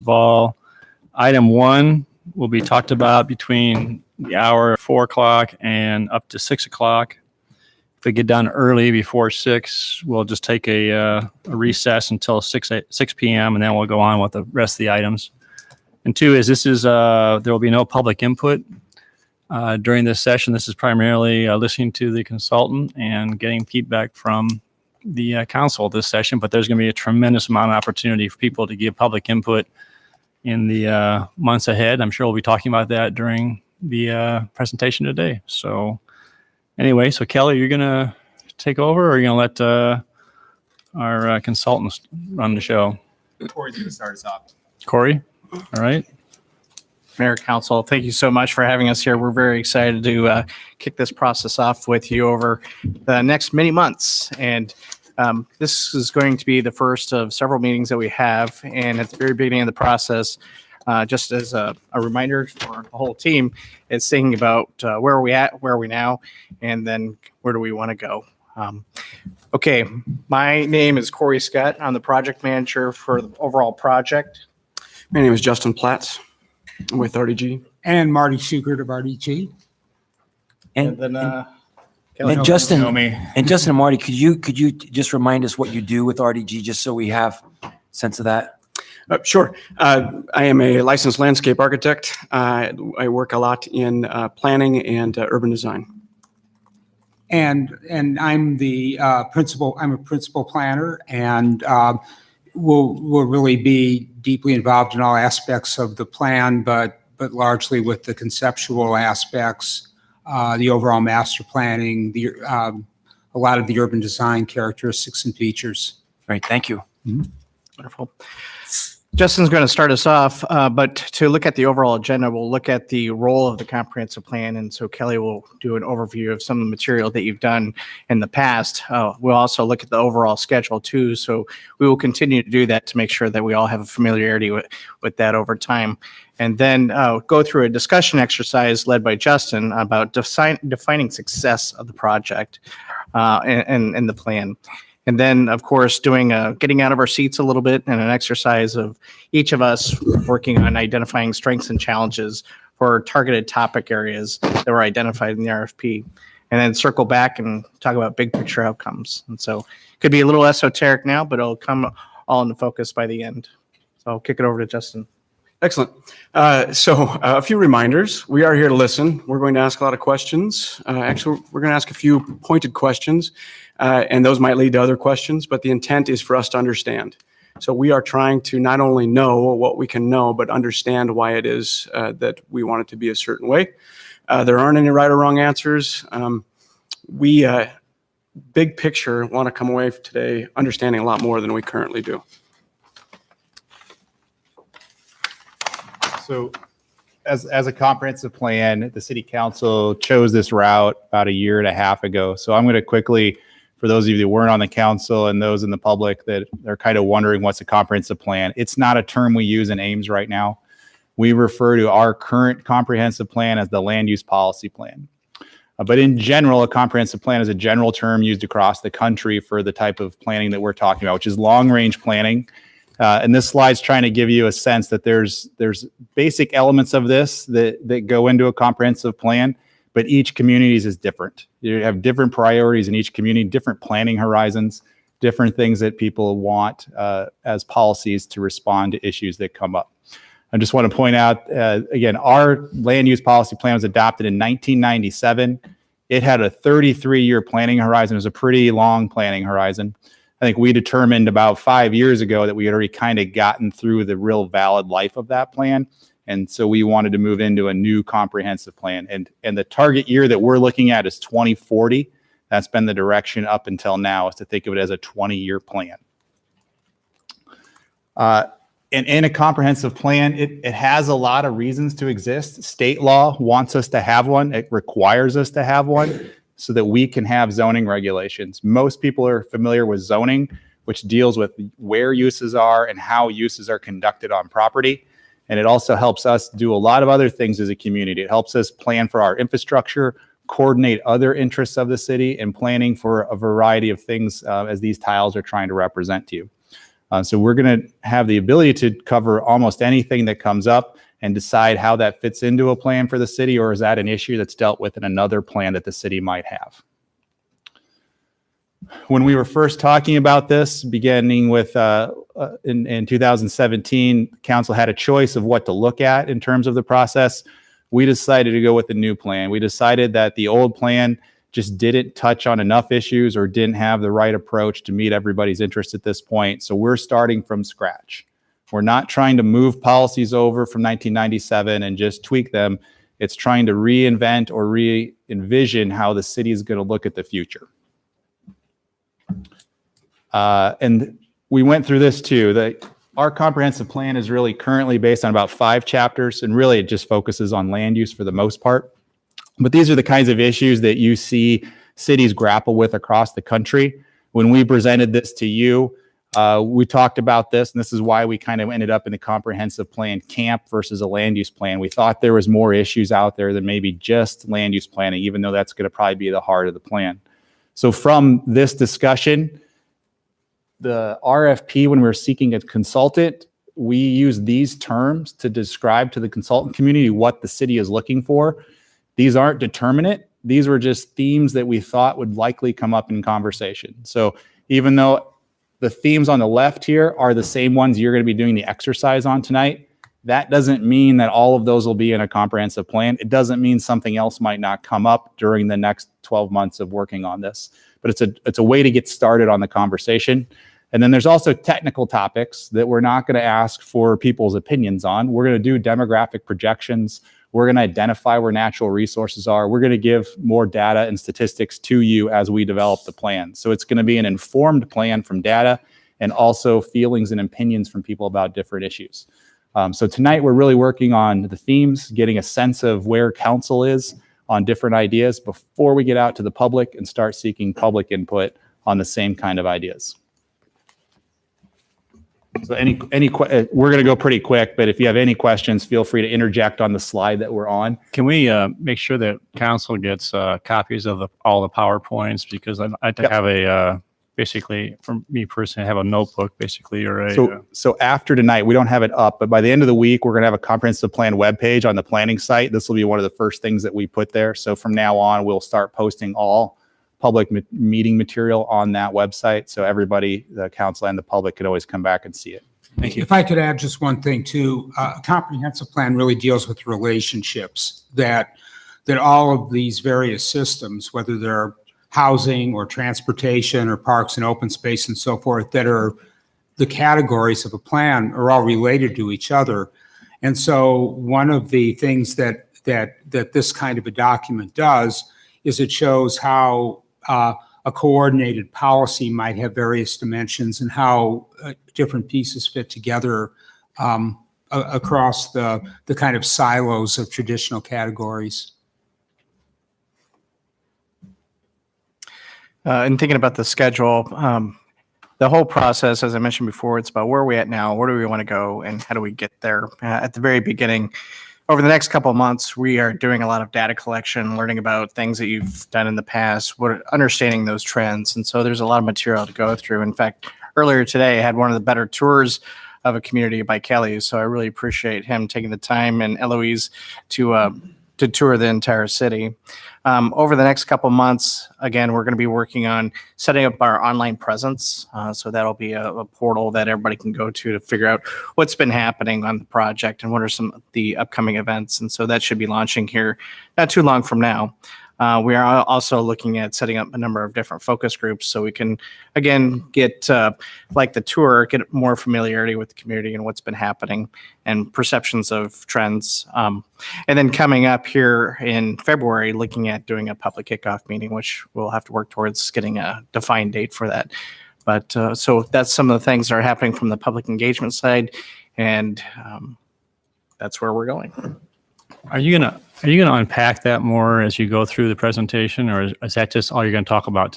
of all, item 1 will be talked about between the hour of 4 o'clock and up to 6 o'clock. If we get done early before 6, we'll just take a recess until 6 p.m. and then we'll go on with the rest of the items. And 2 is there will be no public input during this session. This is primarily listening to the consultant and getting feedback from the council this session, but there's going to be a tremendous amount of opportunity for people to give public input in the months ahead. I'm sure we'll be talking about that during the presentation today. So anyway, so Kelly, you're going to take over, or are you going to let our consultants run the show? Corey's going to start us off. Corey? All right. Mayor, Council, thank you so much for having us here. We're very excited to kick this process off with you over the next many months. And this is going to be the first of several meetings that we have. And at the very beginning of the process, just as a reminder for the whole team, it's thinking about where are we at, where are we now, and then where do we want to go. Okay, my name is Corey Scott. I'm the project manager for the overall project. My name is Justin Platts. I'm with RDG. And Marty Schugert of RDG. And then Justin And Marty, could you just remind us what you do with RDG, just so we have sense of that? Sure. I am a licensed landscape architect. I work a lot in planning and urban design. And I'm the principal. I'm a principal planner, and we'll really be deeply involved in all aspects of the plan, but largely with the conceptual aspects, the overall master planning, a lot of the urban design characteristics and features. Great, thank you. Wonderful. Justin's going to start us off, but to look at the overall agenda, we'll look at the role of the comprehensive plan. And so Kelly will do an overview of some of the material that you've done in the past. We'll also look at the overall schedule too. So we will continue to do that to make sure that we all have a familiarity with that over time. And then go through a discussion exercise led by Justin about defining success of the project and the plan. And then, of course, doing getting out of our seats a little bit and an exercise of each of us working on identifying strengths and challenges for targeted topic areas that were identified in the RFP. And then circle back and talk about big picture outcomes. And so it could be a little esoteric now, but it'll come all into focus by the end. So I'll kick it over to Justin. Excellent. So a few reminders. We are here to listen. We're going to ask a lot of questions. Actually, we're going to ask a few pointed questions, and those might lead to other questions, but the intent is for us to understand. So we are trying to not only know what we can know, but understand why it is that we want it to be a certain way. There aren't any right or wrong answers. We, big picture, want to come away today understanding a lot more than we currently do. So as a comprehensive plan, the city council chose this route about a year and a half ago. So I'm going to quickly, for those of you that weren't on the council and those in the public that are kind of wondering what's a comprehensive plan, it's not a term we use in Ames right now. We refer to our current comprehensive plan as the land use policy plan. But in general, a comprehensive plan is a general term used across the country for the type of planning that we're talking about, which is long range planning. And this slide's trying to give you a sense that there's basic elements of this that go into a comprehensive plan, but each community is different. You have different priorities in each community, different planning horizons, different things that people want as policies to respond to issues that come up. I just want to point out, again, our land use policy plan was adopted in 1997. It had a 33-year planning horizon. It was a pretty long planning horizon. I think we determined about 5 years ago that we had already kind of gotten through the real valid life of that plan. And so we wanted to move into a new comprehensive plan. And the target year that we're looking at is 2040. That's been the direction up until now, is to think of it as a 20-year plan. And in a comprehensive plan, it has a lot of reasons to exist. State law wants us to have one. It requires us to have one, so that we can have zoning regulations. Most people are familiar with zoning, which deals with where uses are and how uses are conducted on property. And it also helps us do a lot of other things as a community. It helps us plan for our infrastructure, coordinate other interests of the city, and planning for a variety of things as these tiles are trying to represent to you. So we're going to have the ability to cover almost anything that comes up and decide how that fits into a plan for the city, or is that an issue that's dealt with in another plan that the city might have. When we were first talking about this, beginning with in 2017, council had a choice of what to look at in terms of the process. We decided to go with the new plan. We decided that the old plan just didn't touch on enough issues or didn't have the right approach to meet everybody's interest at this point. So we're starting from scratch. We're not trying to move policies over from 1997 and just tweak them. It's trying to reinvent or re-envision how the city is going to look at the future. And we went through this too. Our comprehensive plan is really currently based on about 5 chapters, and really it just focuses on land use for the most part. But these are the kinds of issues that you see cities grapple with across the country. When we presented this to you, we talked about this, and this is why we kind of ended up in the comprehensive plan camp versus a land use plan. We thought there was more issues out there than maybe just land use planning, even though that's going to probably be the heart of the plan. So from this discussion, the RFP, when we were seeking a consultant, we use these terms to describe to the consultant community what the city is looking for. These aren't determinate. These were just themes that we thought would likely come up in conversation. So even though the themes on the left here are the same ones you're going to be doing the exercise on tonight, that doesn't mean that all of those will be in a comprehensive plan. It doesn't mean something else might not come up during the next 12 months of working on this. But it's a way to get started on the conversation. And then there's also technical topics that we're not going to ask for people's opinions on. We're going to do demographic projections. We're going to identify where natural resources are. We're going to give more data and statistics to you as we develop the plan. So it's going to be an informed plan from data and also feelings and opinions from people about different issues. So tonight we're really working on the themes, getting a sense of where council is on different ideas before we get out to the public and start seeking public input on the same kind of ideas. So we're going to go pretty quick, but if you have any questions, feel free to interject on the slide that we're on. Can we make sure that council gets copies of all the PowerPoints? Because I'd like to Yep. have basically, for me personally, have a notebook basically, or a. So after tonight, we don't have it up, but by the end of the week, we're going to have a comprehensive plan webpage on the planning site. This will be one of the first things that we put there. So from now on, we'll start posting all public meeting material on that website. So everybody, the council and the public, can always come back and see it. Thank you. If I could add just one thing too, a comprehensive plan really deals with relationships that all of these various systems, whether they're housing or transportation or parks and open space and so forth, that are the categories of a plan, are all related to each other. And so one of the things that this kind of a document does is it shows how a coordinated policy might have various dimensions and how different pieces fit together across the kind of silos of traditional categories. And thinking about the schedule, the whole process, as I mentioned before, it's about where are we at now, where do we want to go, and how do we get there? At the very beginning, over the next couple of months, we are doing a lot of data collection, learning about things that you've done in the past, understanding those trends. And so there's a lot of material to go through. In fact, earlier today, I had one of the better tours of a community by Kelly. So I really appreciate him taking the time, and Eloise to tour the entire city. Over the next couple months, again, we're going to be working on setting up our online presence. So that'll be a portal that everybody can go to figure out what's been happening on the project and what are some of the upcoming events. And so that should be launching here not too long from now. We are also looking at setting up a number of different focus groups so we can, again, get, like the tour, get more familiarity with the community and what's been happening and perceptions of trends. And then coming up here in February, looking at doing a public kickoff meeting, which we'll have to work towards getting a defined date for that. But so that's some of the things that are happening from the public engagement side, and that's where we're going. Are you gonna unpack that more as you go through the presentation, or is that just all you're going to talk about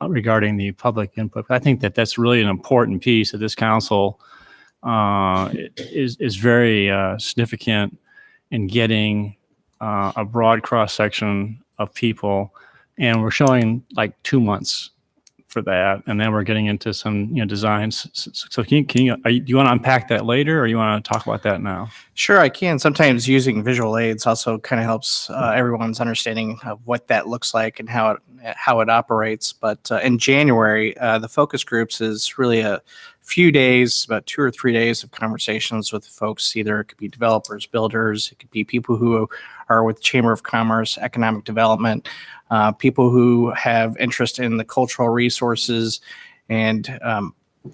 regarding the public input? I think that that's really an important piece of this council. Is very significant in getting a broad cross section of people, and we're showing like 2 months for that, and then we're getting into some designs. So do you want to unpack that later, or you want to talk about that now? Sure, I can. Sometimes using visual aids also kind of helps everyone's understanding of what that looks like and how it operates. But in January, the focus groups is really a few days, about 2 or 3 days of conversations with folks. Either it could be developers, builders, it could be people who are with Chamber of Commerce, economic development, people who have interest in the cultural resources, and a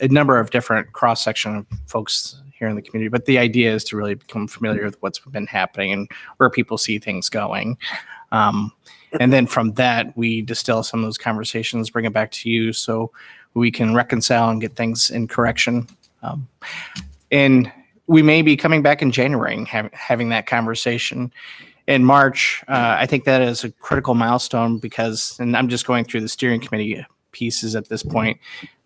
number of different cross-section of folks here in the community. But the idea is to really become familiar with what's been happening and where people see things going. And then from that, we distill some of those conversations, bring it back to you so we can reconcile and get things in correction. And we may be coming back in January and having that conversation. In March, I think that is a critical milestone because, and I'm just going through the steering committee pieces at this point,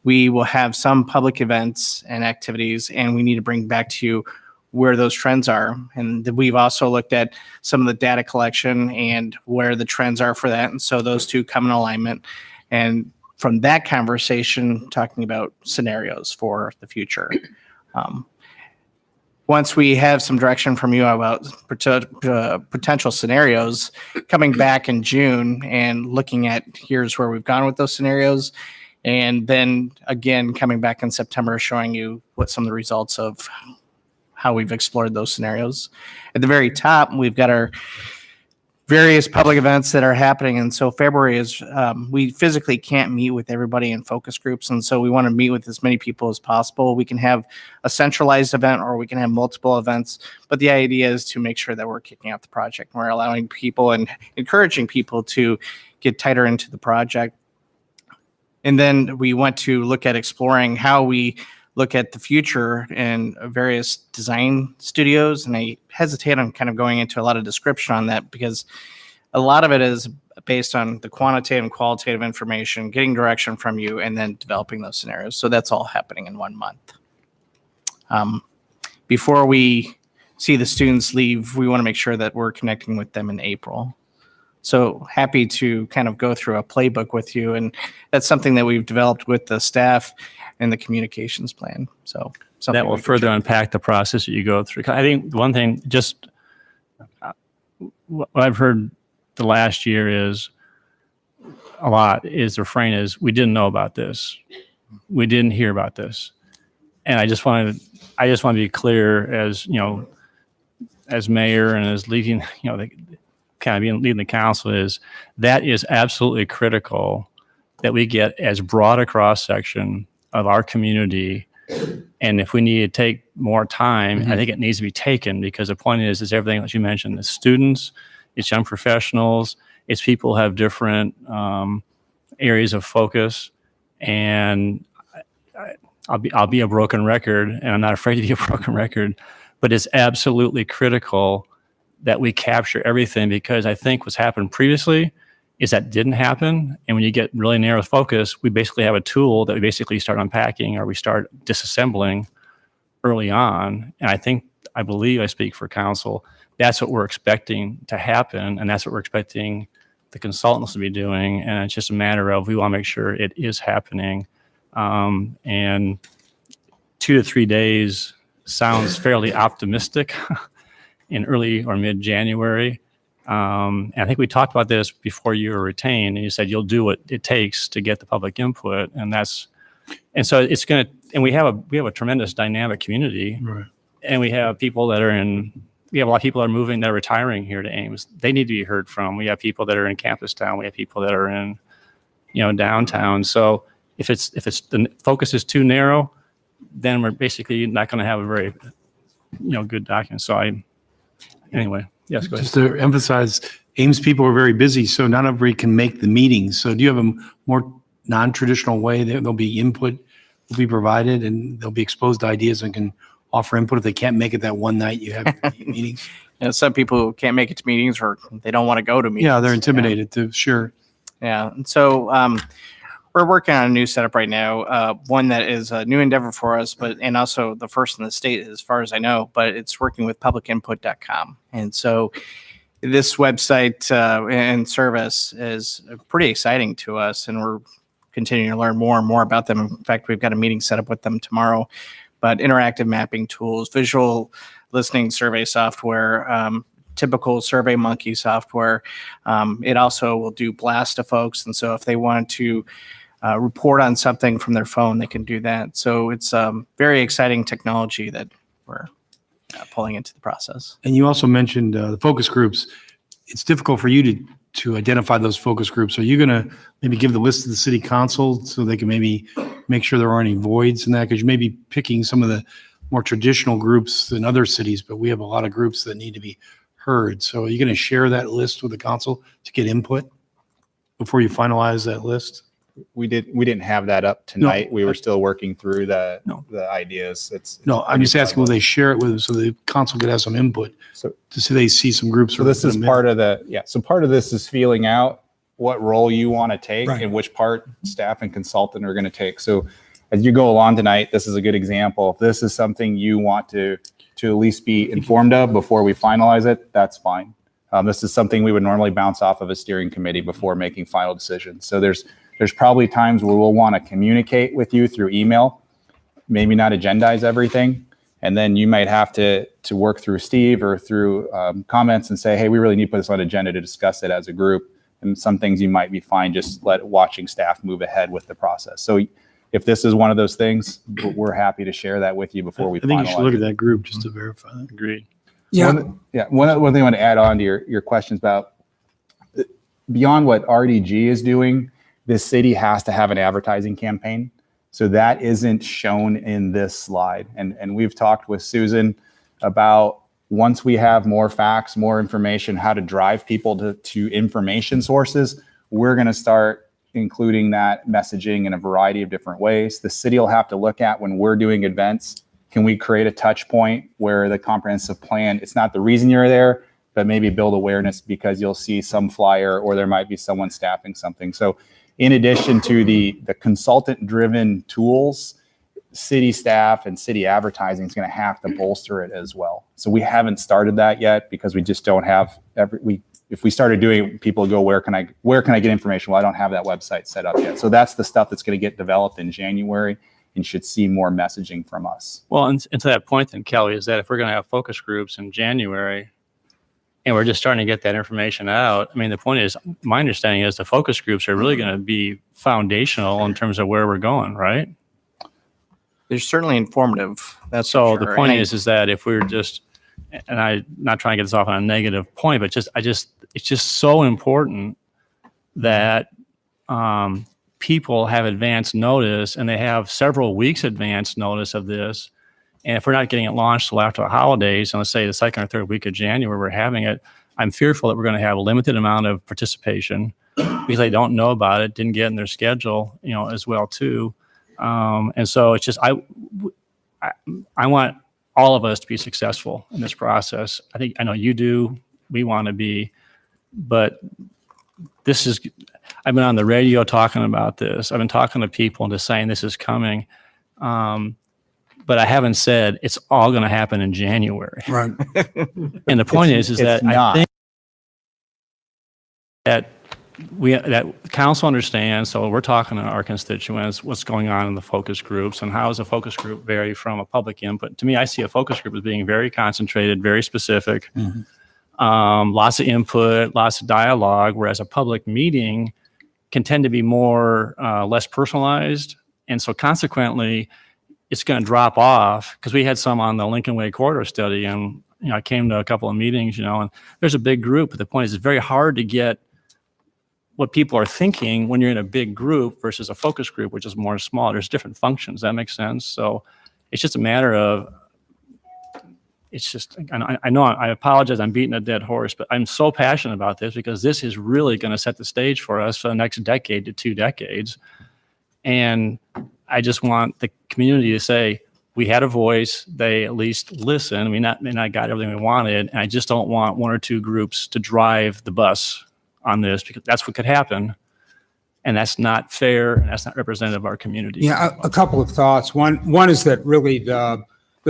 we will have some public events and activities, and we need to bring back to you where those trends are. And we've also looked at some of the data collection and where the trends are for that. And so those two come in alignment. And from that conversation, talking about scenarios for the future. Once we have some direction from you about potential scenarios, coming back in June and looking at here's where we've gone with those scenarios. And then again, coming back in September, showing you what some of the results of how we've explored those scenarios. At the very top, we've got our various public events that are happening. And so February is, we physically can't meet with everybody in focus groups. And so we want to meet with as many people as possible. We can have a centralized event or we can have multiple events. But the idea is to make sure that we're kicking out the project. We're allowing people and encouraging people to get tighter into the project. And then we want to look at exploring how we look at the future in various design studios. And I hesitate on kind of going into a lot of description on that because a lot of it is based on the quantitative and qualitative information, getting direction from you, and then developing those scenarios. So that's all happening in 1 month. Before we see the students leave, we want to make sure that we're connecting with them in April. So happy to kind of go through a playbook with you. And that's something that we've developed with the staff and the communications plan. So That will further unpack the process that you go through. I think one thing, just what I've heard the last year is a lot is the refrain is, we didn't know about this. We didn't hear about this. And I just want to be clear as, as mayor and as leading, leading the council is that is absolutely critical that we get as broad a cross section of our community. And if we need to take more time, I think it needs to be taken because the point is everything that you mentioned, the students, it's young professionals, it's people who have different areas of focus. And I'll be a broken record, and I'm not afraid to be a broken record, but it's absolutely critical that we capture everything because I think what's happened previously is that didn't happen. And when you get really narrow focus, we basically have a tool that we basically start unpacking or we start disassembling early on. And I believe I speak for council. That's what we're expecting to happen. And that's what we're expecting the consultants to be doing. And it's just a matter of, we want to make sure it is happening. And 2 to 3 days sounds fairly optimistic in early or mid-January. And I think we talked about this before you were retained, and you said you'll do what it takes to get the public input, and so it's going to. And we have a tremendous dynamic community, Right. And we have people that are we have a lot of people that are moving, that are retiring here to Ames. They need to be heard from. We have people that are in campus town. We have people that are in, downtown. So if the focus is too narrow, then we're basically not going to have a very, good document. So anyway. Yes, go ahead. Just to emphasize, Ames people are very busy, so not everybody can make the meetings. So do you have a more non-traditional way that there'll be input will be provided and they'll be exposed to ideas and can offer input if they can't make it that one night you have meetings? Some people can't make it to meetings or they don't want to go to meetings. Yeah, they're intimidated too, sure. Yeah. And so we're working on a new setup right now, one that is a new endeavor for us, and also the first in the state, as far as I know, but it's working with publicinput.com. And so this website and service is pretty exciting to us, and we're continuing to learn more and more about them. In fact, we've got a meeting set up with them tomorrow. But interactive mapping tools, visual listening survey software, typical SurveyMonkey software. It also will do blast to folks. And so if they want to report on something from their phone, they can do that. So it's very exciting technology that we're pulling into the process. And you also mentioned the focus groups. It's difficult for you to identify those focus groups. Are you going to maybe give the list to the city council so they can maybe make sure there aren't any voids in that? Because you may be picking some of the more traditional groups than other cities, but we have a lot of groups that need to be heard. So are you going to share that list with the council to get input before you finalize that list? We didn't have that up tonight. We were still working through the ideas. No, I'm just asking, will they share it with them so the council could have some input? So- to see they see some groups. So this is part of so part of this is feeling out what role you want to take Right. and which part staff and consultant are going to take. So as you go along tonight, this is a good example. If this is something you want to at least be informed of before we finalize it, that's fine. This is something we would normally bounce off of a steering committee before making final decisions. So there's probably times where we'll want to communicate with you through email, maybe not agendize everything. And then you might have to work through Steve or through comments and say, hey, we really need to put this on agenda to discuss it as a group. And some things you might be fine just watching staff move ahead with the process. So if this is one of those things, we're happy to share that with you before we I think you should look finalize at it. that group just to verify that. Agreed. Yeah, One thing I want to add on to your questions about beyond what RDG is doing, this city has to have an advertising campaign. So that isn't shown in this slide. And we've talked with Susan about once we have more facts, more information, how to drive people to information sources, we're going to start including that messaging in a variety of different ways. The city will have to look at when we're doing events, can we create a touch point where the comprehensive plan, it's not the reason you're there, but maybe build awareness because you'll see some flyer or there might be someone staffing something. So in addition to the consultant-driven tools, city staff and city advertising is going to have to bolster it as well. So we haven't started that yet because we just don't have if we started doing it, people go, where can I get information? Well, I don't have that website set up yet. So that's the stuff that's going to get developed in January and should see more messaging from us. Well, and to that point then, Kelly, is that if we're going to have focus groups in January and we're just starting to get that information out, I mean, the point is, my understanding is the focus groups are really going to be foundational in terms of where we're going, right? They're certainly informative. That's So for the sure. point And is that if we're just, and I'm not trying to get this off on a negative point, but it's just so important that people have advance notice and they have several weeks advance notice of this. And if we're not getting it launched till after the holidays, and let's say the second or third week of January, we're having it, I'm fearful that we're going to have a limited amount of participation because they don't know about it, didn't get in their schedule, as well too. And so it's just, I want all of us to be successful in this process. I know you do, we want to be, but I've been on the radio talking about this. I've been talking to people and just saying this is coming. But I haven't said it's all going to happen in January. right. And the point is It's that I not. think that council understands. So we're talking to our constituents, what's going on in the focus groups and how does a focus group vary from a public input? To me, I see a focus group as being very concentrated, very specific, lots of input, lots of dialogue, whereas a public meeting can tend to be more, less personalized. And so consequently, it's going to drop off because we had some on the Lincoln Way corridor study and, I came to a couple of meetings, and there's a big group. But the point is it's very hard to get what people are thinking when you're in a big group versus a focus group, which is more small. There's different functions. That makes sense. So it's just a matter of, I know I apologize. I'm beating a dead horse, but I'm so passionate about this because this is really going to set the stage for us for the next decade to 2 decades. And I just want the community to say, we had a voice, they at least listened. We may not got everything we wanted. And I just don't want 1 or 2 groups to drive the bus on this because that's what could happen. And that's not fair. And that's not representative of our community. Yeah, a couple of thoughts. One is that really the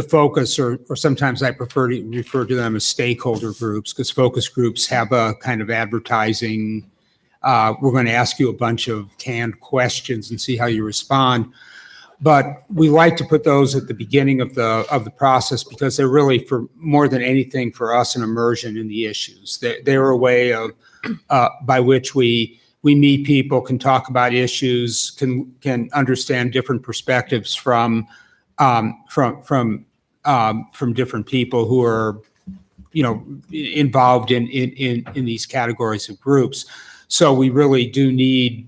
focus, or sometimes I prefer to refer to them as stakeholder groups, because focus groups have a kind of advertising we're going to ask you a bunch of canned questions and see how you respond. But we like to put those at the beginning of the process because they're really, for more than anything for us, an immersion in the issues. They're a way of by which we meet people, can talk about issues, can understand different perspectives from different people who are, involved in these categories of groups. So we really do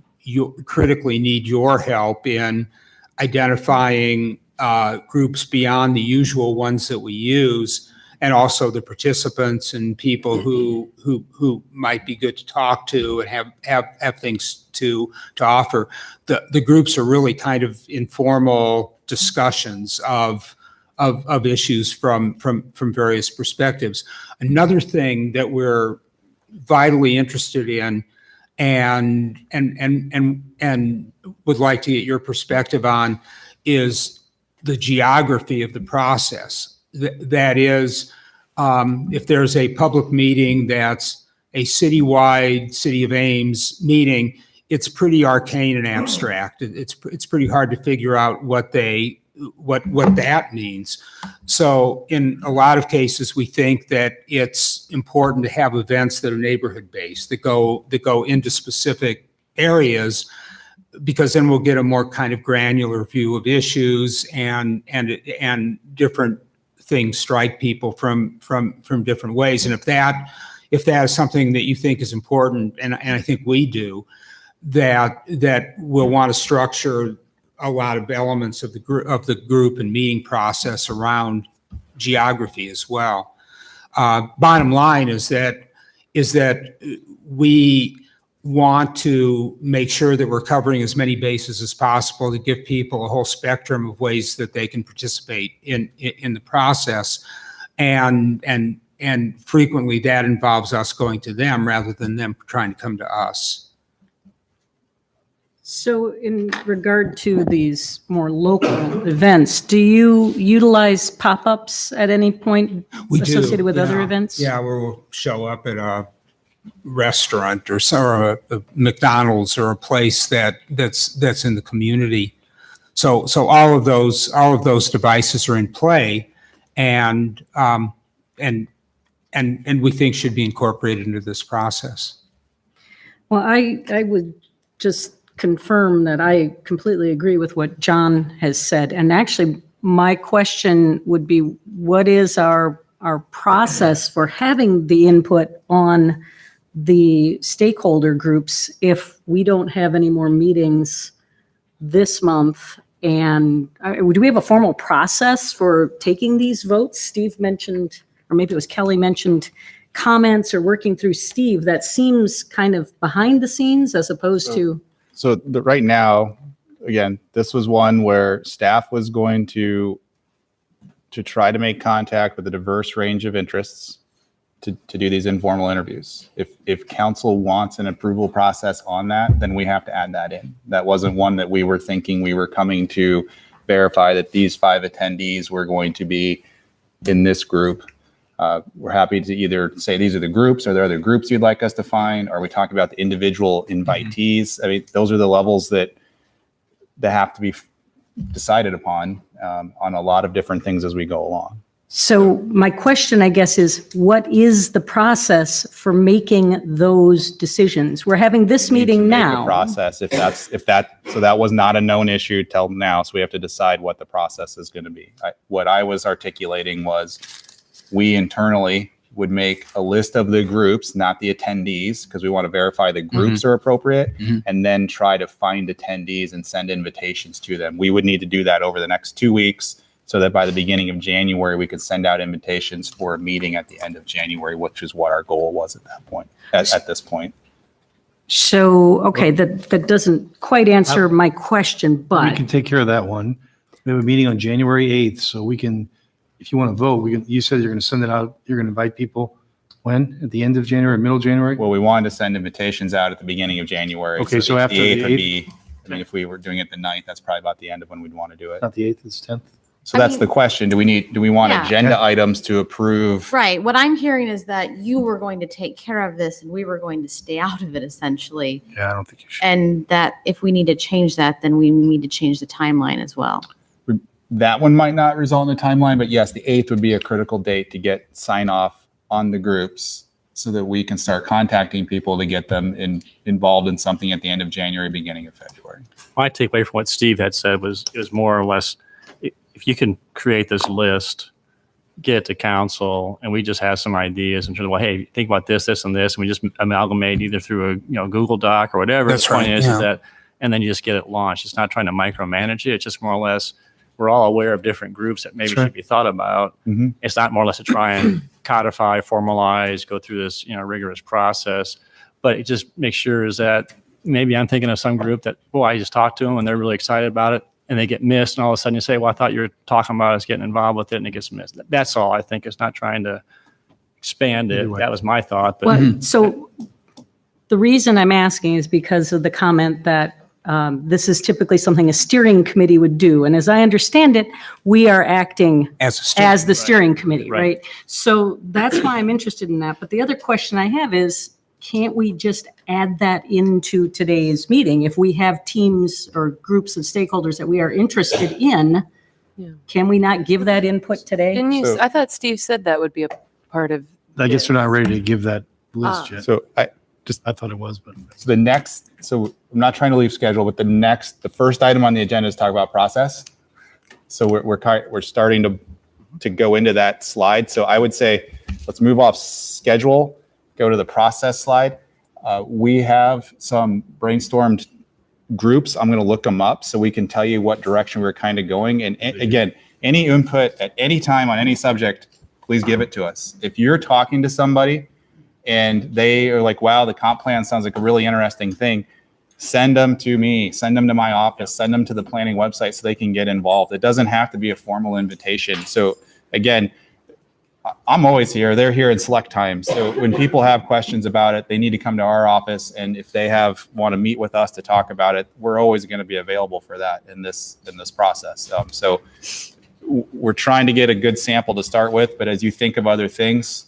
critically need your help in identifying groups beyond the usual ones that we use, and also the participants and people who might be good to talk to and have things to offer. The groups are really kind of informal discussions of issues from various perspectives. Another thing that we're vitally interested in and would like to get your perspective on is the geography of the process. That is, if there's a public meeting that's a citywide City of Ames meeting, it's pretty arcane and abstract. It's pretty hard to figure out what that means. So in a lot of cases, we think that it's important to have events that are neighborhood based, that go into specific areas, because then we'll get a more kind of granular view of issues, and different things strike people from different ways. And if that is something that you think is important, and I think we do, that we'll want to structure a lot of elements of the group and meeting process around geography as well. Bottom line is that we want to make sure that we're covering as many bases as possible to give people a whole spectrum of ways that they can participate in the process, and frequently that involves us going to them rather than them trying to come to us. So in regard to these more local events, do you utilize pop-ups at any point associated with other events? Yeah, we'll show up at a restaurant or a McDonald's or a place that's in the community. So all of those devices are in play, and we think should be incorporated into this process. Well, I would just confirm that I completely agree with what John has said. And actually, my question would be, what is our process for having the input on the stakeholder groups if we don't have any more meetings this month? And do we have a formal process for taking these votes? Steve mentioned, or maybe it was Kelly mentioned, comments or working through Steve. That seems kind of behind the scenes as opposed to... So right now, again, this was one where staff was going to try to make contact with a diverse range of interests to do these informal interviews. If council wants an approval process on that, then we have to add that in. That wasn't one that we were thinking we were coming to verify that these 5 attendees were going to be in this group. We're happy to either say these are the groups, or there are other groups you'd like us to find, or we talk about the individual invitees. I mean, those are the levels that have to be decided upon on a lot of different things as we go along. So my question, I guess, is what is the process for making those decisions? We're having this meeting now. Process, so that was not a known issue till now. So we have to decide what the process is going to be. What I was articulating was, we internally would make a list of the groups, not the attendees, because we want to verify the groups are appropriate, and then try to find attendees and send invitations to them. We would need to do that over the next 2 weeks, so that by the beginning of January, we could send out invitations for a meeting at the end of January, which is what our goal was at that point, at this point. So, okay, that doesn't quite answer my question, We but can take care of that one. We have a meeting on January 8th, so we can, if you want to vote, you said you're going to send it out, you're going to invite people when? At the end of January, middle of January? Well, we wanted to send invitations out at the beginning of January. Okay, so after the 8th would 8th? be, I mean, if we were doing it the 9th, that's probably about the end of when we'd want to do it. Not the 8th, it's 10th. So I that's mean- the question. Do we want Yeah. agenda items to approve? Right. What I'm hearing is that you were going to take care of this and we were going to stay out of it essentially. Yeah, I don't think you should. And that if we need to change that, then we need to change the timeline as well. That one might not result in a timeline, but yes, the 8th would be a critical date to get sign off on the groups so that we can start contacting people to get them involved in something at the end of January, beginning of February. My takeaway from what Steve had said was more or less, if you can create this list, get it to council, and we just have some ideas in terms of, well, hey, think about this, this, and this, and we just amalgamate either through a Google Doc or whatever. That's the point right, is yeah. that, and then you just get it launched. It's not trying to micromanage it. It's just more or less, we're all aware of different groups that maybe Sure. should be thought about. Mhm. It's not more or less to try and codify, formalize, go through this, rigorous process, but it just makes sure is that maybe I'm thinking of some group that, boy, I just talked to them and they're really excited about it, and they get missed, and all of a sudden you say, well, I thought you were talking about us getting involved with it, and it gets missed. That's all I think. It's not trying to expand it. Either way. That was my thought, but Well, so the reason I'm asking is because of the comment that this is typically something a steering committee would do. And as I understand it, we are acting as the steering committee, Right. right? So that's why I'm interested in that. But the other question I have is, can't we just add that into today's meeting? If we have teams or groups of stakeholders that we are interested in, can we not give that input today? Didn't you, So- I thought Steve said that would be a part of. I guess they're not ready to give that list yet. So I thought it was, but so I'm not trying to leave schedule, but the first item on the agenda is talk about process. So we're starting to go into that slide. So I would say, let's move off schedule, go to the process slide. We have some brainstormed groups. I'm going to look them up so we can tell you what direction we're kind of going. And again, any input at any time on any subject, please give it to us. If you're talking to somebody and they are like, wow, the comp plan sounds like a really interesting thing, send them to me, send them to my office, send them to the planning website so they can get involved. It doesn't have to be a formal invitation. So again, I'm always here. They're here in select times. So when people have questions about it, they need to come to our office. And if they want to meet with us to talk about it, we're always going to be available for that in this process. So we're trying to get a good sample to start with, but as you think of other things,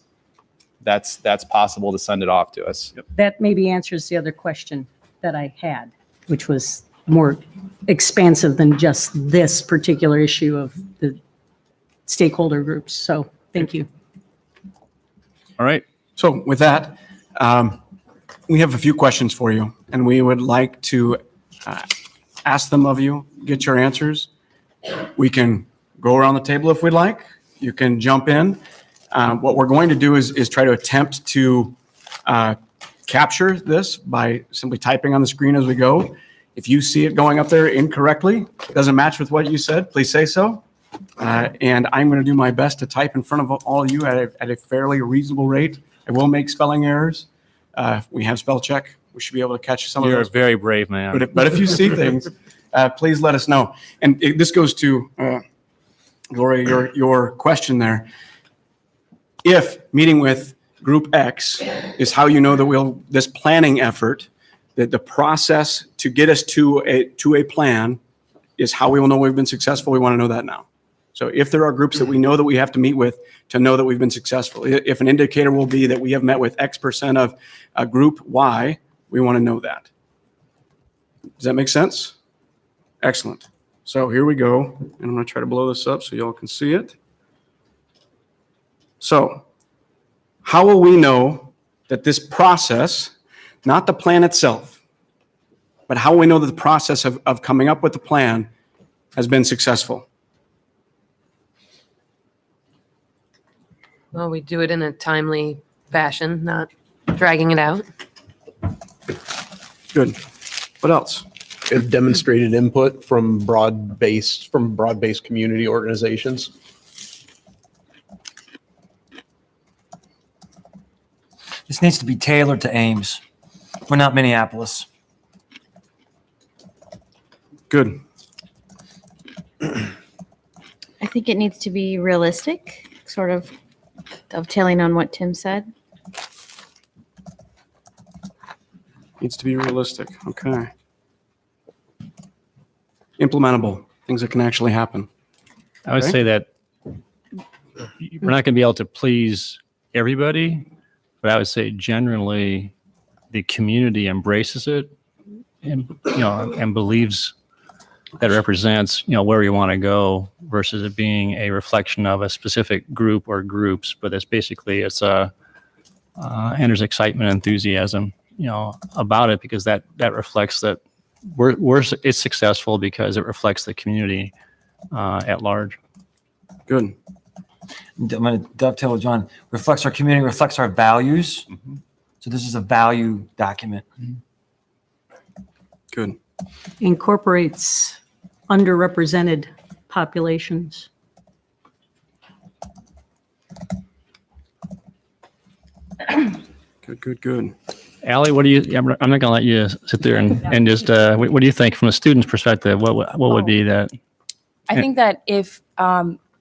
that's possible to send it off to us. That maybe answers the other question that I had, which was more expansive than just this particular issue of the stakeholder groups. So thank you. all right. So with that, we have a few questions for you, and we would like to ask them of you, get your answers. We can go around the table if we'd like. You can jump in. What we're going to do is try to attempt to capture this by simply typing on the screen as we go. If you see it going up there incorrectly, doesn't match with what you said, please say so. And I'm going to do my best to type in front of all of you at a fairly reasonable rate. I will make spelling errors. We have spell check. We should be able to catch some of You're a those. very brave man. But if you see things, please let us know. And this goes to Gloria, your question there. If meeting with Group X is how you know that this planning effort, that the process to get us to a plan is how we will know we've been successful, we want to know that now. So if there are groups that we know that we have to meet with to know that we've been successful, if an indicator will be that we have met with X% of group Y, we want to know that. Does that make sense? Excellent. So here we go. And I'm going to try to blow this up so y'all can see it. So how will we know that this process, not the plan itself, but how will we know that the process of coming up with the plan has been successful? Well, we do it in a timely fashion, not dragging it out. Good. What else? Have demonstrated input from broad-based community organizations. This needs to be tailored to Ames. We're not Minneapolis. Good. I think it needs to be realistic, sort of dovetailing on what Tim said. Needs to be realistic. Okay. Implementable, things that can actually happen. I would Okay. say that we're not going to be able to please everybody, but I would say generally the community embraces it and, and believes that it represents, where we want to go versus it being a reflection of a specific group or groups. But it's basically, and there's excitement and enthusiasm, about it because that reflects that it's successful because it reflects the community at large. Good. I'm going to dovetail with John. Reflects our community, reflects our values. So this is a value document. Good. Incorporates underrepresented populations. Good. Allie, what do you? I'm not going to let you sit there and just. What do you think from a student's perspective? What would be that? I think that if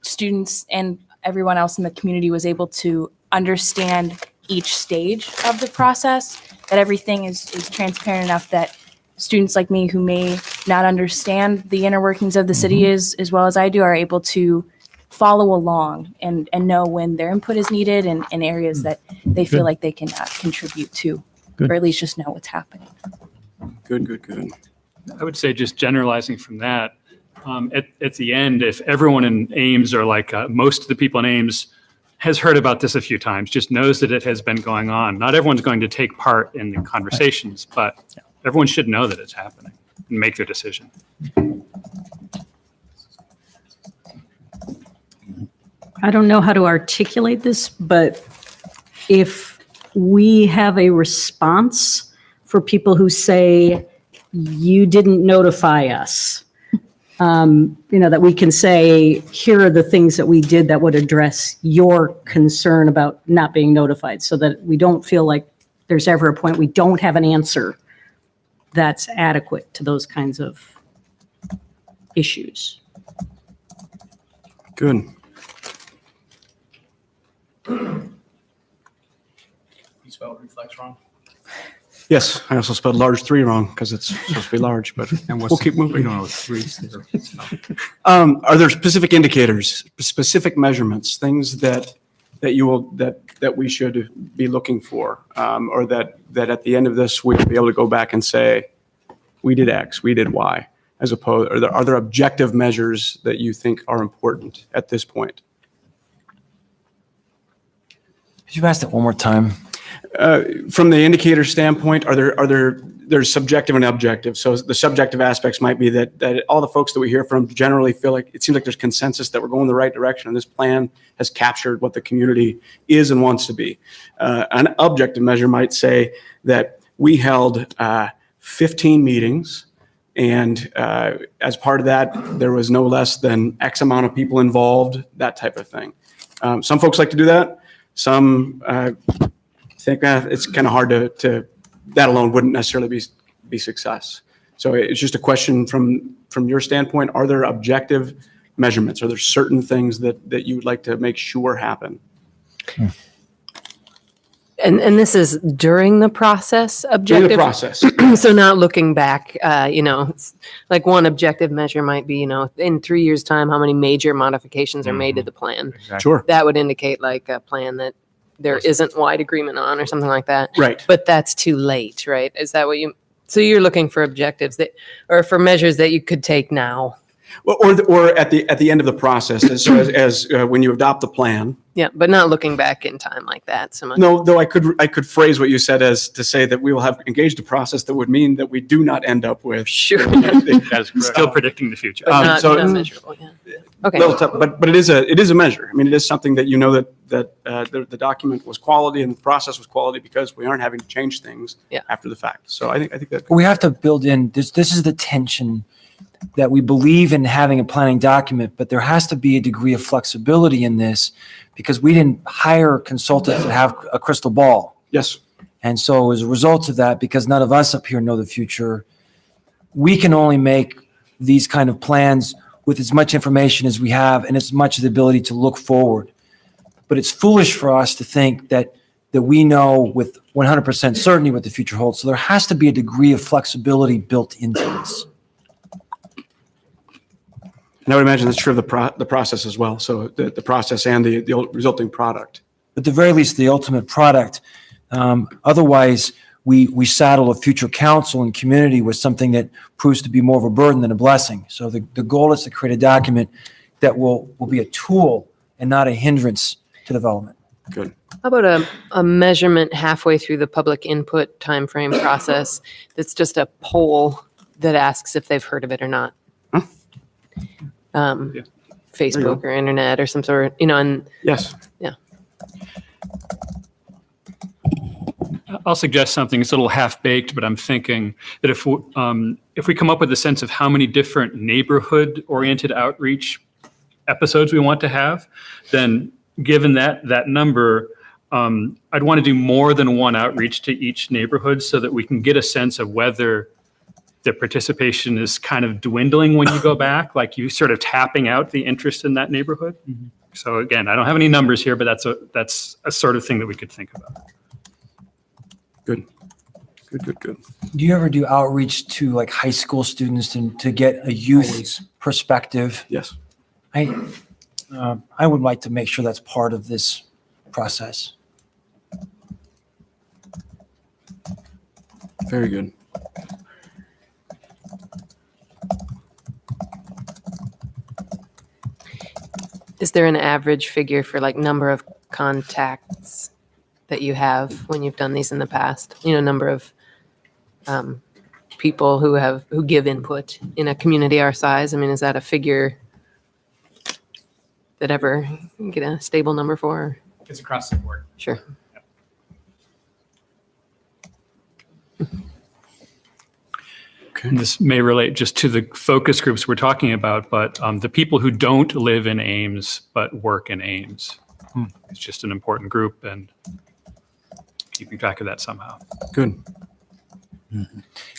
students and everyone else in the community was able to understand each stage of the process, that everything is transparent enough that students like me who may not understand the inner workings of the city as well as I do are able to follow along and know when their input is needed and areas that they feel like they can contribute to, or at least just know what's happening. Good. I would say just generalizing from that, at the end, if everyone in Ames or like most of the people in Ames has heard about this a few times, just knows that it has been going on. Not everyone's going to take part in the conversations, but everyone should know that it's happening and make their decision. I don't know how to articulate this, but if we have a response for people who say, you didn't notify us, that we can say, here are the things that we did that would address your concern about not being notified, so that we don't feel like there's ever a point we don't have an answer that's adequate to those kinds of issues. Good. You spelled reflects wrong. Yes, I also spelled large 3 wrong because it's supposed to be large, but we'll keep moving. Are there specific indicators, specific measurements, things that we should be looking for, or that at the end of this we could be able to go back and say, we did X, we did Y, as opposed, are there objective measures that you think are important at this point? Could you ask that one more time? From the indicator standpoint, there's subjective and objective. So the subjective aspects might be that all the folks that we hear from generally feel like it seems like there's consensus that we're going the right direction, and this plan has captured what the community is and wants to be. An objective measure might say that we held 15 meetings, and as part of that, there was no less than X amount of people involved, that type of thing. Some folks like to do that. Some think it's kind of hard to that alone wouldn't necessarily be success. So it's just a question from your standpoint, are there objective measurements? Are there certain things that you would like to make sure happen? And this is during the process During objective? the process. So not looking back, it's like one objective measure might be, in 3 years' time, how many major modifications are made to the plan? Sure. That would indicate like a plan that there isn't wide agreement on or something like that. Right. But that's too late, right? Is that what so you're looking for objectives or for measures that you could take now? Or at the end of the process, as when you adopt the plan. Yeah, but not looking back in time like that so much. No, though I could phrase what you said as to say that we will have engaged a process that would mean that we do not end up with. Sure. That's still predicting the future. But not measurable, yeah. Okay. Little tough, but it is a measure. I mean, it is something that the document was quality and the process was quality because we aren't having to change things after the fact. So I think that We have to build in, this is the tension that we believe in having a planning document, but there has to be a degree of flexibility in this because we didn't hire consultants that have a crystal ball. Yes. And so as a result of that, because none of us up here know the future, we can only make these kind of plans with as much information as we have and as much of the ability to look forward. But it's foolish for us to think that we know with 100% certainty what the future holds. So there has to be a degree of flexibility built into this. And I would imagine that's true of the process as well. So the process and the resulting product. At the very least, the ultimate product. Otherwise, we saddle a future council and community with something that proves to be more of a burden than a blessing. So the goal is to create a document that will be a tool and not a hindrance to development. Good. How about a measurement halfway through the public input timeframe process that's just a poll that asks if they've heard of it or not? Facebook or internet or some sort, and Yes. yeah. I'll suggest something. It's a little half-baked, but I'm thinking that if we come up with a sense of how many different neighborhood-oriented outreach episodes we want to have, then given that number, I'd want to do more than one outreach to each neighborhood so that we can get a sense of whether the participation is kind of dwindling when you go back, like you sort of tapping out the interest in that neighborhood. So again, I don't have any numbers here, but that's a sort of thing that we could think about. Good. Do you ever do outreach to like high school students to get a youth perspective? Yes. I would like to make sure that's part of this process. Very good. Is there an average figure for like number of contacts that you have when you've done these in the past? Number of people who give input in a community our size. I mean, is that a figure that ever get a stable number for? It's across the board. Sure. And this may relate just to the focus groups we're talking about, but the people who don't live in Ames but work in Ames. It's just an important group, and keeping track of that somehow. Good.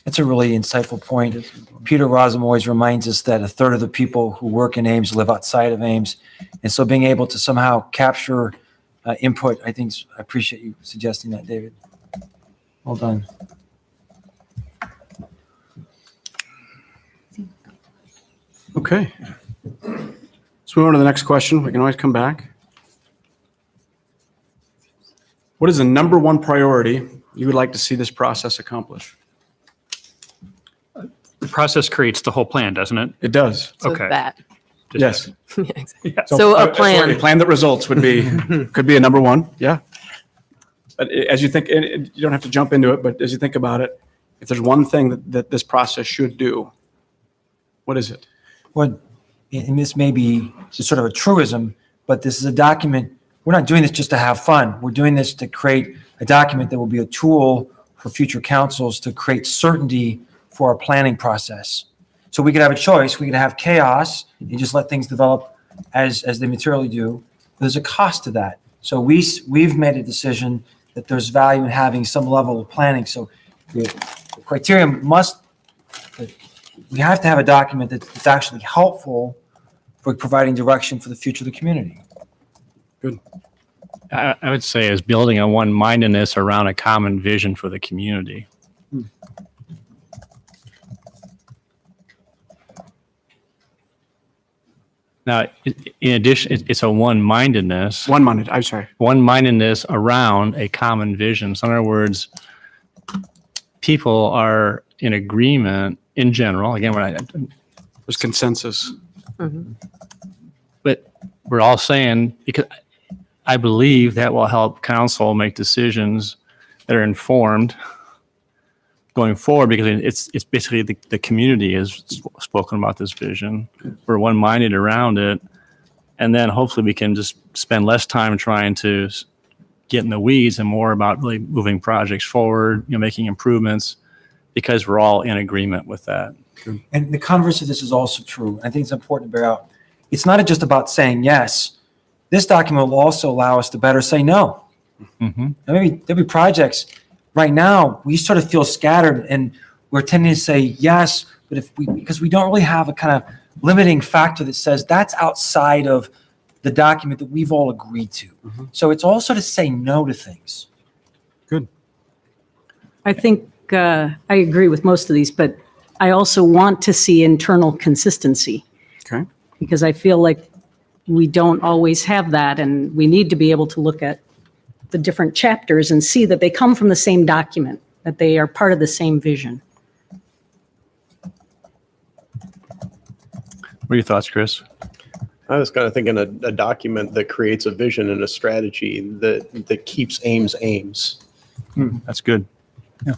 That's a really insightful point. Peter Rosem always reminds us that a third of the people who work in Ames live outside of Ames. And so being able to somehow capture input, I appreciate you suggesting that, David. Well done. Okay. Let's move on to the next question. We can always come back. What is the number one priority you would like to see this process accomplish? The process creates the whole plan, doesn't it? It does. So Okay. that. Yes. Yeah, exactly. Yeah. So a sorry, plan. plan that results would be, could be a number one. Yeah. But as you think, and you don't have to jump into it, but as you think about it, if there's one thing that this process should do, what is it? Well, and this may be just sort of a truism, but this is a document. We're not doing this just to have fun. We're doing this to create a document that will be a tool for future councils to create certainty for our planning process. So we could have a choice. We could have chaos and just let things develop as they materially do. There's a cost to that. So we've made a decision that there's value in having some level of planning. So the criteria we have to have a document that's actually helpful for providing direction for the future of the community. Good. I would say is building a one-mindedness around a common vision for the community. Now, in addition, it's a one-mindedness. One-minded, I'm sorry. One-mindedness around a common vision. So in other words, people are in agreement in general. Again, There's consensus. but we're all saying, because I believe that will help council make decisions that are informed going forward, because it's basically the community has spoken about this vision. We're one-minded around it. And then hopefully we can just spend less time trying to get in the weeds and more about really moving projects forward, making improvements, because we're all in agreement with that. And the converse of this is also true. I think it's important to bear out. It's not just about saying yes. This document will also allow us to better say no. Mm-hmm. There'll be projects. Right now, we sort of feel scattered and we're tending to say yes, but because we don't really have a kind of limiting factor that says that's outside of the document that we've all agreed to. So it's also to say no to things. Good. I think I agree with most of these, but I also want to see internal consistency. Okay. because I feel like we don't always have that, and we need to be able to look at the different chapters and see that they come from the same document, that they are part of the same vision. What are your thoughts, Chris? I was kind of thinking a document that creates a vision and a strategy that keeps Ames Ames. That's good. Yeah.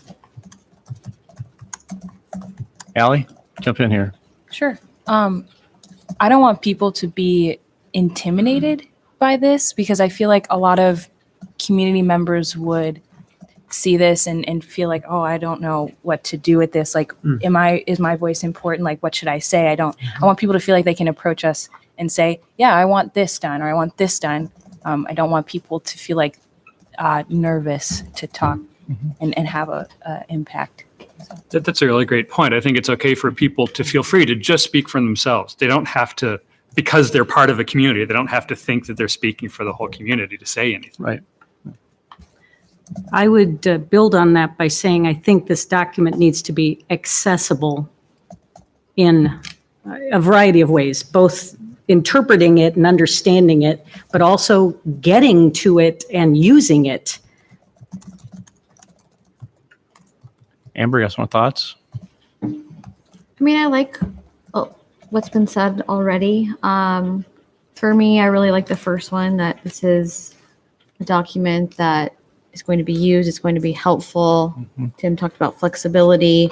Allie, jump in here. Sure. I don't want people to be intimidated by this because I feel like a lot of community members would see this and feel like, oh, I don't know what to do with this. Like, is my voice important? Like, what should I say? I want people to feel like they can approach us and say, yeah, I want this done, or I want this done. I don't want people to feel like nervous to talk and have a impact. That's a really great point. I think it's okay for people to feel free to just speak for themselves. They don't have to, because they're part of a community, they don't have to think that they're speaking for the whole community to say anything. Right. I would build on that by saying I think this document needs to be accessible in a variety of ways, both interpreting it and understanding it, but also getting to it and using it. Amber, you have some thoughts? I mean, I like what's been said already. For me, I really like the first one, that this is a document that is going to be used. It's going to be helpful. Tim talked about flexibility.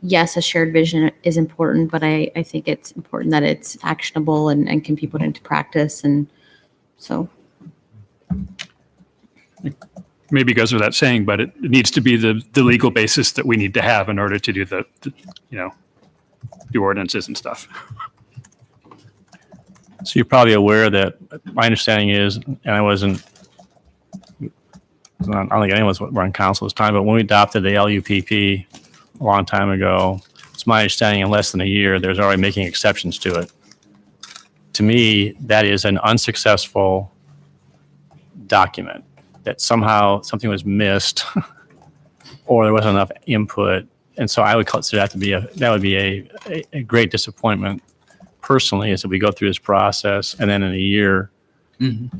Yes, a shared vision is important, but I think it's important that it's actionable and can be put into practice. And so. Maybe goes without saying, but it needs to be the legal basis that we need to have in order to do the ordinances and stuff. So you're probably aware that my understanding is, and I don't think any of us were on council this time, but when we adopted the LUPP a long time ago, it's my understanding in less than a year, there's already making exceptions to it. To me, that is an unsuccessful document, that somehow something was missed or there wasn't enough input. And so I would consider that would be a great disappointment personally, as if we go through this process and then in a year,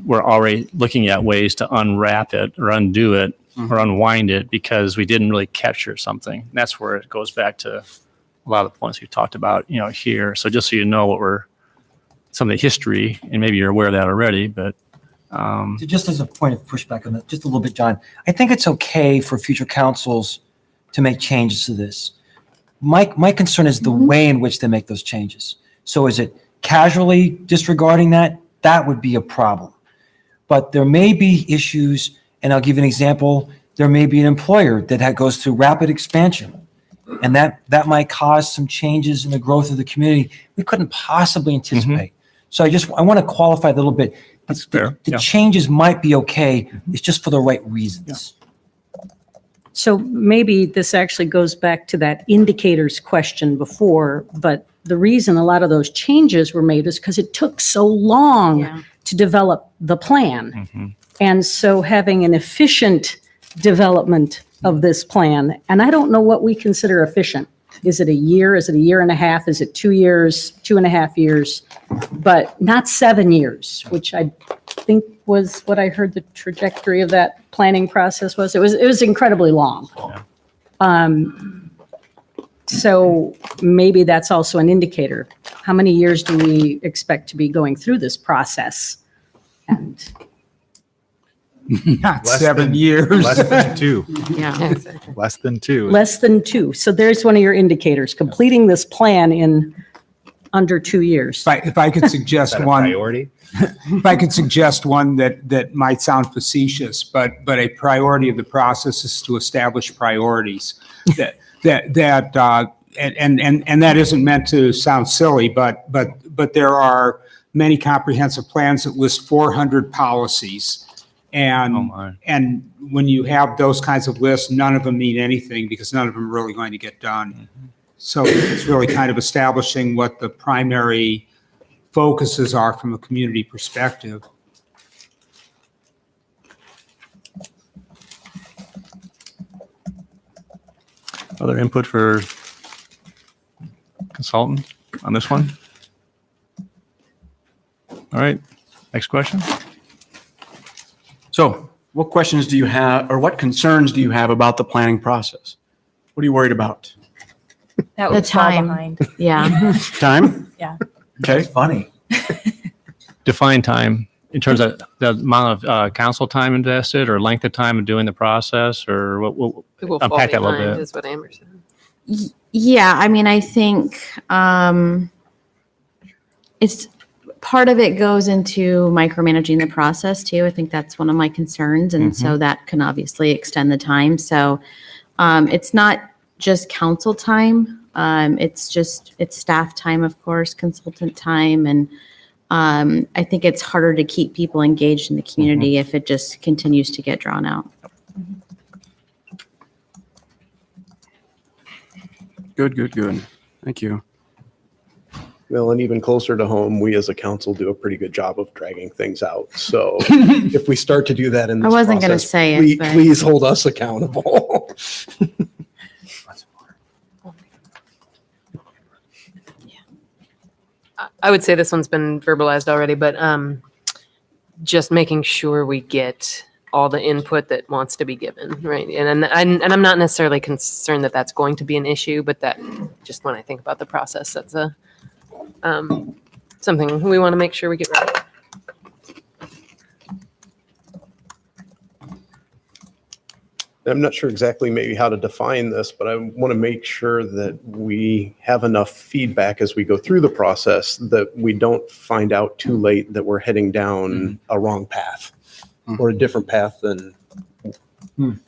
we're already looking at ways to unwrap it or undo it or unwind it because we didn't really capture something. And that's where it goes back to a lot of the points we've talked about, here. So just so you know some of the history, and maybe you're aware of that already, but So just as a point of pushback on that, just a little bit, John, I think it's okay for future councils to make changes to this. My concern is the way in which they make those changes. So is it casually disregarding that? That would be a problem. But there may be issues, and I'll give you an example. There may be an employer that goes through rapid expansion, and that might cause some changes in the growth of the community we couldn't possibly anticipate. So I want to qualify a little bit. That's fair. The changes might be okay. It's just for the right reasons. So maybe this actually goes back to that indicators question before, but the reason a lot of those changes were made is because it took so long to develop the plan. And so having an efficient development of this plan, and I don't know what we consider efficient. Is it a year? Is it a year and a half? Is it 2 years, 2.5 years? But not 7 years, which I think was what I heard the trajectory of that planning process was. It was incredibly long. So maybe that's also an indicator. How many years do we expect to be going through this process? And Not 7 years. Less than 2. Yeah. Less than 2. less than 2. So there's one of your indicators, completing this plan in under 2 years. If I could suggest one. Priority? If I could suggest one that might sound facetious, but a priority of the process is to establish priorities. And that isn't meant to sound silly, but there are many comprehensive plans that list 400 policies. And when you have those kinds of lists, none of them mean anything because none of them are really going to get done. So it's really kind of establishing what the primary focuses are from a community perspective. Other input for consultant? on this one? All right, next question. So what questions do you have, or what concerns do you have about the planning process? What are you worried about? That The would fall time. behind. Yeah. Time? Yeah. Okay. Funny. Define time in terms of the amount of council time invested or length of time of doing the process, or what It will fall unpack that a little behind bit. is what Amber said. Yeah, I mean, I think it's part of it goes into micromanaging the process too. I think that's one of my concerns. And so that can obviously extend the time. So it's not just council time. It's staff time, of course, consultant time. And I think it's harder to keep people engaged in the community if it just continues to get drawn out. Good. Thank you. Well, and even closer to home, we as a council do a pretty good job of dragging things out. So if we start to do that in I this wasn't gonna process, say it, please, but- please hold us accountable. I would say this one's been verbalized already, but just making sure we get all the input that wants to be given, right? And I'm not necessarily concerned that that's going to be an issue, but that just when I think about the process, that's a something we want to make sure we get right. I'm not sure exactly maybe how to define this, but I want to make sure that we have enough feedback as we go through the process that we don't find out too late that we're heading down a wrong path or a different path than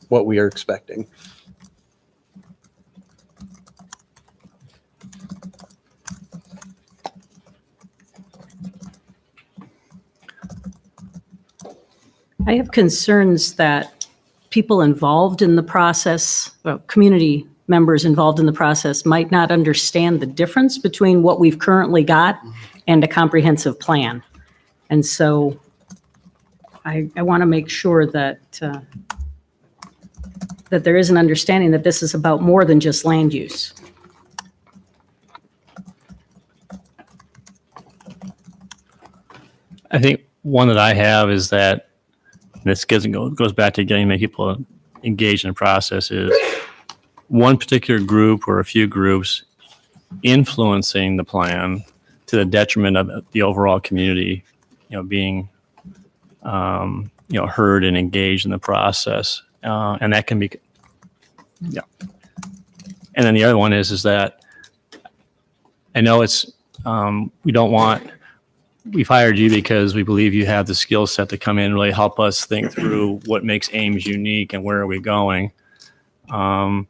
what we are expecting. I have concerns that people involved in the process, well, community members involved in the process might not understand the difference between what we've currently got and a comprehensive plan. And so I want to make sure that that there is an understanding that this is about more than just land use. I think one that I have is that this goes back to getting people engaged in the process is one particular group or a few groups influencing the plan to the detriment of the overall community, being, heard and engaged in the process. And that can be, yeah. And then the other one is that I know it's, we've hired you because we believe you have the skill set to come in and really help us think through what makes Ames unique and where are we going. And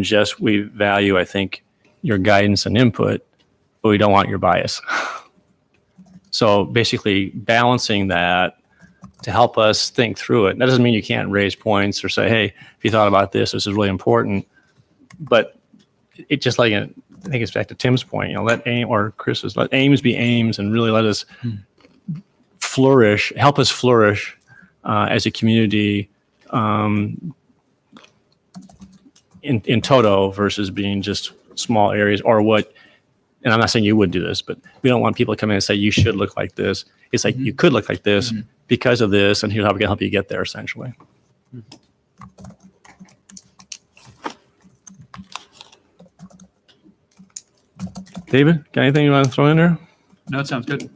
just we value, I think, your guidance and input, but we don't want your bias. So basically balancing that to help us think through it. That doesn't mean you can't raise points or say, hey, if you thought about this, this is really important. But it just like, I think it's back to Tim's point, let Ames or Chris's, let Ames be Ames and really let us flourish, help us flourish as a community in toto versus being just small areas or what, and I'm not saying you would do this, but we don't want people to come in and say, you should look like this. It's like, you could look like this because of this, and here's how we can help you get there, essentially. David, got anything you want to throw in there? No, it sounds good.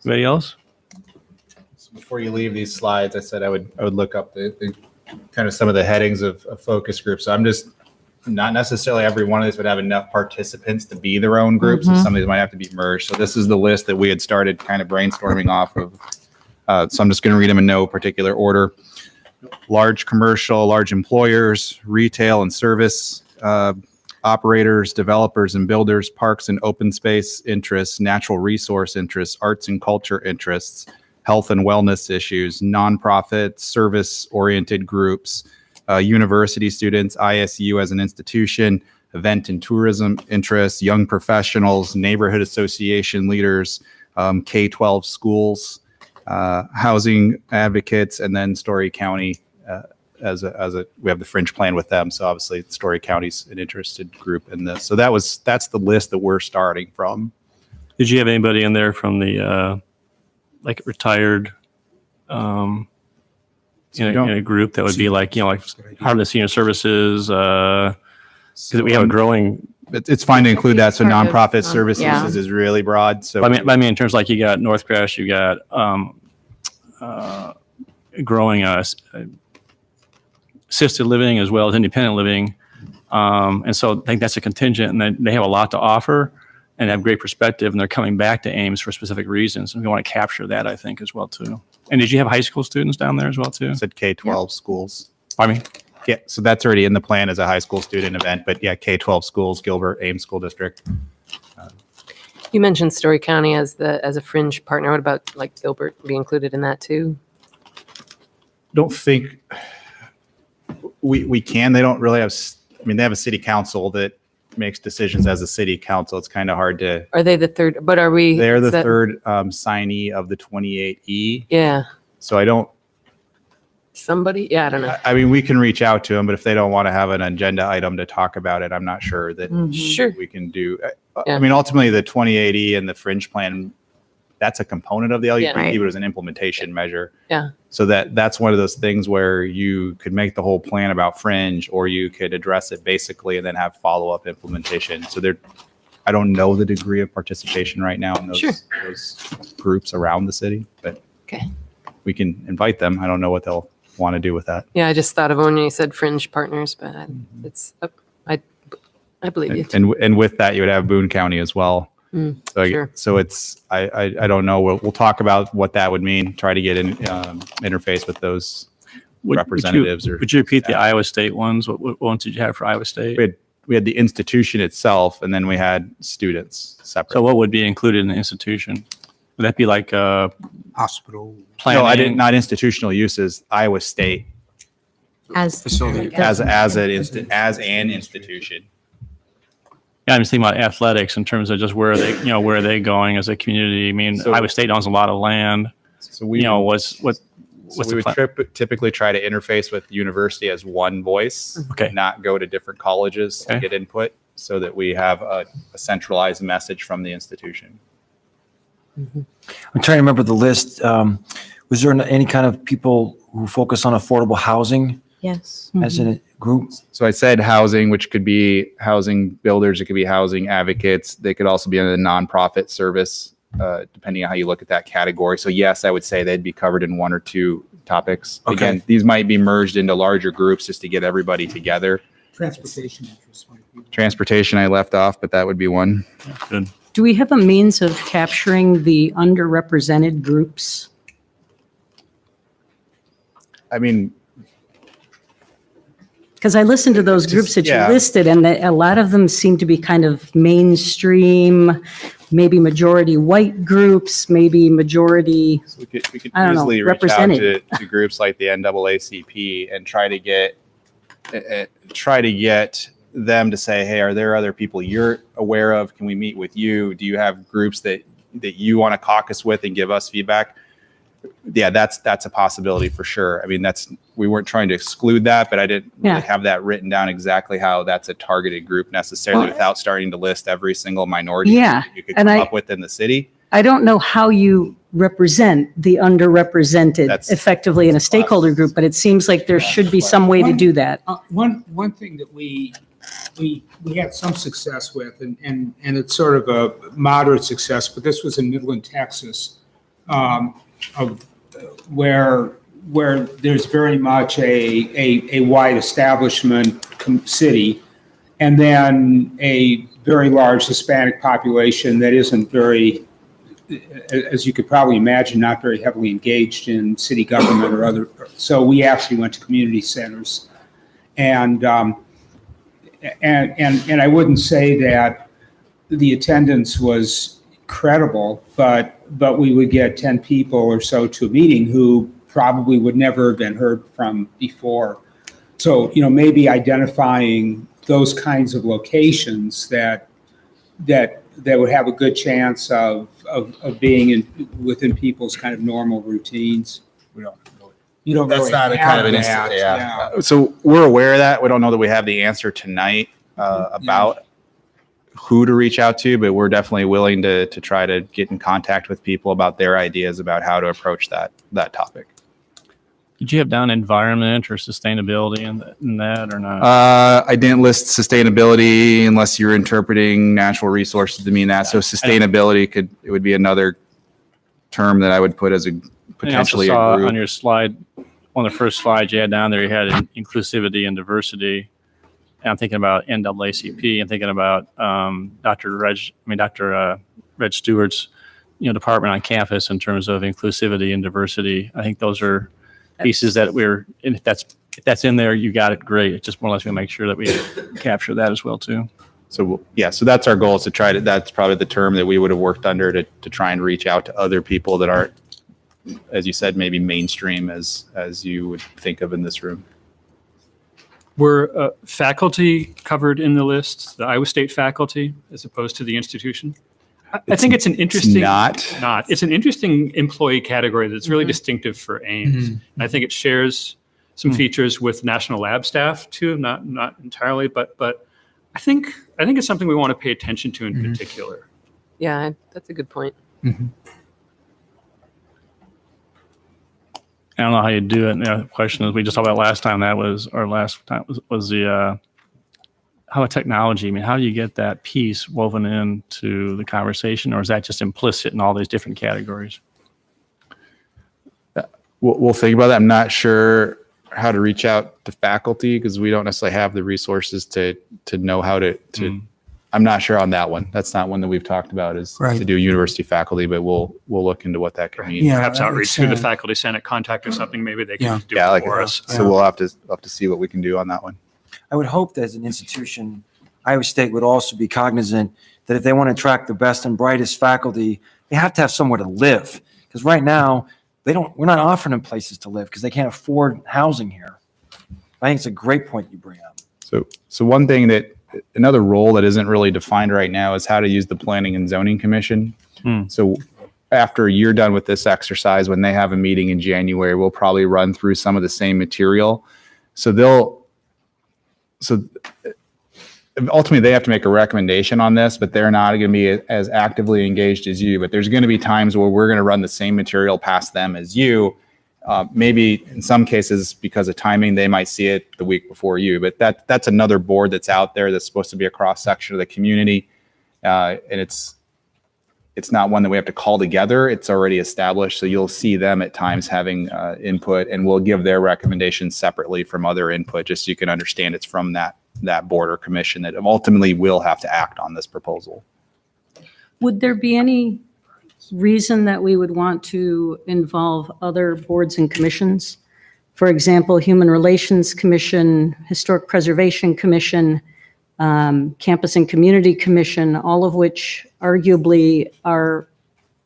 Anybody else? So before you leave these slides, I said I would look up the kind of some of the headings of focus groups. So I'm just not necessarily every one of these would have enough participants to be their own groups. So some of these might have to be merged. So this is the list that we had started kind of brainstorming off of. So I'm just going to read them in no particular order. Large commercial, large employers, retail and service operators, developers and builders, parks and open space interests, natural resource interests, arts and culture interests, health and wellness issues, nonprofit, service-oriented groups, university students, ISU as an institution, event and tourism interests, young professionals, neighborhood association leaders, K-12 schools, housing advocates, and then Story County we have the fringe plan with them. So obviously Story County's an interested group in this. So that's the list that we're starting from. Did you have anybody in there from the, like retired, in a group that would be like, like Harvard Senior Services, because we have a growing, It's fine to include that. So Part of, nonprofit services yeah. is really broad. So I mean, in terms like you got Northcrest, you got, growing, assisted living as well as independent living. And so I think that's a contingent, and they have a lot to offer and have great perspective, and they're coming back to Ames for specific reasons. And we want to capture that, I think, as well, too. And did you have high school students down there as well, too? I said K-12 schools. Pardon me? Yeah, so that's already in the plan as a high school student event, but yeah, K-12 schools, Gilbert, Ames School District. You mentioned Story County as a fringe partner. What about like Gilbert be included in that too? Don't think we can. They don't really have, they have a city council that makes decisions as a city council. It's kind of hard to, Are they the third? But are we? they're the is that- third signee of the 28E. Yeah. So I don't, Somebody? Yeah, I don't know. I mean, we can reach out to them, but if they don't want to have an agenda item to talk about it, I'm not sure that Sure. we can do. Yeah. I mean, ultimately, the 28E and the fringe plan, that's a component of the LUPD, Yeah. Right. but it was an implementation measure. Yeah. So that's one of those things where you could make the whole plan about fringe, or you could address it basically and then have follow-up implementation. So I don't know the degree of participation right now in those, Sure. those groups around the city, but Okay. we can invite them. I don't know what they'll want to do with that. Yeah, I just thought of when you said fringe partners, but it's I believe you. And with that, you would have Boone County as well. Mm, So, sure. so it's, I don't know. We'll talk about what that would mean, try to get in, interface with those representatives. Would you repeat the Iowa State ones? What ones did you have for Iowa State? We had the institution itself, and then we had students separate. So what would be included in the institution? Would that be like Hospital. planning? No, I didn't, not institutional uses, Iowa State As Facility. as an institution. Yeah, I'm just thinking about athletics in terms of just where are they going as a community? I mean, So- Iowa State owns a lot of land. So we, What's so the we would plan? typically try to interface with the university as one voice. Okay. Not go to different colleges to Okay. get input, so that we have a centralized message from the institution. I'm trying to remember the list. Was there any kind of people who focus on affordable housing yes. as a group? So I said housing, which could be housing builders, it could be housing advocates. They could also be in a nonprofit service, depending on how you look at that category. So yes, I would say they'd be covered in one or two topics. Okay. Again, these might be merged into larger groups just to get everybody together. Transportation interests might be. Transportation I left off, but that would be one. Good. Do we have a means of capturing the underrepresented groups? I mean, Because I listened to those Just- groups that you yeah. listed, and a lot of them seem to be kind of mainstream, maybe majority white groups, maybe majority, we could I don't know, easily reach out represented. to groups like the NAACP and try to get them to say, hey, are there other people you're aware of? Can we meet with you? Do you have groups that you want to caucus with and give us feedback? Yeah, that's a possibility for sure. I mean, we weren't trying to exclude that, but I didn't really Yeah. have that written down exactly how that's a targeted group necessarily Well, without starting to list every single minority Yeah, you could and come I- up with in the city. I don't know how you represent the underrepresented That's- effectively in a stakeholder group, but it seems like there should be some way to do that. One thing that we had some success with, and it's sort of a moderate success, but this was in Midland, Texas, where there's very much a white establishment city, and then a very large Hispanic population that isn't very, as you could probably imagine, not very heavily engaged in city government or other. So we actually went to community centers, and I wouldn't say that the attendance was credible, but we would get 10 people or so to a meeting who probably would never have been heard from before. So, maybe identifying those kinds of locations that would have a good chance of being within people's kind of normal routines. you don't That's really not a have kind of an that. instant, So we're aware of that. We don't know that we have the answer tonight about who to reach out to, but we're definitely willing to try to get in contact with people about their ideas about how to approach that topic. Did you have down environment or sustainability in that or not? I didn't list sustainability unless you're interpreting natural resources to mean that. So sustainability it would be another term that I would put as a potentially I also a saw group. on your slide, one of the first slides you had down there, you had inclusivity and diversity. And I'm thinking about NAACP. I'm thinking about Dr. Reg Stewart's, department on campus in terms of inclusivity and diversity. I think those are pieces that if that's in there, you got it, great. It's just more or less we make sure that we capture that as well too. So so that's our goal, is to try to, that's probably the term that we would have worked under to try and reach out to other people that aren't, as you said, maybe mainstream as you would think of in this room. Were faculty covered in the list, the Iowa State faculty, as opposed to the institution? I think it's an interesting. It's an interesting employee category that's really distinctive for Ames. And I think it shares some features with national lab staff too, not entirely, but I think it's something we want to pay attention to in particular. Yeah, that's a good point. I don't know how you do it. And the question is, we just talked about last time, was the how technology, how do you get that piece woven into the conversation, or is that just implicit in all these different categories? We'll think about that. I'm not sure how to reach out to faculty because we don't necessarily have the resources to know how to I'm not sure on that one. That's not one that we've talked about, is to do university faculty, but we'll look into what that could mean. Perhaps outreach through the faculty senate contact or something. Maybe they can do it for us. So we'll have to see what we can do on that one. I would hope that as an institution, Iowa State would also be cognizant that if they want to attract the best and brightest faculty, they have to have somewhere to live. Because right now, we're not offering them places to live because they can't afford housing here. I think it's a great point you bring up. So one thing another role that isn't really defined right now is how to use the Planning and Zoning Commission. So after you're done with this exercise, when they have a meeting in January, we'll probably run through some of the same material. So ultimately they have to make a recommendation on this, but they're not going to be as actively engaged as you. But there's going to be times where we're going to run the same material past them as you. Maybe in some cases, because of timing, they might see it the week before you. But that's another board that's out there that's supposed to be a cross section of the community, and it's not one that we have to call together. It's already established, so you'll see them at times having input, and we'll give their recommendations separately from other input, just so you can understand it's from that board or commission that ultimately will have to act on this proposal. Would there be any reason that we would want to involve other boards and commissions? For example, Human Relations Commission, Historic Preservation Commission, Campus and Community Commission, all of which arguably are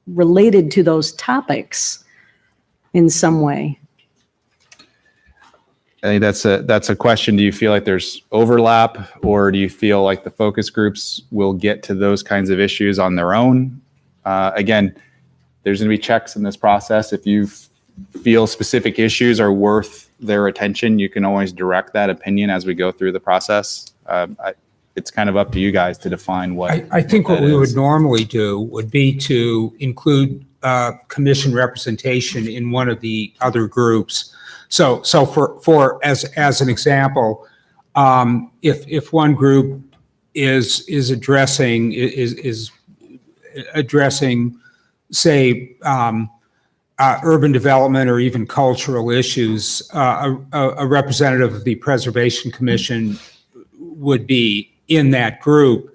related to those topics in some way. I think that's a question. Do you feel like there's overlap, or do you feel like the focus groups will get to those kinds of issues on their own? Again, there's going to be checks in this process. If you feel specific issues are worth their attention, you can always direct that opinion as we go through the process. It's kind of up to you guys to define what. I think what that we would is. normally do would be to include commission representation in one of the other groups. So for as an example, if one group is addressing, say, urban development or even cultural issues, a representative of the Preservation Commission would be in that group.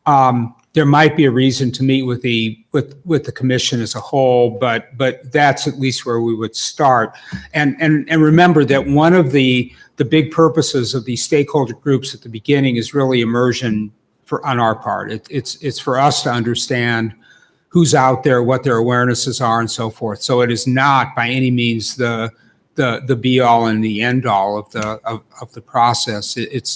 There might be a reason to meet with the commission as a whole, but that's at least where we would start. And remember that one of the big purposes of these stakeholder groups at the beginning is really immersion on our part. It's for us to understand who's out there, what their awarenesses are, and so forth. So it is not by any means the be all and the end all of the process. It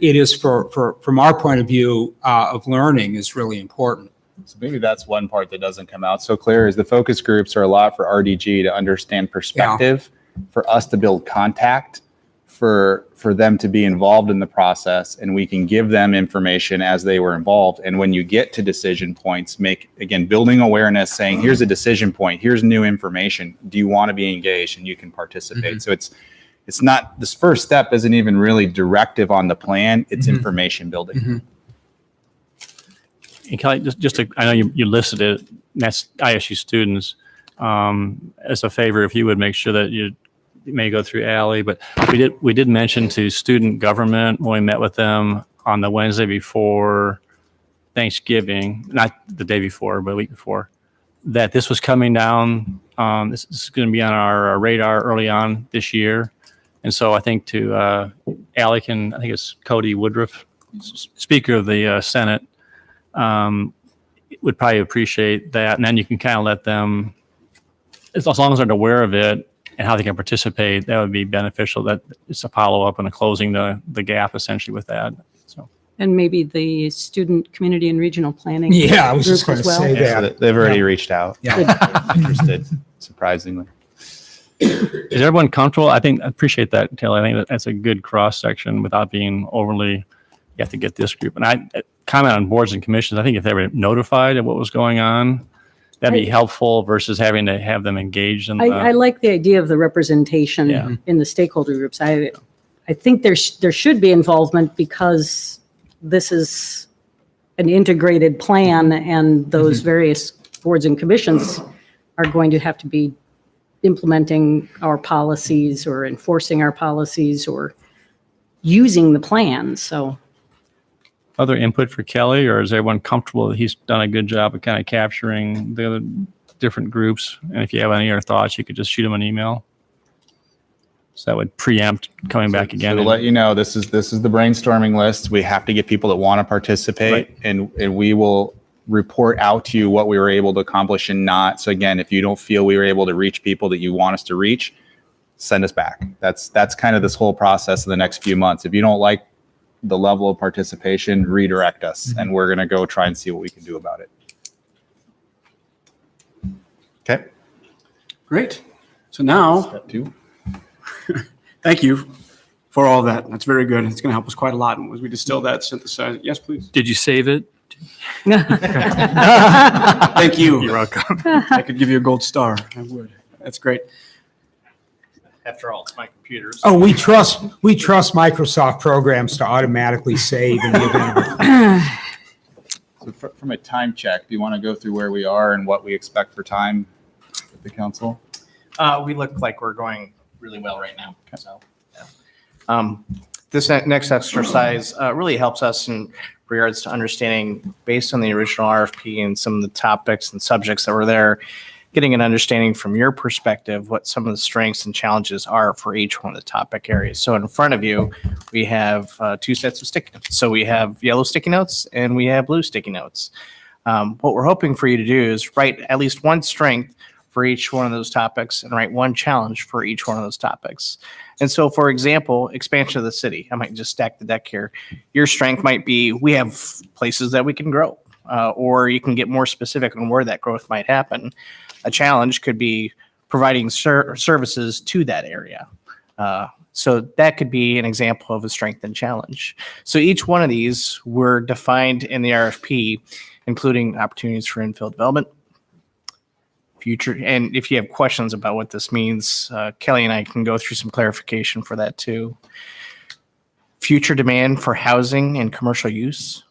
is from our point of view of learning is really important. So maybe that's one part that doesn't come out so clear, is the focus groups are a lot for RDG to understand perspective. for us to build contact, for them to be involved in the process, and we can give them information as they were involved. And when you get to decision points, building awareness, saying, here's a decision point, here's new information. Do you want to be engaged? And you can participate. So it's not, this first step isn't even really directive on the plan. It's information building. And Kelly, I know you listed it, and that's ISU students. As a favor, if you would make sure that you may go through Ally, but we did mention to student government when we met with them on the Wednesday before Thanksgiving, not the day before, but a week before, that this was coming down. This is going to be on our radar early on this year. And so I think to Ally I think it's Cody Woodruff, Speaker of the Senate, would probably appreciate that. And then you can kind of let them, as long as they're aware of it and how they can participate, that would be beneficial. That it's a follow-up and a closing the gap essentially with that. So. And maybe the student, community, and regional planning. Yeah, I was just group going to as well. say Yeah, so that. they've already reached out, Yeah. interested, surprisingly. Is everyone comfortable? I appreciate that, Taylor. I think that's a good cross section without being overly, you have to get this group. And I comment on boards and commissions. I think if they were notified of what was going on, that'd be helpful versus having to have them engaged in I like the idea of the representation Yeah. in the stakeholder groups. I think there should be involvement because this is an integrated plan, and those various boards and commissions are going to have to be implementing our policies or enforcing our policies or using the plan. So other input for Kelly, or is everyone comfortable that he's done a good job of kind of capturing the other different groups? And if you have any other thoughts, you could just shoot him an email. So that would preempt coming back again. So to let you know, this is the brainstorming list. We have to get people that want to participate, and we will report out to you what we were able to accomplish and not. So again, if you don't feel we were able to reach people that you want us to reach, send us back. That's kind of this whole process in the next few months. If you don't like the level of participation, redirect us, and we're going to go try and see what we can do about it. Okay. Great. So now, Step 2. thank you for all that. That's very good. It's going to help us quite a lot as we distill that, synthesize it. Yes, please. Did you save it? Thank you. You're welcome. I could give you a gold star. I would. That's great. After all, it's my computers. Oh, we trust Microsoft programs to automatically save in the event of So from a time check, do you want to go through where we are and what we expect for time with the council? We look like we're going really well right now. So, yeah. This next exercise really helps us in regards to understanding, based on the original RFP and some of the topics and subjects that were there, getting an understanding from your perspective what some of the strengths and challenges are for each one of the topic areas. So in front of you, we have 2 sets of sticky notes. So we have yellow sticky notes and we have blue sticky notes. What we're hoping for you to do is write at least one strength for each one of those topics and write one challenge for each one of those topics. And so, for example, expansion of the city. I might just stack the deck here. Your strength might be we have places that we can grow, or you can get more specific on where that growth might happen. A challenge could be providing services to that area. So that could be an example of a strength and challenge. So each one of these were defined in the RFP, including opportunities for infill development, future. And if you have questions about what this means, Kelly and I can go through some clarification for that too. Future demand for housing and commercial use,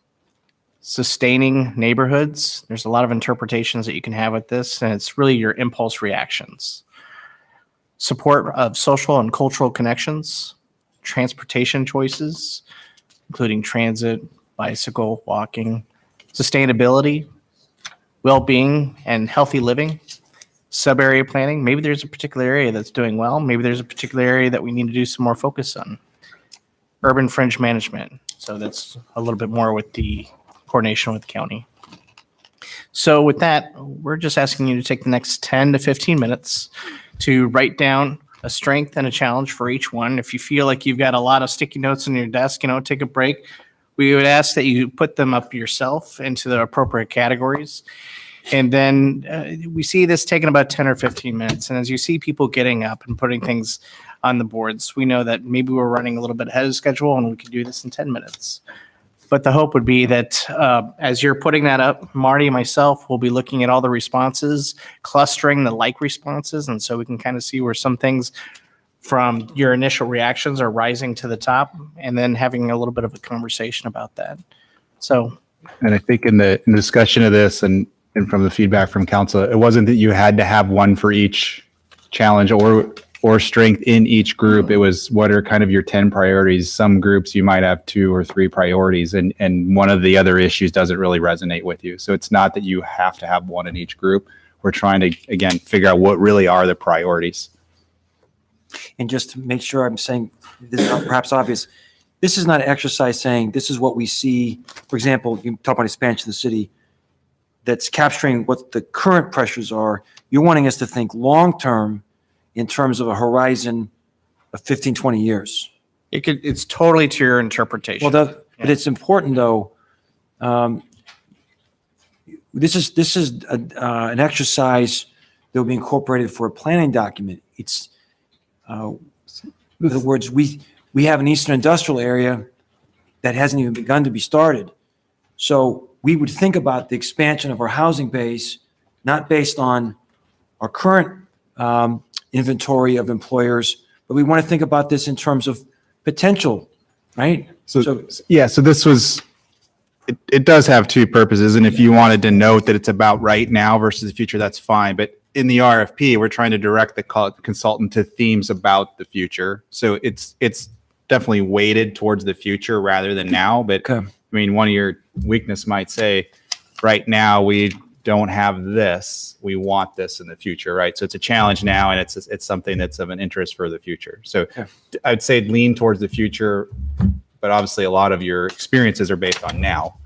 sustaining neighborhoods. There's a lot of interpretations that you can have with this, and it's really your impulse reactions. Support of social and cultural connections, transportation choices, including transit, bicycle, walking, sustainability, well-being and healthy living, sub-area planning. Maybe there's a particular area that's doing well. Maybe there's a particular area that we need to do some more focus on. Urban fringe management. So that's a little bit more with the coordination with the county. So with that, we're just asking you to take the next 10 to 15 minutes to write down a strength and a challenge for each one. If you feel like you've got a lot of sticky notes on your desk, take a break. We would ask that you put them up yourself into the appropriate categories. And then we see this taking about 10 or 15 minutes. And as you see people getting up and putting things on the boards, we know that maybe we're running a little bit ahead of schedule and we could do this in 10 minutes. But the hope would be that as you're putting that up, Marty and myself will be looking at all the responses, clustering the like responses. And so we can kind of see where some things from your initial reactions are rising to the top and then having a little bit of a conversation about that. So, And I think in the discussion of this and from the feedback from council, it wasn't that you had to have one for each challenge or strength in each group. It was what are kind of your 10 priorities. Some groups you might have 2 or 3 priorities and one of the other issues doesn't really resonate with you. So it's not that you have to have one in each group. We're trying to, again, figure out what really are the priorities. And just to make sure I'm saying this is not perhaps obvious, this is not an exercise saying this is what we see. For example, you talk about expansion of the city, that's capturing what the current pressures are. You're wanting us to think long-term in terms of a horizon of 15, 20 years. it's totally to your interpretation. Well, but it's important though. This is an exercise that will be incorporated for a planning document. It's, in other words, we have an Eastern industrial area that hasn't even begun to be started. So we would think about the expansion of our housing base, not based on our current inventory of employers, but we want to think about this in terms of potential, right? So yeah, so this was, it does have 2 purposes. And if you wanted to note that it's about right now versus the future, that's fine. But in the RFP, we're trying to direct the consultant to themes about the future. So it's definitely weighted towards the future rather than now. But Okay. I mean, one of your weakness might say, right now, we don't have this. We want this in the future, right? So it's a challenge now, and it's something that's of an interest for the future. So Okay. I'd say lean towards the future, but obviously a lot of your experiences are based on now.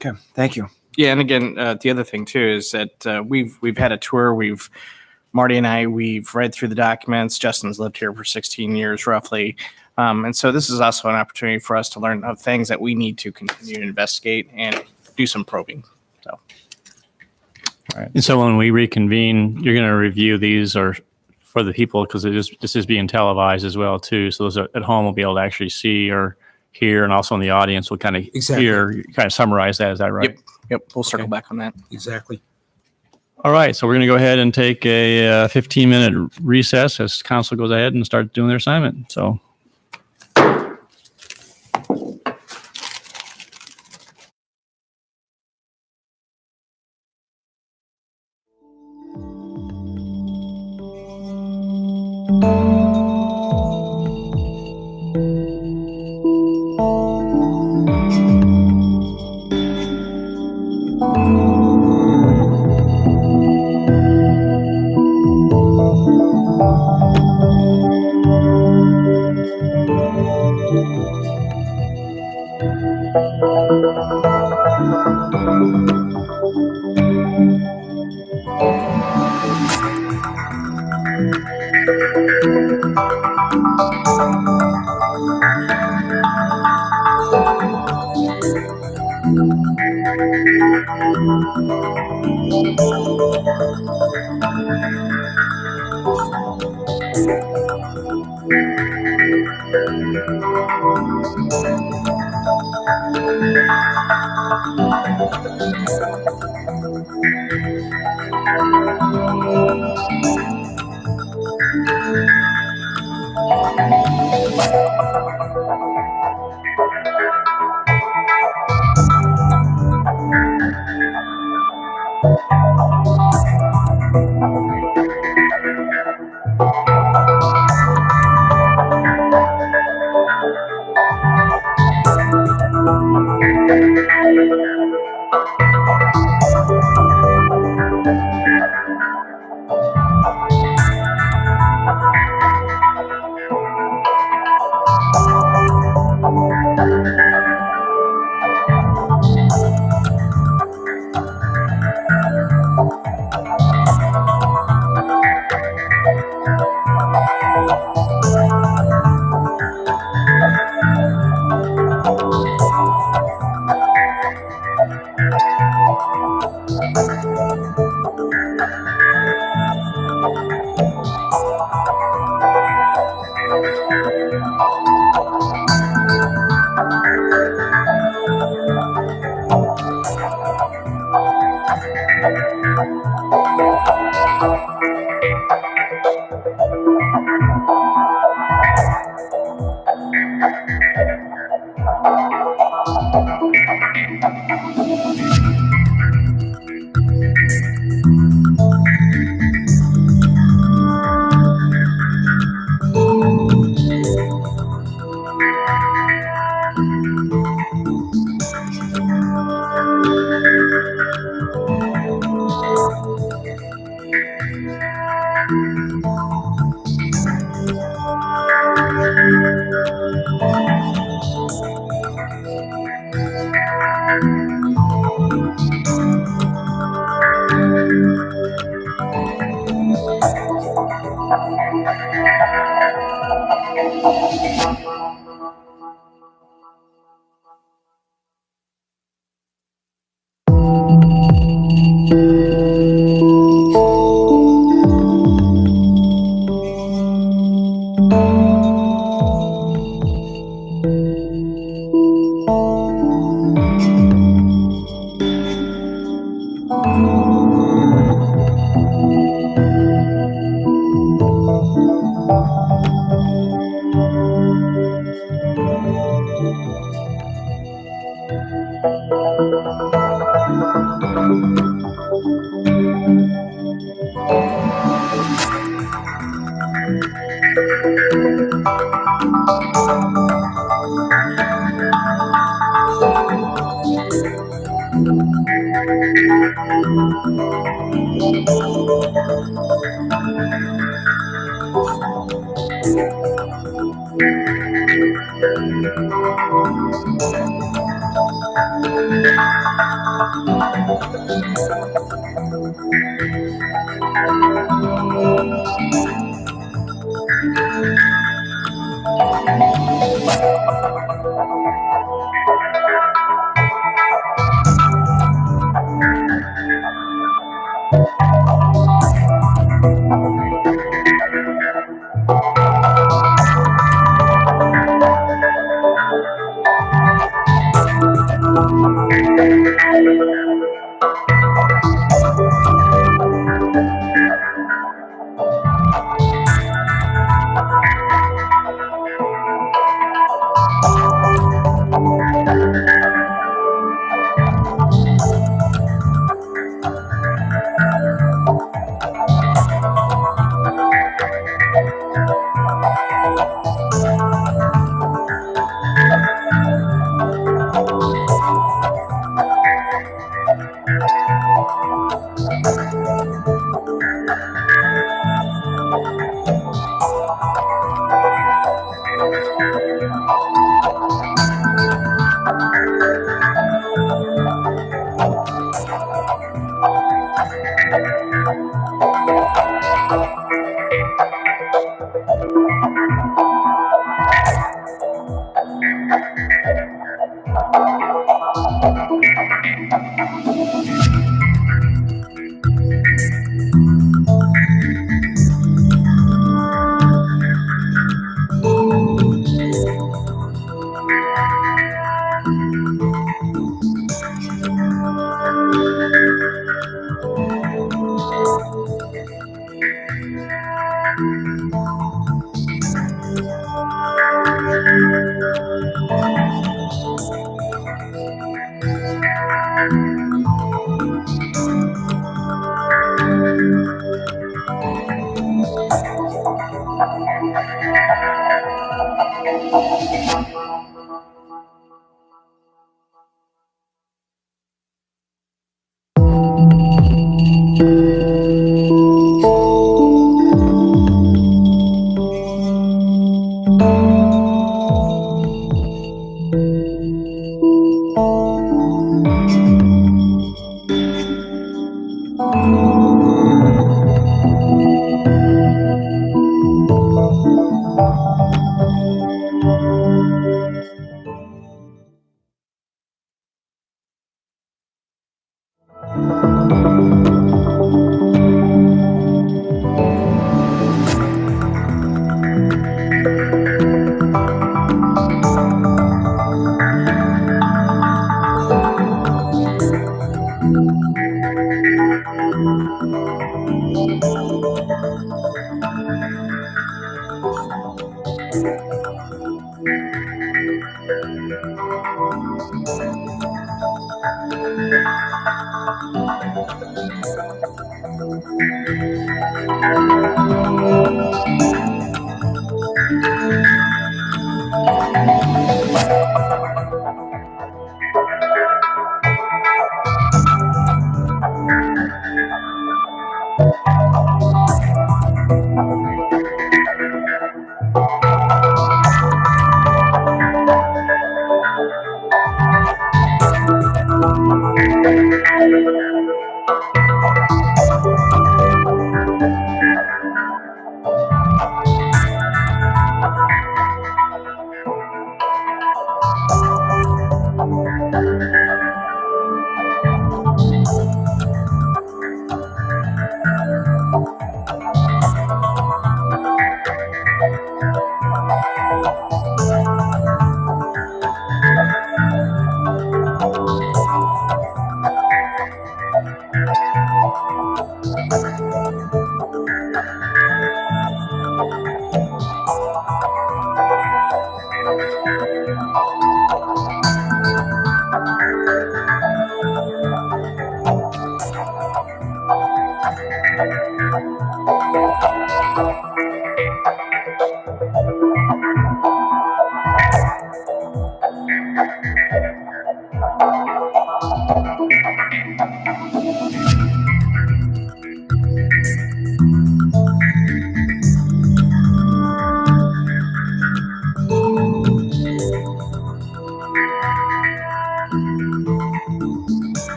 Okay, thank you. Yeah, and again, the other thing too is that we've had a tour. Marty and we've read through the documents. Justin's lived here for 16 years roughly. And so this is also an opportunity for us to learn of things that we need to continue to investigate and do some probing. So, And so when we reconvene, you're going to review these or for the people, because this is being televised as well too. So those at home will be able to actually see or hear, and also in the audience will kind of hear, kind of summarize that. Is that right? Yep. We'll circle back on that. Exactly. All right. So we're going to go ahead and take a 15-minute recess as council goes ahead and start doing their assignment. So.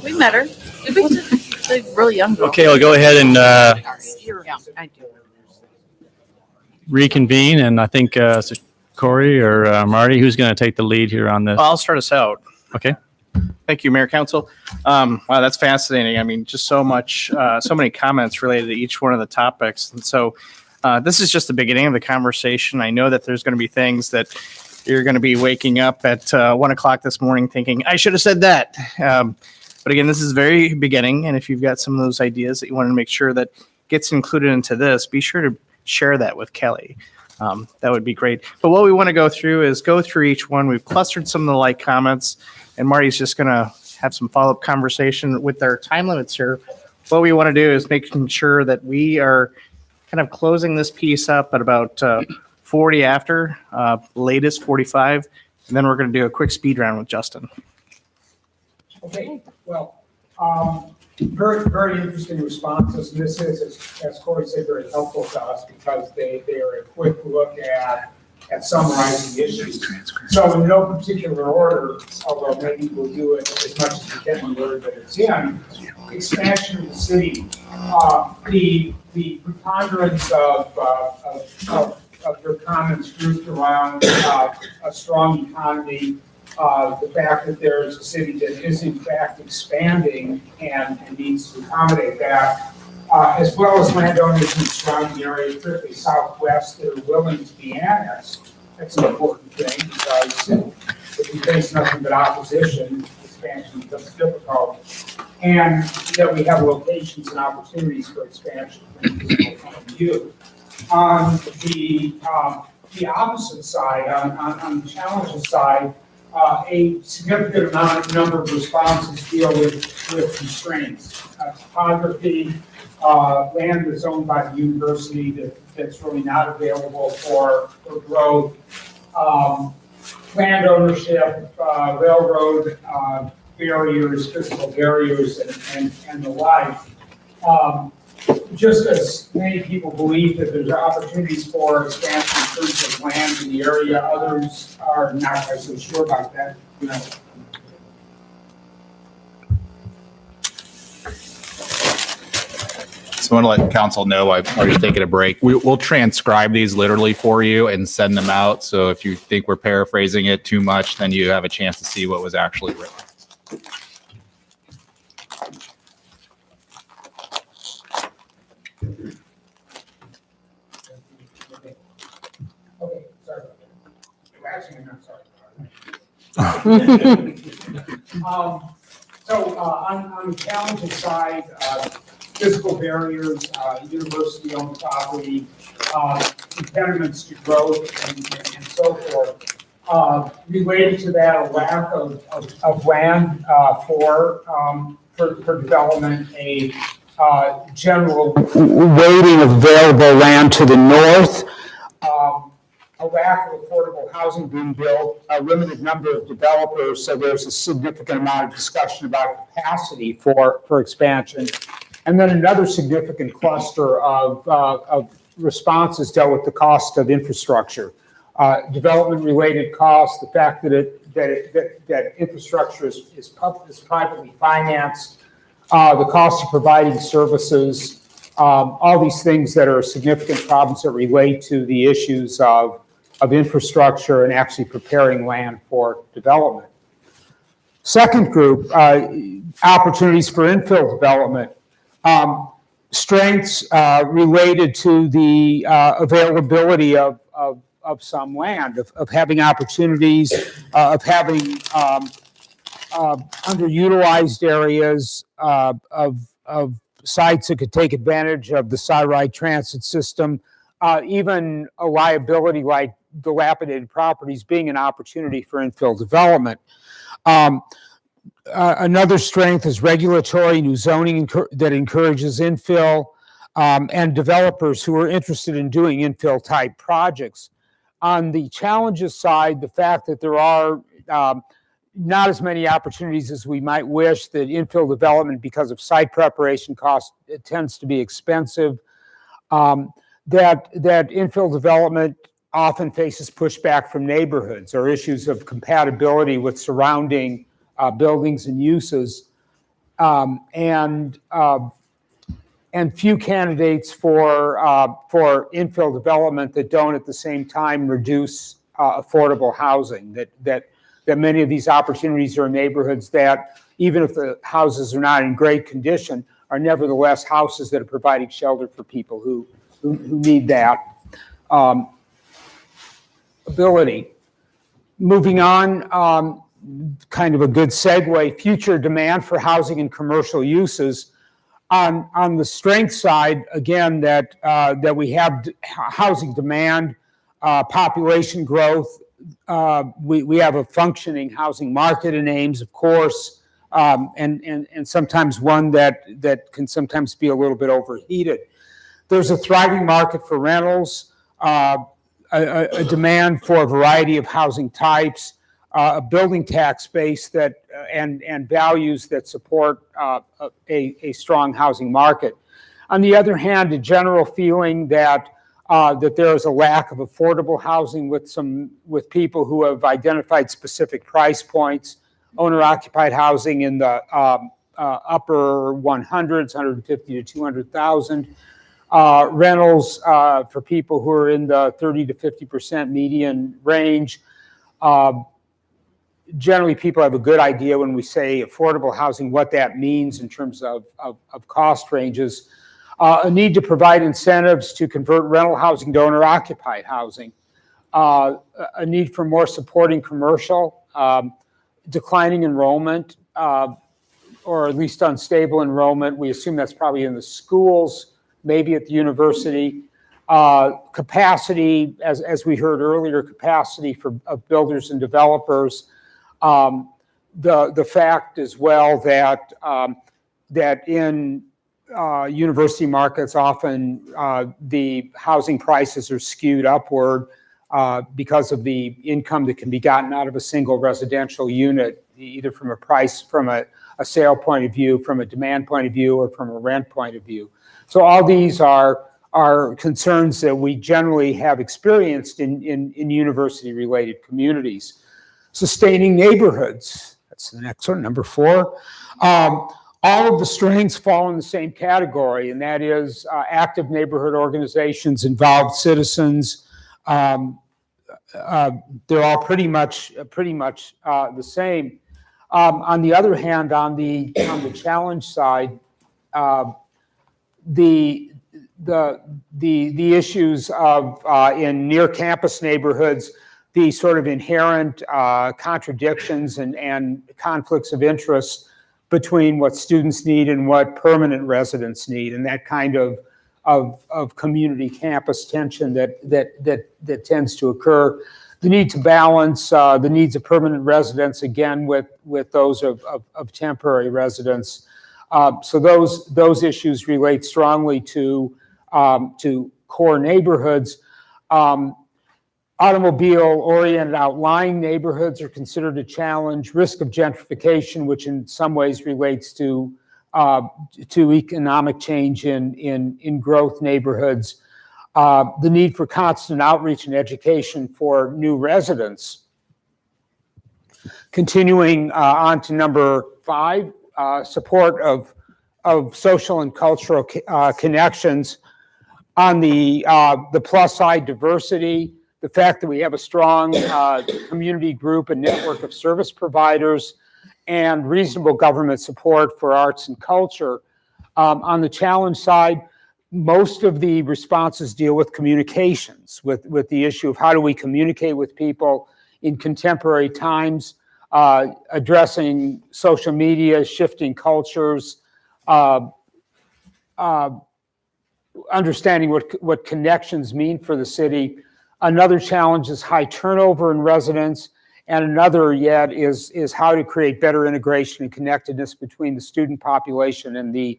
We met her. Did we? Like really young girl. Okay, I'll go ahead and Yeah, I do. reconvene, and I think so Corey or Marty, who's going to take the lead here on this? Well, I'll start us out. Okay. Thank you, Mayor Council. Wow, that's fascinating. I mean, just so much, so many comments related to each one of the topics. And so this is just the beginning of the conversation. I know that there's going to be things that you're going to be waking up at 1 o'clock this morning thinking, I should have said that. But again, this is very beginning. And if you've got some of those ideas that you want to make sure that gets included into this, be sure to share that with Kelly. That would be great. But what we want to go through is go through each one. We've clustered some of the like comments, and Marty's just going to have some follow-up conversation with our time limits here. What we want to do is making sure that we are kind of closing this piece up at about 40 after, latest 45, and then we're going to do a quick speed round with Justin. Okay, well, very interesting responses. And this is, as Corey said, very helpful to us because they are a quick look at summarizing issues. So in no particular order, although maybe we'll do it as much as we can in the order that it's in, expansion of the city. The preponderance of your comments grouped around a strong economy, the fact that there is a city that is in fact expanding and needs to accommodate that, as well as landowners in the surrounding area, particularly southwest, that are willing to be annexed. That's an important thing because if we face nothing but opposition, expansion becomes difficult. And that we have locations and opportunities for expansion from a physical point of view. On the opposite side, on the challenges side, a significant number of responses deal with constraints. Topography, land that's owned by the university that's really not available for growth, land ownership, railroad barriers, physical barriers, and the like. Just as many people believe that there's opportunities for expansion in terms of land in the area, others are not quite so sure about that. So I want to let council know while you're taking a break. We'll transcribe these literally for you and send them out. So if you think we're paraphrasing it too much, then you have a chance to see what was actually written. Okay, sorry about that. Actually, I'm not sorry. So on the challenges side, physical barriers, university-owned property, impediments to growth, and so forth. Related to that, a lack of land for development, a general weighting of available land to the north, a lack of affordable housing being built, a limited number of developers, so there's a significant amount of discussion about capacity for expansion. And then another significant cluster of responses dealt with the cost of infrastructure, development-related costs, the fact that infrastructure is privately financed, the cost of providing services, all these things that are significant problems that relate to the issues of infrastructure and actually preparing land for development. Second group, opportunities for infill development. Strengths related to the availability of some land, of having opportunities, of having underutilized areas, of sites that could take advantage of the Sarai transit system, even a liability like dilapidated properties being an opportunity for infill development. Another strength is regulatory new zoning that encourages infill, and developers who are interested in doing infill type projects. On the challenges side, the fact that there are not as many opportunities as we might wish, that infill development, because of site preparation costs, it tends to be expensive, that infill development often faces pushback from neighborhoods or issues of compatibility with surrounding buildings and uses, and few candidates for infill development that don't at the same time reduce affordable housing. That many of these opportunities are in neighborhoods that, even if the houses are not in great condition, are nevertheless houses that are providing shelter for people who need that ability. Moving on, kind of a good segue, future demand for housing and commercial uses. On the strength side, again, that we have housing demand, population growth. We have a functioning housing market in Ames, of course, and sometimes one that can sometimes be a little bit overheated. There's a thriving market for rentals, a demand for a variety of housing types, a building tax base that and values that support a strong housing market. On the other hand, a general feeling that there is a lack of affordable housing with people who have identified specific price points, owner-occupied housing in the upper 100s, 150 to 200,000. Rentals for people who are in the 30 to 50% median range. Generally, people have a good idea when we say affordable housing, what that means in terms of cost ranges. A need to provide incentives to convert rental housing to owner-occupied housing. A need for more supporting commercial, declining enrollment, or at least unstable enrollment. We assume that's probably in the schools, maybe at the university. Capacity, as we heard earlier, capacity of builders and developers. The fact as well that in university markets, often the housing prices are skewed upward because of the income that can be gotten out of a single residential unit, either from a sale point of view, from a demand point of view, or from a rent point of view. So all these are concerns that we generally have experienced in university-related communities. Sustaining neighborhoods, that's the next one, number 4. All of the strengths fall in the same category, and that is active neighborhood organizations, involved citizens. They're all pretty much the same. On the other hand, on the challenge side, the issues of in near campus neighborhoods, the sort of inherent contradictions and conflicts of interest between what students need and what permanent residents need, and that kind of community campus tension that tends to occur. The need to balance the needs of permanent residents again with those of temporary residents. So those issues relate strongly to core neighborhoods. Automobile-oriented outlying neighborhoods are considered a challenge. Risk of gentrification, which in some ways relates to economic change in growth neighborhoods. The need for constant outreach and education for new residents. Continuing on to number 5, support of social and cultural connections. On the plus side, diversity. The fact that we have a strong community group and network of service providers and reasonable government support for arts and culture. On the challenge side, most of the responses deal with communications, with the issue of how do we communicate with people in contemporary times, addressing social media, shifting cultures, understanding what connections mean for the city. Another challenge is high turnover in residents, and another yet is how to create better integration and connectedness between the student population and the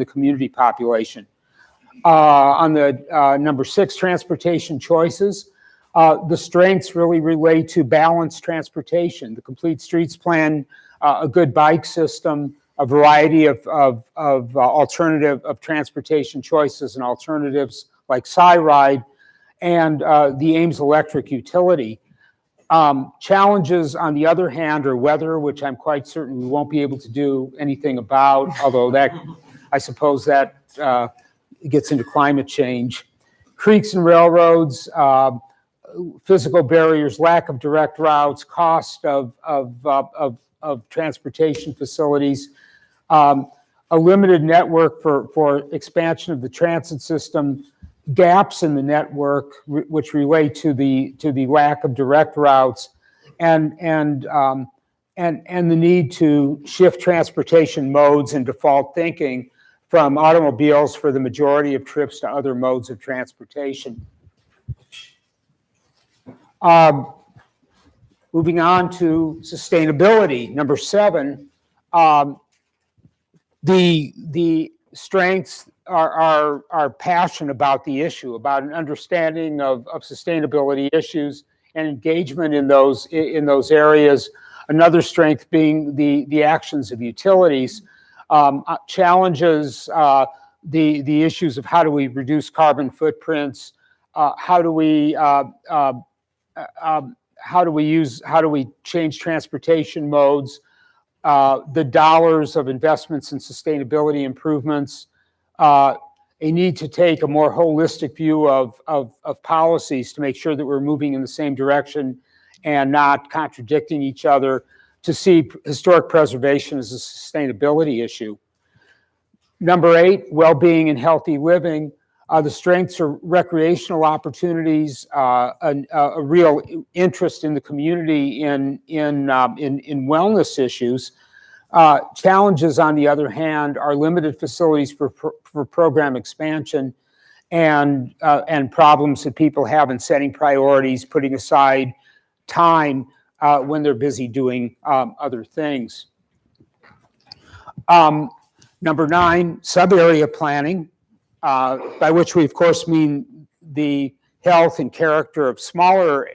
community population. On the number 6, transportation choices, the strengths really relate to balanced transportation, the Complete Streets Plan, a good bike system, a variety of alternative transportation choices and alternatives like SciRide, and the Ames Electric Utility. Challenges, on the other hand, are weather, which I'm quite certain we won't be able to do anything about, although that, I suppose that gets into climate change. Creeks and railroads, physical barriers, lack of direct routes, cost of transportation facilities, a limited network for expansion of the transit system, gaps in the network which relate to the lack of direct routes, and the need to shift transportation modes and default thinking from automobiles for the majority of trips to other modes of transportation. Moving on to sustainability, number 7, the strengths are passion about the issue, about an understanding of sustainability issues and engagement in those areas. Another strength being the actions of utilities, challenges the issues of how do we reduce carbon footprints, how do we change transportation modes, the dollars of investments in sustainability improvements, a need to take a more holistic view of policies to make sure that we're moving in the same direction and not contradicting each other, to see historic preservation as a sustainability issue. Number 8, well-being and healthy living. The strengths are recreational opportunities, a real interest in the community in wellness issues. Challenges, on the other hand, are limited facilities for program expansion and problems that people have in setting priorities, putting aside time when they're busy doing other things. Number 9, sub-area planning, by which we, of course, mean the health and character of smaller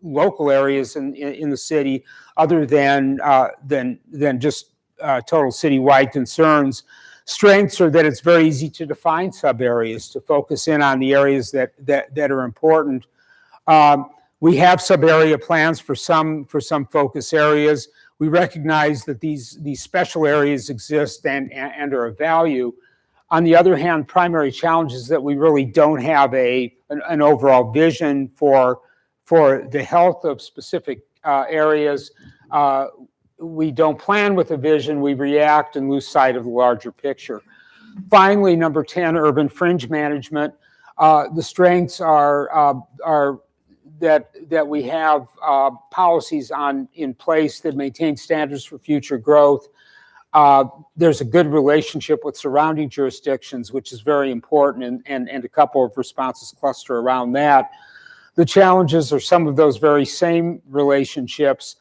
local areas in the city, other than just total citywide concerns. Strengths are that it's very easy to define sub-areas, to focus in on the areas that are important. We have sub-area plans for some focus areas. We recognize that these special areas exist and are of value. On the other hand, primary challenge is that we really don't have an overall vision for the health of specific areas. We don't plan with a vision, we react and lose sight of the larger picture. Finally, number 10, urban fringe management. The strengths are that we have policies in place that maintain standards for future growth. There's a good relationship with surrounding jurisdictions, which is very important, and a couple of responses cluster around that. The challenges are some of those very same relationships,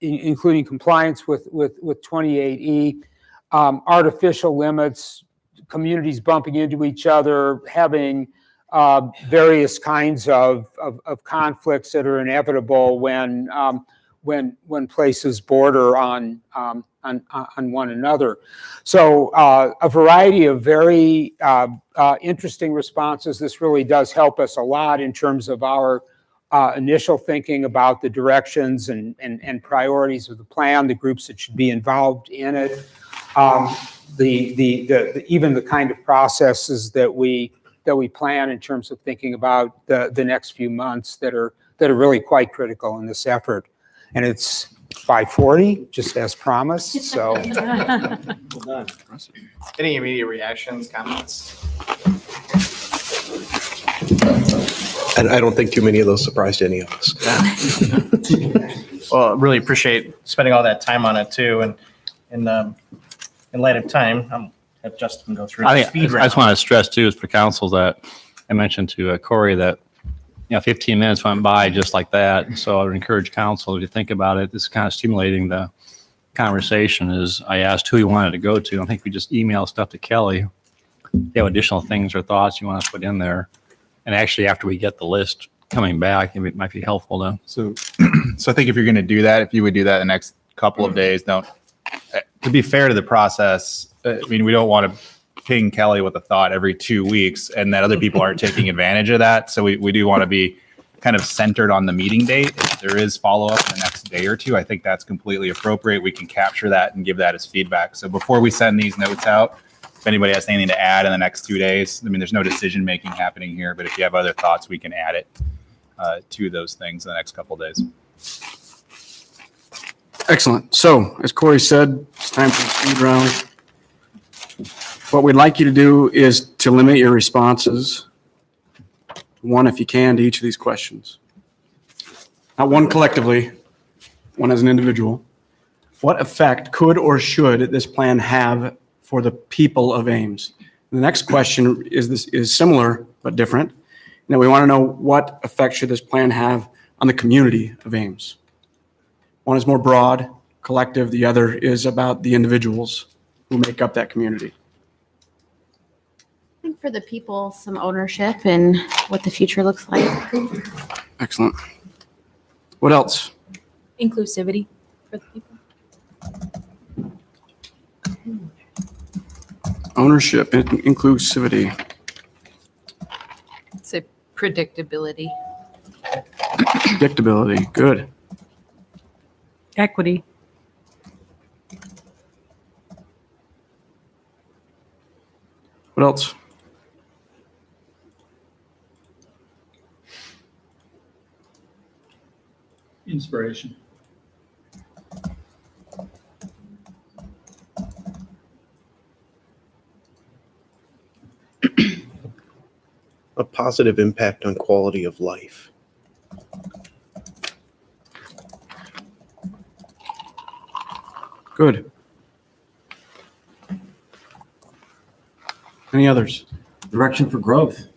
including compliance with 28E, artificial limits, communities bumping into each other, having various kinds of conflicts that are inevitable when places border on one another. So a variety of very interesting responses. This really does help us a lot in terms of our initial thinking about the directions and priorities of the plan, the groups that should be involved in it, even the kind of processes that we plan in terms of thinking about the next few months that are really quite critical in this effort. And it's 5:40, just as promised, so. Well done. Any immediate reactions, comments? And I don't think too many of those surprised any of us. Well, really appreciate spending all that time on it too, and in light of time, I'm have Justin go through the I speed just round. want to stress too, is for council, that I mentioned to Corey that 15 minutes went by just like that. So I would encourage council to think about it. This is kind of stimulating the conversation. Is I asked who he wanted to go to. I think we just email stuff to Kelly. If you have additional things or thoughts you want to put in there, and actually after we get the list coming back, it might be helpful to. So I think if you're going to do that, if you would do that the next couple of days, to be fair to the process, I mean, we don't want to ping Kelly with a thought every 2 weeks and that other people aren't taking advantage of that. So we do want to be kind of centered on the meeting date. If there is follow-up in the next day or two, I think that's completely appropriate. We can capture that and give that as feedback. So before we send these notes out, if anybody has anything to add in the next 2 days, I mean, there's no decision-making happening here, but if you have other thoughts, we can add it to those things in the next couple of days. Excellent. So, as Corey said, it's time for the speed round. What we'd like you to do is to limit your responses, one if you can, to each of these questions. Not one collectively, one as an individual. What effect could or should this plan have for the people of Ames. The next question is similar but different. Now, we want to know what effect should this plan have on the community of Ames? One is more broad, collective. The other is about the individuals who make up that community. I think for the people, some ownership and what the future looks like. Excellent. What else? Inclusivity for the people. Ownership and inclusivity. Say predictability. Predictability. Good. Equity. What else? Inspiration. A positive impact on quality of life. Good. Any others? Direction for growth.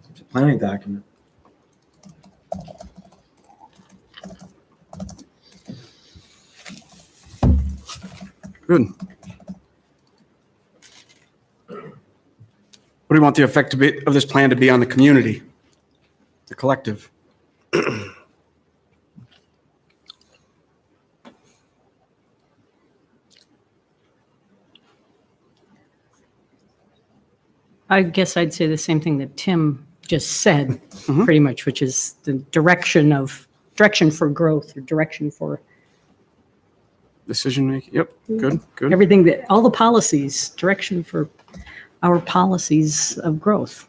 It's a planning document. Good. What do you want the effect of this plan to be on the community, the collective? I guess I'd say the same thing that Tim just said, pretty much, which is the direction for growth or direction for Decision making. Yep. Good. Good. everything that, all the policies, direction for our policies of growth.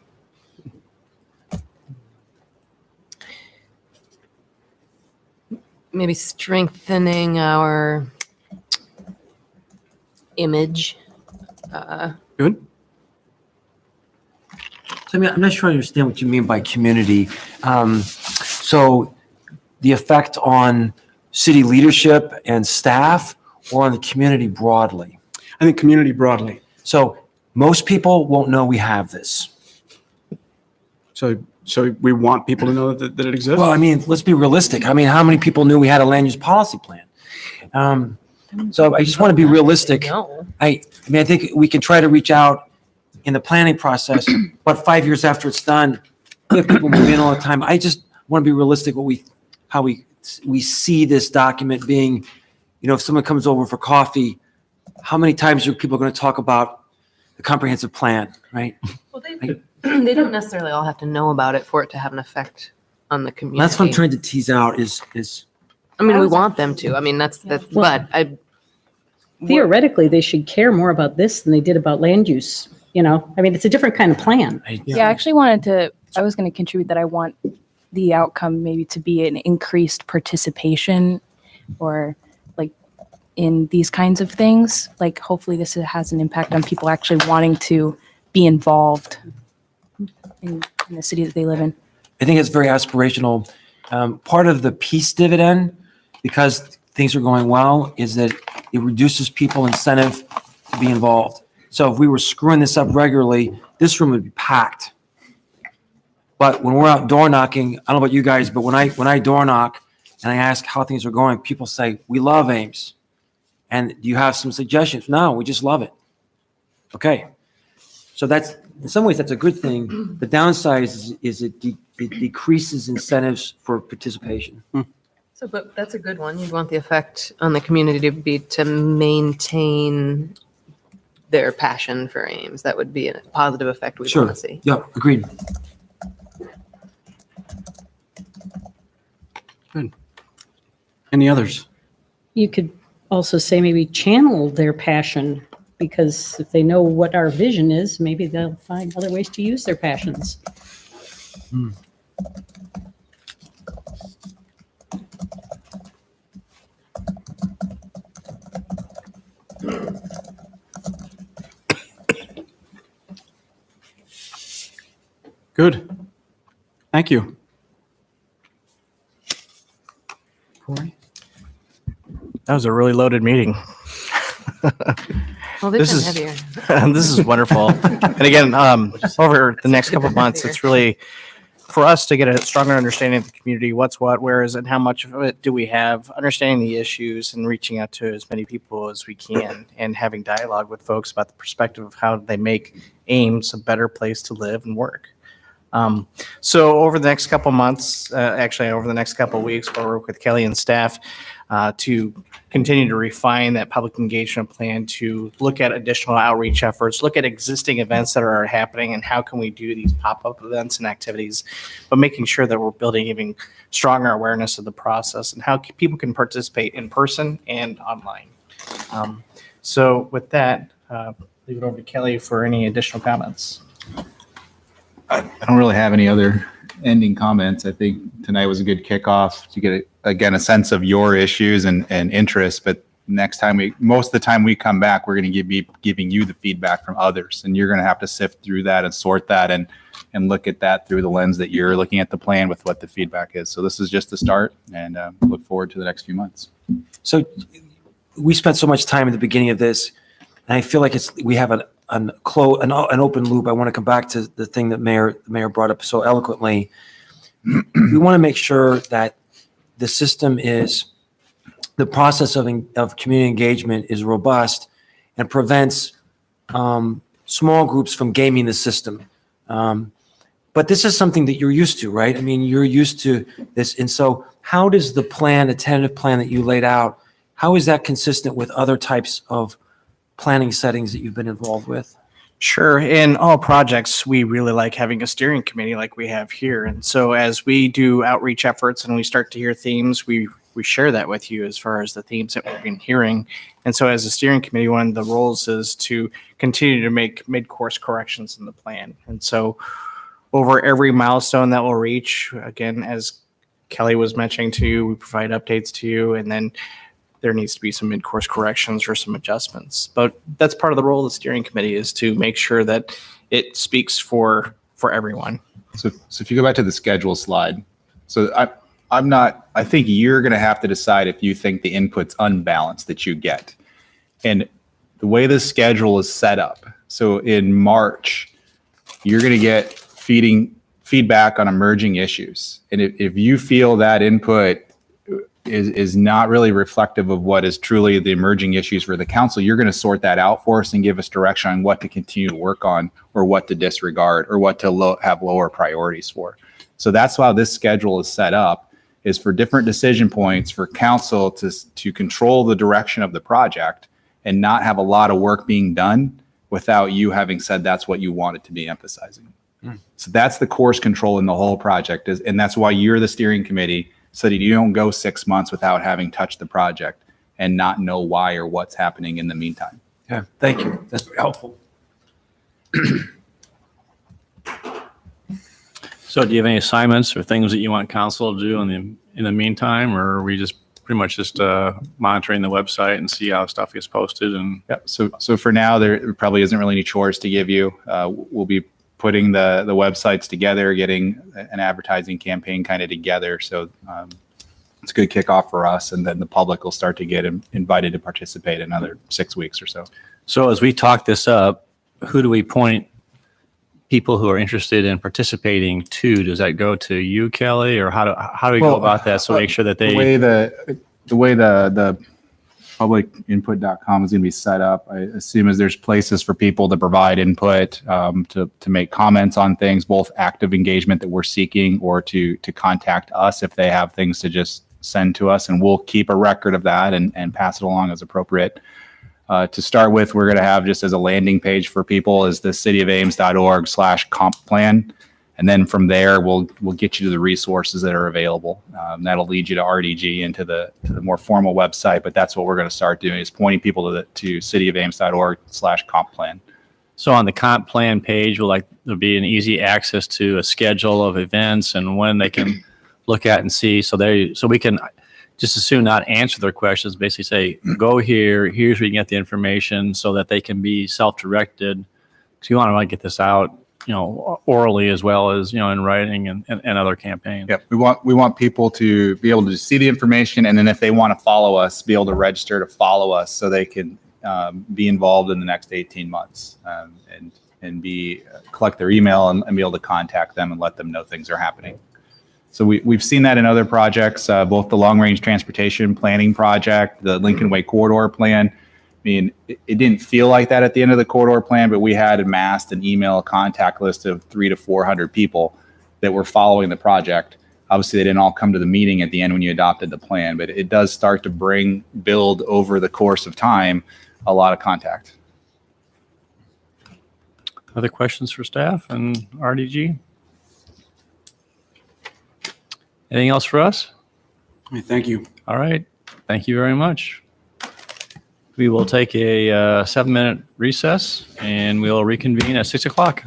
Maybe strengthening our image. Good. So, I mean, I'm not sure I understand what you mean by community. So the effect on city leadership and staff or on the community broadly? I think community broadly. So most people won't know we have this. So we want people to know that it exists? Well, I mean, let's be realistic. I mean, how many people knew we had a land use policy plan? So I just want to be realistic. No. I mean, I think we can try to reach out in the planning process, but 5 years after it's done, we have people move in all the time. I just want to be realistic how we see this document being, if someone comes over for coffee, how many times are people going to talk about the comprehensive plan, right? Well, they don't necessarily all have to know about it for it to have an effect on the community. That's what I'm trying to tease out is I mean, we want them to. I mean, that's but I Theoretically, they should care more about this than they did about land use. I mean, it's a different kind of plan. Yeah, I actually I was going to contribute that I want the outcome maybe to be an increased participation or like in these kinds of things. Like hopefully this has an impact on people actually wanting to be involved in the city that they live in. I think it's very aspirational. Part of the peace dividend, because things are going well, is that it reduces people incentive to be involved. So if we were screwing this up regularly, this room would be packed. But when we're out door knocking, I don't know about you guys, but when I door knock and I ask how things are going, people say, we love Ames. And do you have some suggestions? No, we just love it. Okay. So that's, in some ways, that's a good thing. The downside is it decreases incentives for participation. So, but that's a good one. You'd want the effect on the community to be to maintain their passion for Ames. That would be a positive effect we'd Sure. want to see. Yeah, agreed. Good. Any others? You could also say maybe channel their passion, because if they know what our vision is, maybe they'll find other ways to use their passions. Good. Thank you. That was a really loaded meeting. Well, This this is- is heavier. This is wonderful. And again, over the next couple of months, it's really for us to get a stronger understanding of the community, what's what, where is it, how much of it do we have, understanding the issues and reaching out to as many people as we can and having dialogue with folks about the perspective of how they make Ames a better place to live and work. So over the next couple months, actually over the next couple weeks, we'll work with Kelly and staff to continue to refine that public engagement plan, to look at additional outreach efforts, look at existing events that are happening and how can we do these pop-up events and activities, but making sure that we're building even stronger awareness of the process and how people can participate in person and online. So with that, leave it over to Kelly for any additional comments. I don't really have any other ending comments. I think tonight was a good kickoff to get, again, a sense of your issues and interests. But next time most of the time we come back, we're going to be giving you the feedback from others. And you're going to have to sift through that and sort that and look at that through the lens that you're looking at the plan with what the feedback is. So this is just the start, and look forward to the next few months. So we spent so much time at the beginning of this, and I feel like we have an open loop. I want to come back to the thing that the mayor brought up so eloquently. We want to make sure that the system the process of community engagement is robust and prevents small groups from gaming the system. But this is something that you're used to, right? I mean, you're used to this. And so how does the tentative plan that you laid out, how is that consistent with other types of planning settings that you've been involved with? Sure. In all projects, we really like having a steering committee like we have here. And so as we do outreach efforts and we start to hear themes, we share that with you as far as the themes that we've been hearing. And so as a steering committee, one of the roles is to continue to make mid-course corrections in the plan. And so over every milestone that we'll reach, again, as Kelly was mentioning to you, we provide updates to you, and then there needs to be some mid-course corrections or some adjustments. But that's part of the role of the steering committee, is to make sure that it speaks for everyone. So if you go back to the schedule slide, so I think you're going to have to decide if you think the input's unbalanced that you get. And the way the schedule is set up, so in March, you're going to get feedback on emerging issues. And if you feel that input is not really reflective of what is truly the emerging issues for the council, you're going to sort that out for us and give us direction on what to continue to work on or what to disregard or what to have lower priorities for. So that's how this schedule is set up, is for different decision points for council to control the direction of the project and not have a lot of work being done without you having said that's what you wanted to be emphasizing. So that's the course control in the whole project, and that's why you're the steering committee, so that you don't go 6 months without having touched the project and not know why or what's happening in the meantime. Yeah, thank you. That's very helpful. So do you have any assignments or things that you want council to do in the meantime, or are we just pretty much just monitoring the website and see how stuff gets posted? And Yep. So for now, there probably isn't really any chores to give you. We'll be putting the websites together, getting an advertising campaign kind of together. So it's a good kickoff for us, and then the public will start to get invited to participate in another 6 weeks or so. so as we talk this up, who do we point people who are interested in participating to? Does that go to you, Kelly, or how do we go Well, about that? So make sure that The they, way the publicinput.com is going to be set up, I assume is there's places for people to provide input, to make comments on things, both active engagement that we're seeking or to contact us if they have things to just send to us, and we'll keep a record of that and pass it along as appropriate. To start with, we're going to have, just as a landing page for people, is the cityofames.org/comp plan. And then from there, we'll get you to the resources that are available. That'll lead you to RDG and to the more formal website. But that's what we're going to start doing, is pointing people to cityofames.org/comp plan. so on the comp plan page, there'll be an easy access to a schedule of events and when they can look at and see. So we can just as soon not answer their questions, basically say, go here, here's where you can get the information, so that they can be self-directed. Because you want to get this out, orally as well as, in writing and other campaigns. Yep. We want people to be able to see the information, and then if they want to follow us, be able to register to follow us, so they can be involved in the next 18 months and collect their email and be able to contact them and let them know things are happening. So we've seen that in other projects, both the long range transportation planning project, the Lincoln Way corridor plan. I mean, it didn't feel like that at the end of the corridor plan, but we had amassed an email contact list of 300 to 400 people that were following the project. Obviously, they didn't all come to the meeting at the end when you adopted the plan, but it does start to build over the course of time, a lot of contact. Other questions for staff and RDG? Anything else for us? Thank you. All right. Thank you very much. We will take a 7-minute recess and we'll reconvene at 6 o'clock.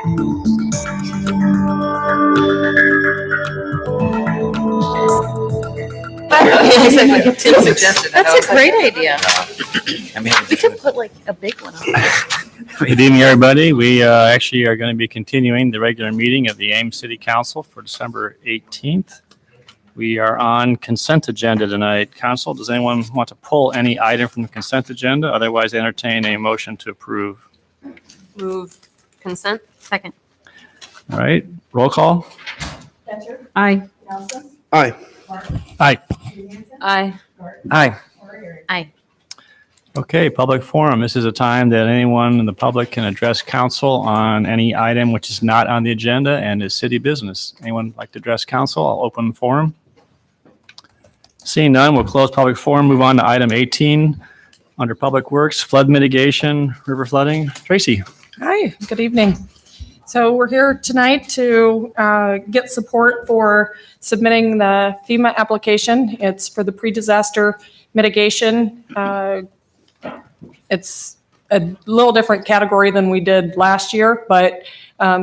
Tim suggested that. That's a great idea. We could put like a big one on. Good evening, everybody. We actually are going to be continuing the regular meeting of the Ames City Council for December 18th. We are on consent agenda tonight. Council, does anyone want to pull any item from the consent agenda? Otherwise, entertain a motion to approve. Move consent. Second. All right, roll call. Aye. Aye. Aye. Aye. Aye. Aye. Okay, public forum. This is a time that anyone in the public can address council on any item which is not on the agenda and is city business. Anyone like to address council? I'll open the forum. Seeing none, we'll close public forum, move on to item 18 under Public Works, flood mitigation, river flooding. Tracy. Hi, good evening. So we're here tonight to get support for submitting the FEMA application. It's for the pre-disaster mitigation. It's a little different category than we did last year, but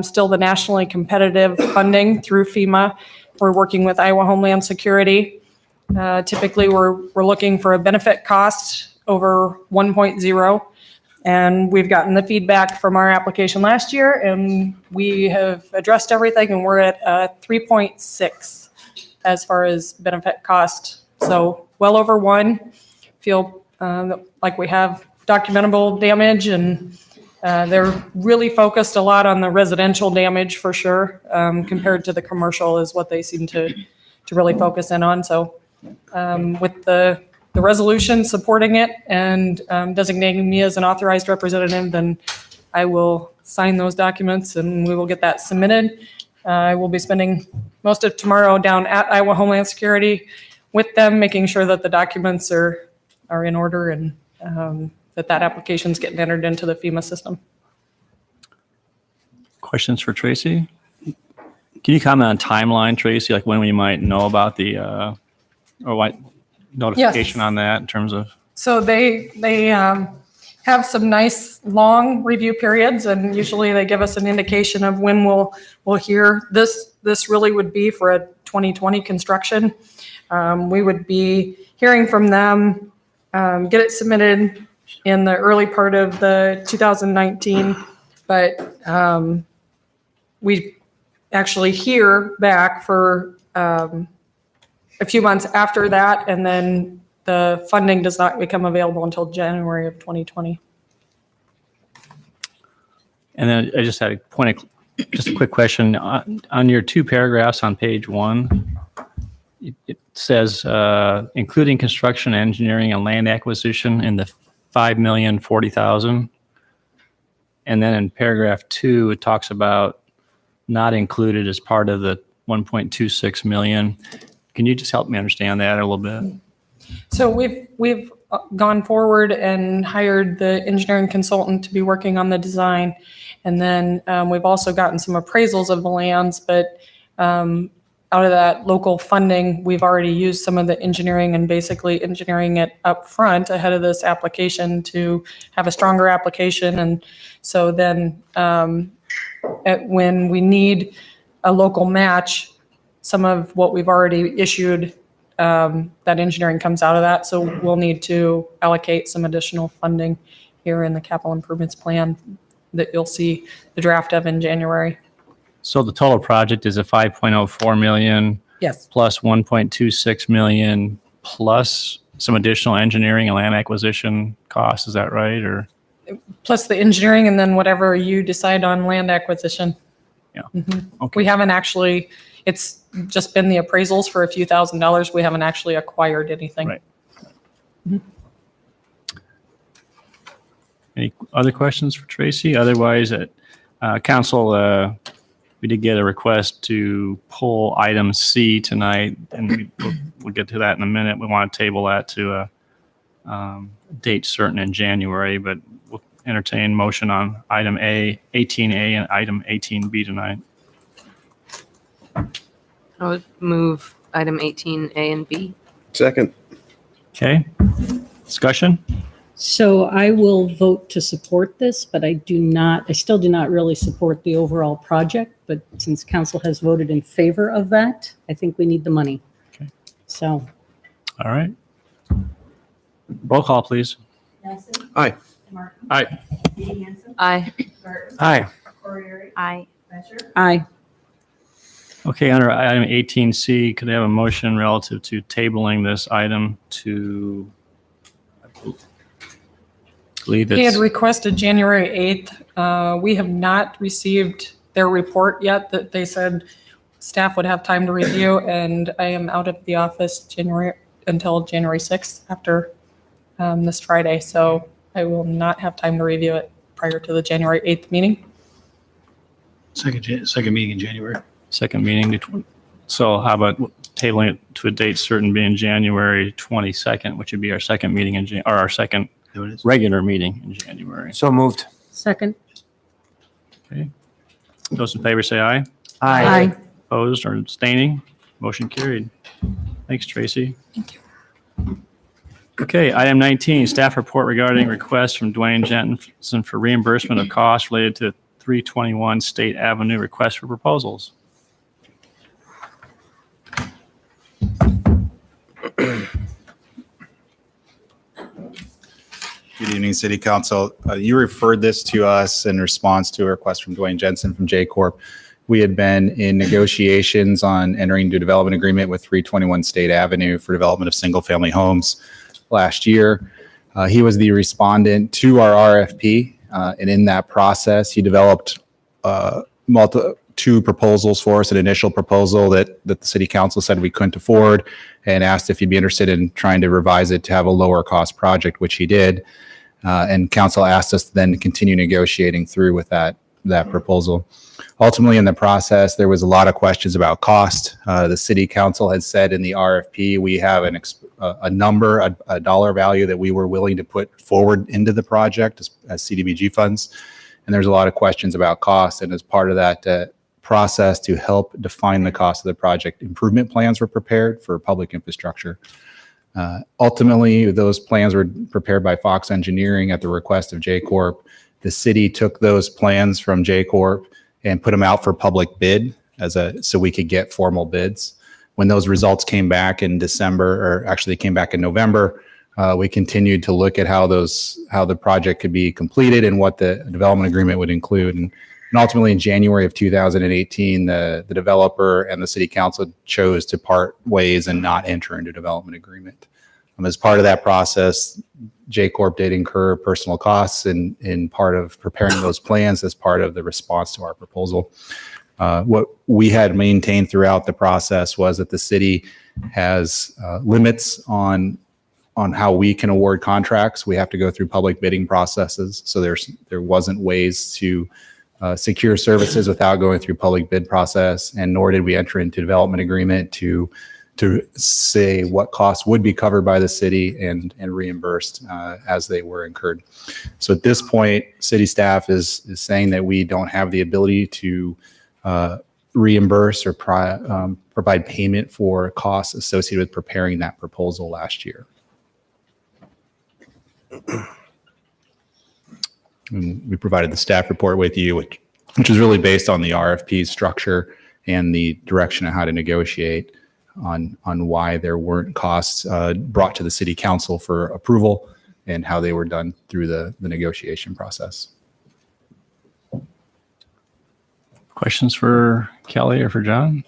still the nationally competitive funding through FEMA. We're working with Iowa Homeland Security. Typically, we're looking for a benefit cost over 1.0. And we've gotten the feedback from our application last year, and we have addressed everything, and we're at 3.6 as far as benefit cost. So well over 1. Feel like we have documentable damage, and they're really focused a lot on the residential damage for sure, compared to the commercial is what they seem to really focus in on. So with the resolution supporting it and designating me as an authorized representative, then I will sign those documents and we will get that submitted. I will be spending most of tomorrow down at Iowa Homeland Security with them, making sure that the documents are in order and that application's getting entered into the FEMA system. Questions for Tracy? Can you comment on timeline, Tracy, like when we might know about the, or what notification on that in terms of? So they have some nice long review periods, and usually they give us an indication of when we'll hear this. This really would be for a 2020 construction. We would be hearing from them, get it submitted in the early part of the 2019, but we actually hear back for a few months after that, and then the funding does not become available until January of 2020. And then I just had just a quick question. On your 2 paragraphs on page 1, it says, including construction, engineering, and land acquisition in the $5,040,000. And then in paragraph 2, it talks about not included as part of the 1.26 million. Can you just help me understand that a little bit? So we've gone forward and hired the engineering consultant to be working on the design. And then we've also gotten some appraisals of the lands, but out of that local funding, we've already used some of the engineering and basically engineering it up front ahead of this application to have a stronger application. And so then when we need a local match, some of what we've already issued, that engineering comes out of that. So we'll need to allocate some additional funding here in the capital improvements plan that you'll see the draft of in January. So the total project is a 5.04 million. Yes. Plus 1.26 million plus some additional engineering and land acquisition costs. Is that right? Or Plus the engineering and then whatever you decide on land acquisition. Yeah. Mm-hmm. Okay. We haven't actually, it's just been the appraisals for a few $1,000s. We haven't actually acquired anything. Right. Any other questions for Tracy? Otherwise, council, we did get a request to pull item C tonight, and we'll get to that in a minute. We want to table that to a date certain in January, but we'll entertain motion on item A, 18A, and item 18B tonight. I would move item 18A and B. Second. Okay. Discussion? So I will vote to support this, but I still do not really support the overall project. But since council has voted in favor of that, I think we need the money. Okay. So. All right. Roll call, please. Aye. Aye. Aye. Aye. Aye. Aye. Okay, under item 18C, could I have a motion relative to tabling this item to, I believe He had it's, requested January 8th. We have not received their report yet that they said staff would have time to review, and I am out of the office until January 6th after this Friday. So I will not have time to review it prior to the January 8th meeting. Second meeting in January. second meeting. So how about tabling it to a date certain being January 22nd, which would be our second meeting or our second There it is. regular meeting in January. So moved. Second. Okay. Those in favor say aye. Aye. Opposed or abstaining? Motion carried. Thanks, Tracy. Thank you. Okay, item 19, staff report regarding request from Dwayne Jensen for reimbursement of costs related to 321 State Avenue request for proposals. Good evening, City Council. You referred this to us in response to a request from Dwayne Jensen from J Corp. We had been in negotiations on entering into a development agreement with 321 State Avenue for development of single-family homes last year. He was the respondent to our RFP, and in that process, he developed two proposals for us, an initial proposal that the City Council said we couldn't afford, and asked if he'd be interested in trying to revise it to have a lower cost project, which he did. And council asked us then to continue negotiating through with that proposal. Ultimately, in the process, there was a lot of questions about cost. The City Council had said in the RFP, we have a number, a dollar value that we were willing to put forward into the project as CDBG funds. And there's a lot of questions about cost. And as part of that process to help define the cost of the project, improvement plans were prepared for public infrastructure. Ultimately, those plans were prepared by Fox Engineering at the request of J Corp. The city took those plans from J Corp and put them out for public bid so we could get formal bids. When those results came back in December, or actually they came back in November, we continued to look at how the project could be completed and what the development agreement would include. And ultimately, in January of 2018, the developer and the City Council chose to part ways and not enter into a development agreement. As part of that process, J Corp did incur personal costs in part of preparing those plans as part of the response to our proposal. What we had maintained throughout the process was that the city has limits on how we can award contracts. We have to go through public bidding processes. So there wasn't ways to secure services without going through public bid process, and nor did we enter into development agreement to say what costs would be covered by the city and reimbursed as they were incurred. So at this point, city staff is saying that we don't have the ability to reimburse or provide payment for costs associated with preparing that proposal last year. And we provided the staff report with you, which is really based on the RFP structure and the direction of how to negotiate on why there weren't costs brought to the City Council for approval and how they were done through the negotiation process. Questions for Kelly or for John?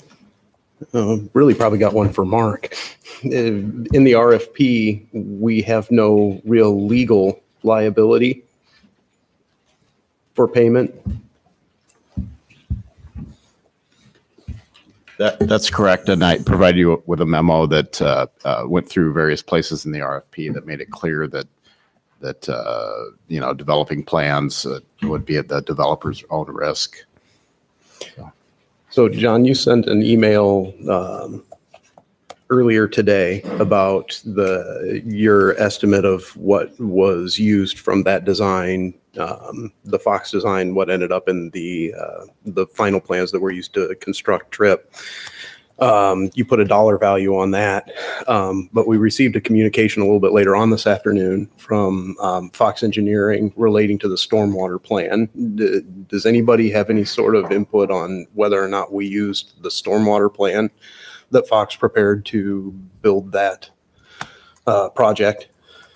Really probably got one for Mark. In the RFP, we have no real legal liability for payment. That's correct, and I provided you with a memo that went through various places in the RFP that made it clear that developing plans would be at the developer's own risk. So, John, you sent an email earlier today about your estimate of what was used from that design, the Fox design, what ended up in the final plans that were used to construct TRIP. You put a dollar value on that. But we received a communication a little bit later on this afternoon from Fox Engineering relating to the stormwater plan. Does anybody have any sort of input on whether or not we used the stormwater plan that Fox prepared to build that project?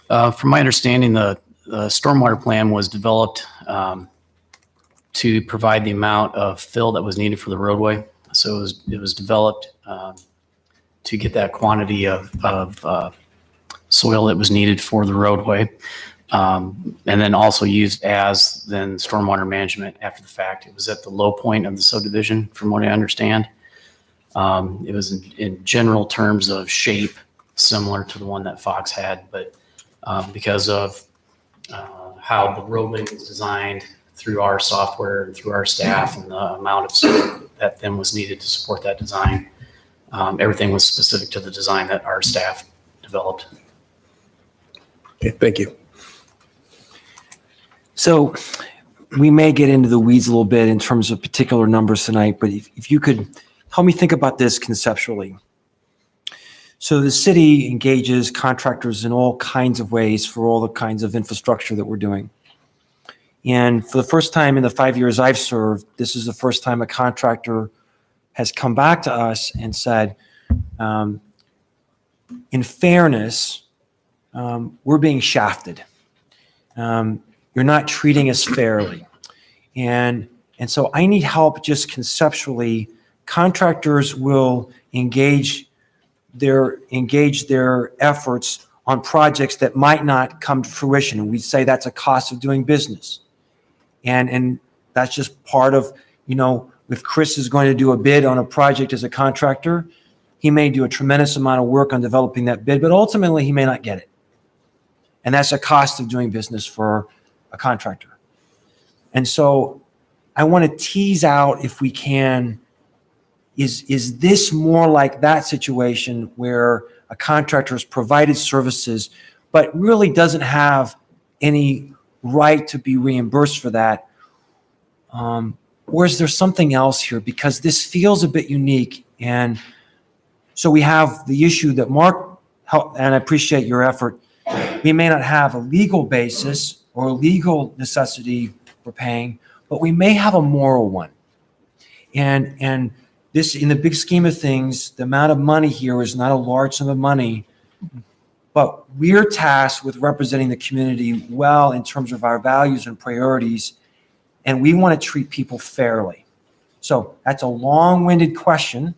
From my understanding, the stormwater plan was developed to provide the amount of fill that was needed for the roadway. So it was developed to get that quantity of soil that was needed for the roadway, and then also used as then stormwater management after the fact. It was at the low point of the subdivision, from what I understand. It was in general terms of shape similar to the one that Fox had, but because of how the roadway was designed through our software and through our staff and the amount of soil that then was needed to support that design, everything was specific to the design that our staff developed. Okay, thank you. So we may get into the weeds a little bit in terms of particular numbers tonight, but if you could help me think about this conceptually. So the city engages contractors in all kinds of ways for all the kinds of infrastructure that we're doing. And for the first time in the 5 years I've served, this is the first time a contractor has come back to us and said, in fairness, we're being shafted. You're not treating us fairly. And so I need help just conceptually. Contractors will engage their efforts on projects that might not come to fruition. And we say that's a cost of doing business. And that's just part of, if Chris is going to do a bid on a project as a contractor, he may do a tremendous amount of work on developing that bid, but ultimately he may not get it. And that's a cost of doing business for a contractor. And so I want to tease out, if we can, is this more like that situation where a contractor has provided services but really doesn't have any right to be reimbursed for that? Or is there something else here? Because this feels a bit unique. And so we have the issue that Mark, and I appreciate your effort, we may not have a legal basis or a legal necessity for paying, but we may have a moral one. And this, in the big scheme of things, the amount of money here is not a large sum of money, but we're tasked with representing the community well in terms of our values and priorities, and we want to treat people fairly. So that's a long-winded question,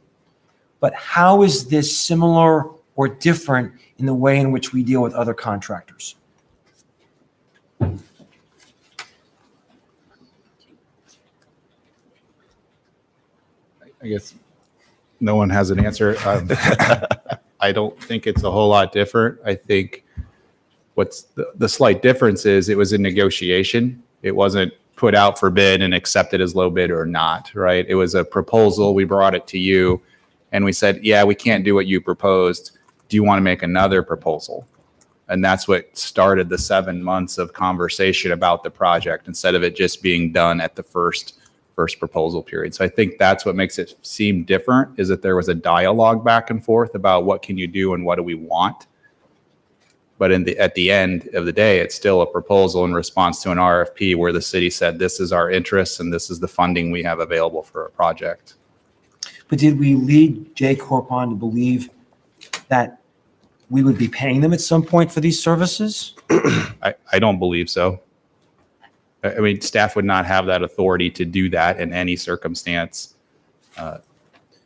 but how is this similar or different in the way in which we deal with other contractors? I guess no one has an answer. I don't think it's a whole lot different. I think what's the slight difference is it was a negotiation. It wasn't put out for bid and accepted as low bid or not, right? It was a proposal. We brought it to you and we said, yeah, we can't do what you proposed. Do you want to make another proposal? And that's what started the 7 months of conversation about the project, instead of it just being done at the first proposal period. So I think that's what makes it seem different, is that there was a dialogue back and forth about what can you do and what do we want. But at the end of the day, it's still a proposal in response to an RFP where the city said, this is our interest and this is the funding we have available for a project. But did we lead J Corp on to believe that we would be paying them at some point for these services? I don't believe so. I mean, staff would not have that authority to do that in any circumstance.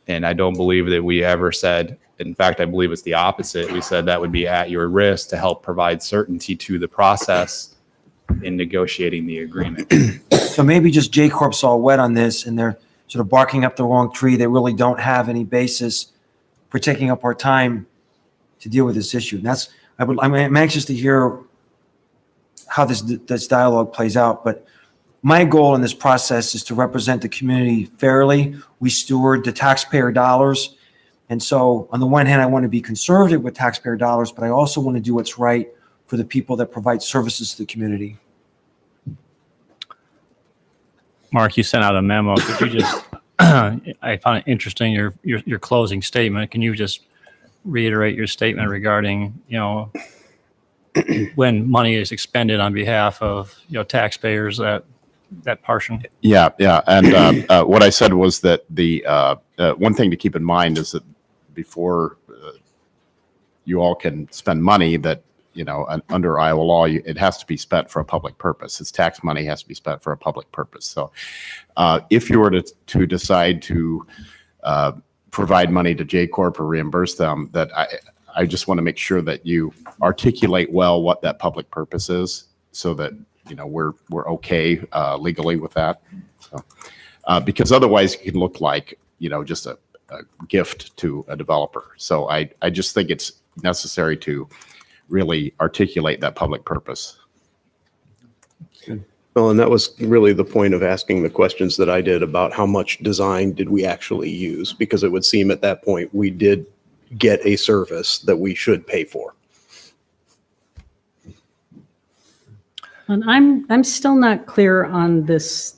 And I don't believe that we ever said, in fact, I believe it's the opposite. We said that would be at your risk to help provide certainty to the process in negotiating the agreement. So maybe just J Corp's all wet on this and they're sort of barking up the wrong tree. They really don't have any basis for taking up our time to deal with this issue. And I'm anxious to hear how this dialogue plays out. But my goal in this process is to represent the community fairly. We steward the taxpayer dollars. And so on the one hand, I want to be conservative with taxpayer dollars, but I also want to do what's right for the people that provide services to the community. Mark, you sent out a memo. Could you just I found it interesting, your closing statement. Can you just reiterate your statement regarding, when money is expended on behalf of, taxpayers, that portion? Yeah, yeah. And what I said was that the one thing to keep in mind is that before you all can spend money that, under Iowa law, it has to be spent for a public purpose. It's tax money, has to be spent for a public purpose. So if you were to decide to provide money to J Corp or reimburse them, that I just want to make sure that you articulate well what that public purpose is, so that we're okay legally with that. So, because otherwise it can look like just a gift to a developer. So I just think it's necessary to really articulate that public purpose. Well, and that was really the point of asking the questions that I did about how much design did we actually use, because it would seem at that point we did get a service that we should pay for. And I'm still not clear on this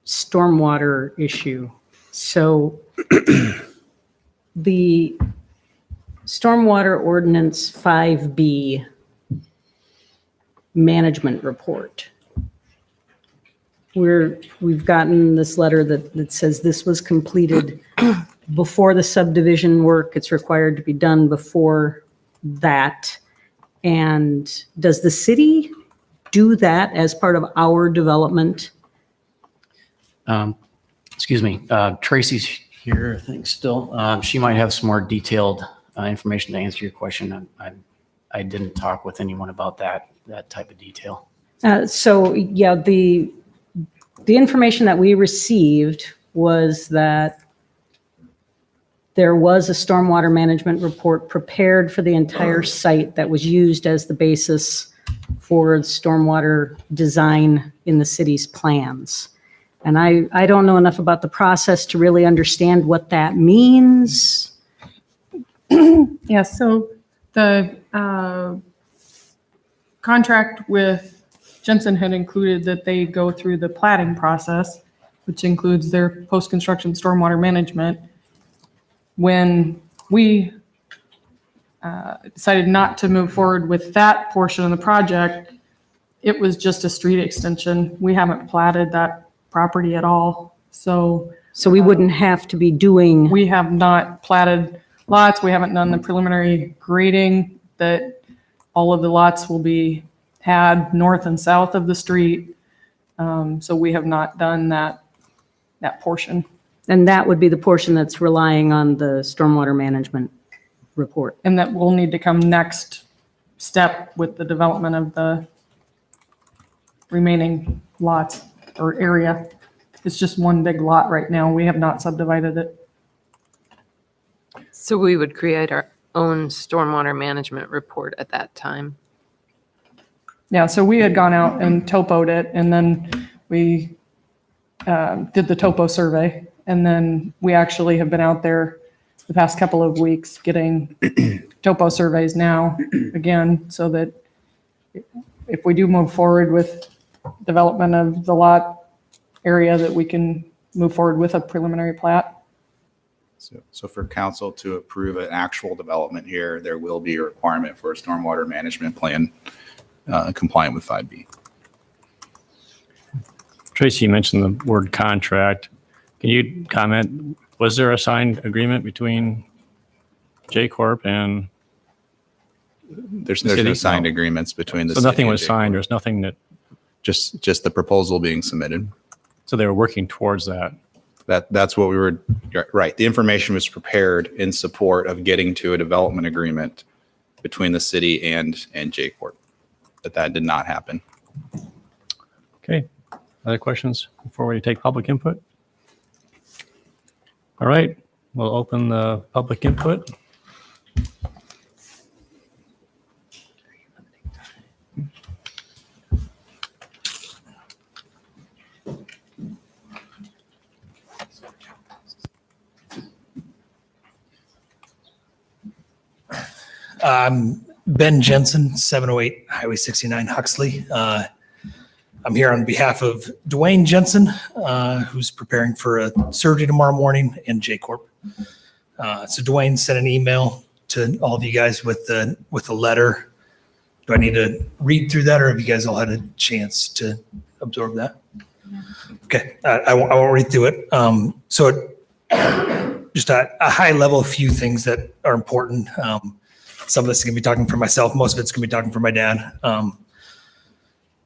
stormwater issue. So the Stormwater Ordinance 5B management report. We've gotten this letter that says this was completed before the subdivision work. It's required to be done before that. And does the city do that as part of our development? Excuse me, Tracy's here, I think still. She might have some more detailed information to answer your question. I didn't talk with anyone about that type of detail. So yeah, the information that we received was that there was a stormwater management report prepared for the entire site that was used as the basis for stormwater design in the city's plans. And I don't know enough about the process to really understand what that means. Yeah, so the contract with Jensen had included that they go through the platting process, which includes their post-construction stormwater management. When we decided not to move forward with that portion of the project, it was just a street extension. We haven't platted that property at all. So we wouldn't have to be doing. We have not platted lots. We haven't done the preliminary grading that all of the lots will be had north and south of the street. So we have not done that portion. And that would be the portion that's relying on the stormwater management report. And that will need to come next step with the development of the remaining lots or area. It's just one big lot right now. We have not subdivided it. So we would create our own stormwater management report at that time. Yeah, so we had gone out and topoed it, and then we did the topo survey. And then we actually have been out there the past couple of weeks getting topo surveys now again, so that if we do move forward with development of the lot area, that we can move forward with a preliminary plat. So for council to approve an actual development here, there will be a requirement for a stormwater management plan compliant with 5B. Tracy, you mentioned the word contract. Can you comment, was there a signed agreement between J Corp and There's city? no signed agreements between the So city nothing and was J signed, Corp. there's nothing that, Just the proposal being submitted. so they were working towards that. That's what we were, right. The information was prepared in support of getting to a development agreement between the city and J Corp. But that did not happen. Okay, other questions before we take public input? All right, we'll open the public input. Ben Jensen, 708 Highway 69 Huxley. I'm here on behalf of Dwayne Jensen, who's preparing for a surgery tomorrow morning, and J-Corp. So Dwayne sent an email to all of you guys with a letter. Do I need to read through that, or have you guys all had a chance to absorb that? Okay, I won't read through it. So just a high level, a few things that are important. Some of this is going to be talking for myself. Most of it's going to be talking for my dad.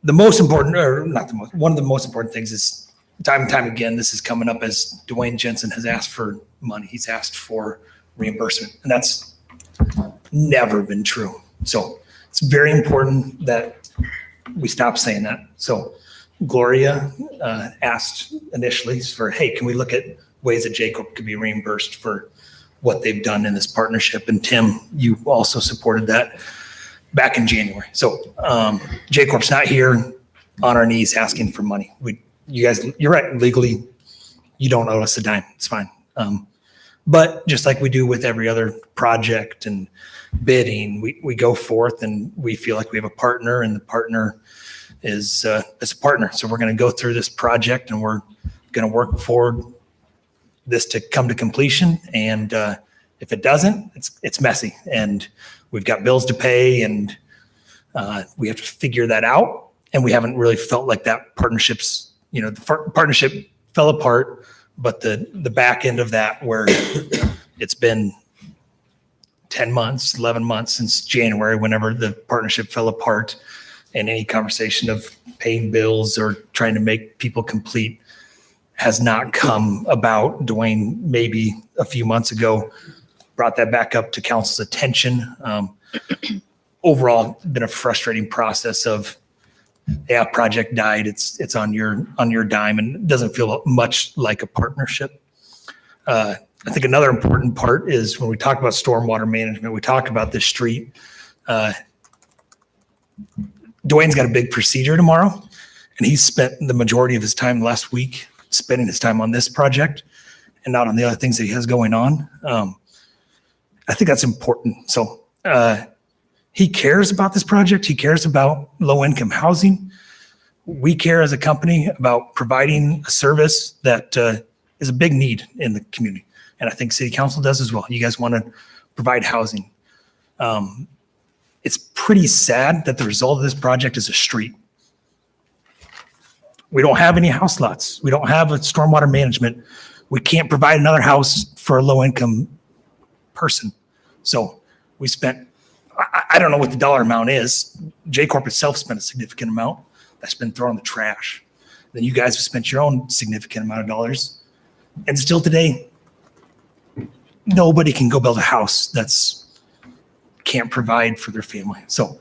The most important, or not the most, one of the most important things is time and time again, this is coming up as Dwayne Jensen has asked for money. He's asked for reimbursement, and that's never been true. So it's very important that we stop saying that. So Gloria asked initially for, hey, can we look at ways that J-Corp could be reimbursed for what they've done in this partnership? And Tim, you also supported that back in January. So J-Corp's not here on our knees asking for money. You guys, you're right, legally, you don't owe us a dime. It's fine. But just like we do with every other project and bidding, we go forth and we feel like we have a partner, and the partner is a partner. So we're going to go through this project, and we're going to work forward this to come to completion. And if it doesn't, it's messy, and we've got bills to pay, and we have to figure that out. And we haven't really felt like that partnership's, the partnership fell apart, but the back end of that, where it's been 10 months, 11 months since January, whenever the partnership fell apart, and any conversation of paying bills or trying to make people complete has not come about. Dwayne, maybe a few months ago, brought that back up to council's attention. Overall, been a frustrating process of, yeah, project died. It's on your dime, and it doesn't feel much like a partnership. I think another important part is when we talk about stormwater management, we talk about this street. Dwayne's got a big procedure tomorrow, and he's spent the majority of his time last week spending his time on this project and not on the other things that he has going on. I think that's important. So he cares about this project. He cares about low-income housing. We care as a company about providing a service that is a big need in the community. And I think city council does as well. You guys want to provide housing. It's pretty sad that the result of this project is a street. We don't have any house lots. We don't have a stormwater management. We can't provide another house for a low-income person. So we spent, I don't know what the dollar amount is. J-Corp itself spent a significant amount. That's been thrown in the trash. Then you guys have spent your own significant amount of dollars. And still today, nobody can go build a house that's can't provide for their family. So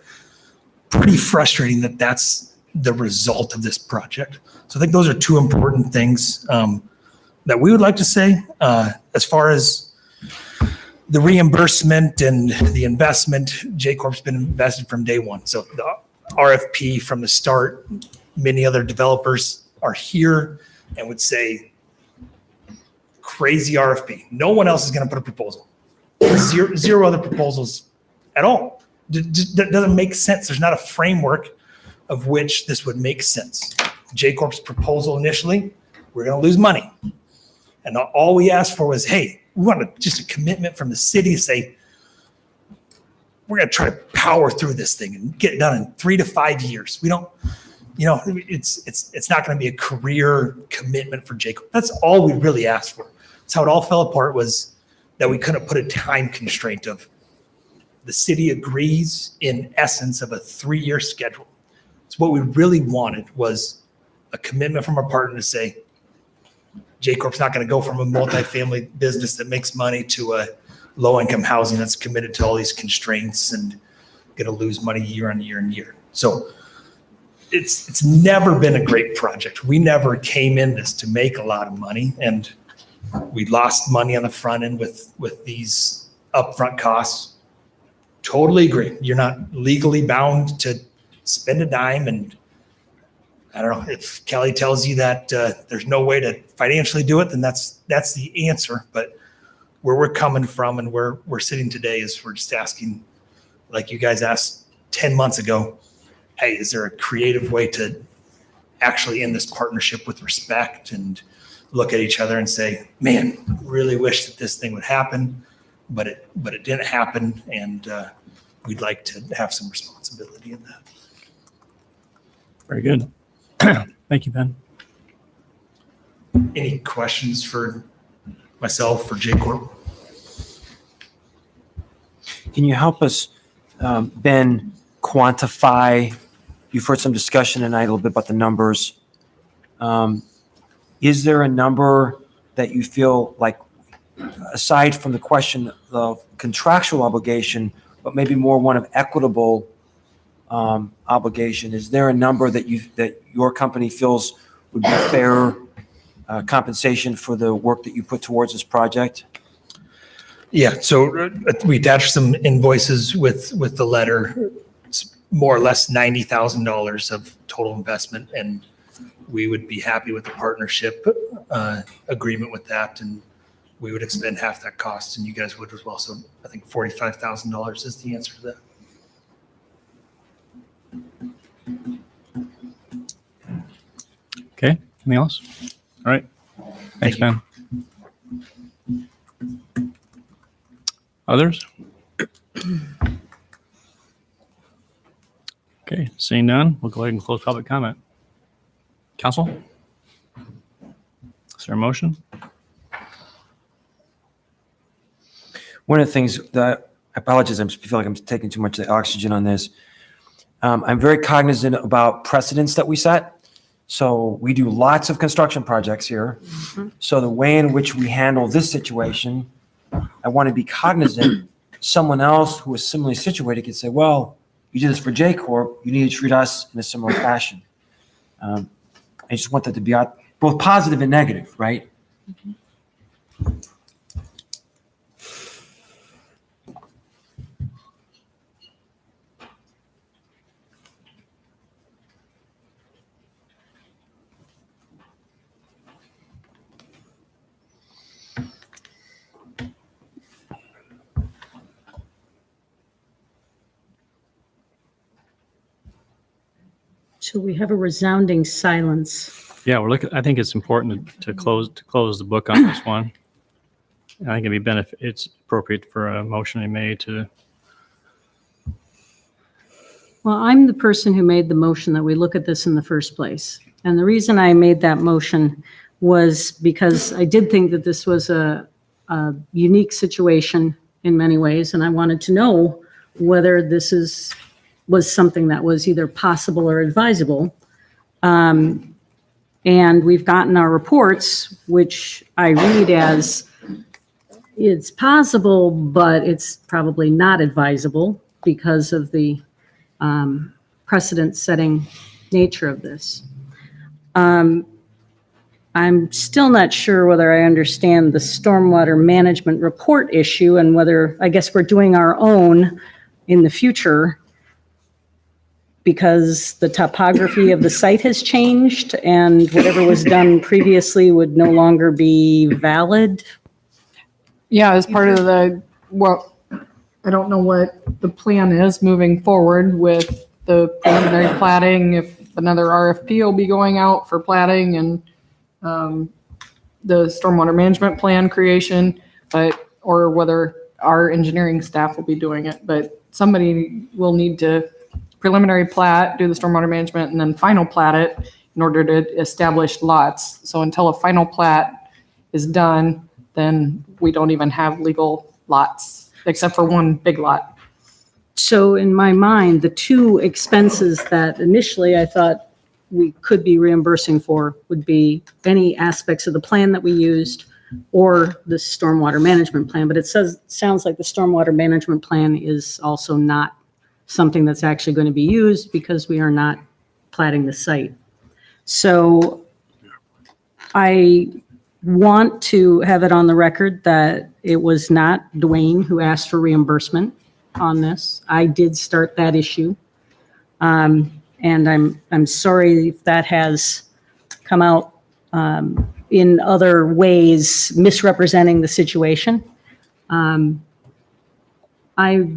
pretty frustrating that that's the result of this project. So I think those are two important things that we would like to say. As far as the reimbursement and the investment, J-Corp's been invested from day one. So the RFP from the start, many other developers are here and would say, crazy RFP. No one else is going to put a proposal. Zero other proposals at all. That doesn't make sense. There's not a framework of which this would make sense. J-Corp's proposal initially, we're going to lose money. And all we asked for was, hey, we want just a commitment from the city to say, we're going to try to power through this thing and get it done in 3 to 5 years. We don't, it's not going to be a career commitment for J-Corp. That's all we really asked for. That's how it all fell apart, was that we couldn't put a time constraint of the city agrees in essence of a 3-year schedule. So what we really wanted was a commitment from our partner to say, J-Corp's not going to go from a multifamily business that makes money to a low-income housing that's committed to all these constraints and going to lose money year on year and year. So it's never been a great project. We never came in this to make a lot of money, and we lost money on the front end with these upfront costs. Totally agree. You're not legally bound to spend a dime, and I don't know if Kelly tells you that there's no way to financially do it, then that's the answer. But where we're coming from and where we're sitting today is we're just asking, like you guys asked 10 months ago, hey, is there a creative way to actually in this partnership with respect and look at each other and say, man, really wish that this thing would happen, but it didn't happen. And we'd like to have some responsibility in that. Very good. Thank you, Ben. Any questions for myself or J-Corp? Can you help us, Ben, quantify? You've heard some discussion tonight a little bit about the numbers. Is there a number that you feel like, aside from the question of contractual obligation, but maybe more one of equitable obligation? Is there a number that your company feels would be fair compensation for the work that you put towards this project? Yeah, so we attached some invoices with the letter. It's more or less $90,000 of total investment, and we would be happy with the partnership agreement with that, and we would expend half that cost, and you guys would as well. So I think $45,000 is the answer to that. Okay, anything else? All right. Thanks, Ben. Others? Okay, seeing none, we'll go ahead and close public comment. Council? Is there a motion? One of the things that, I apologize, I feel like I'm taking too much of the oxygen on this. I'm very cognizant about precedents that we set. So we do lots of construction projects here. So the way in which we handle this situation, I want to be cognizant. Someone else who is similarly situated could say, well, you did this for J-Corp, you need to treat us in a similar fashion. I just want that to be both positive and negative, right? So we have a resounding silence. Yeah, I think it's important to close the book on this one. I think it's appropriate for a motion to be made to. Well, I'm the person who made the motion that we look at this in the first place. And the reason I made that motion was because I did think that this was a unique situation in many ways. And I wanted to know whether this was something that was either possible or advisable. And we've gotten our reports, which I read as it's possible, but it's probably not advisable because of the precedent-setting nature of this. I'm still not sure whether I understand the stormwater management report issue and whether, I guess we're doing our own in the future because the topography of the site has changed and whatever was done previously would no longer be valid. Yeah, as part of the, well, I don't know what the plan is moving forward with the preliminary platting, if another RFP will be going out for platting and the stormwater management plan creation, or whether our engineering staff will be doing it. But somebody will need to preliminary plat, do the stormwater management, and then final plat it in order to establish lots. So until a final plat is done, then we don't even have legal lots, except for one big lot. So in my mind, the two expenses that initially I thought we could be reimbursing for would be any aspects of the plan that we used or the stormwater management plan. But it sounds like the stormwater management plan is also not something that's actually going to be used because we are not platting the site. So I want to have it on the record that it was not Dwayne who asked for reimbursement on this. I did start that issue. And I'm sorry if that has come out in other ways misrepresenting the situation. I'm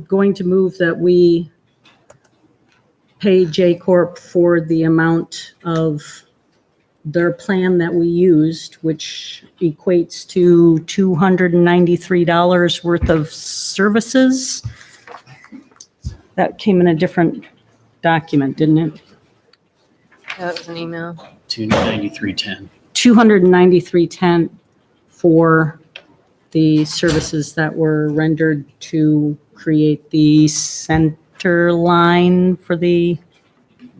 going to move that we pay J-Corp for the amount of their plan that we used, which equates to $293 worth of services. That came in a different document, didn't it? That was an email. 293.10. $293.10 for the services that were rendered to create the center line for the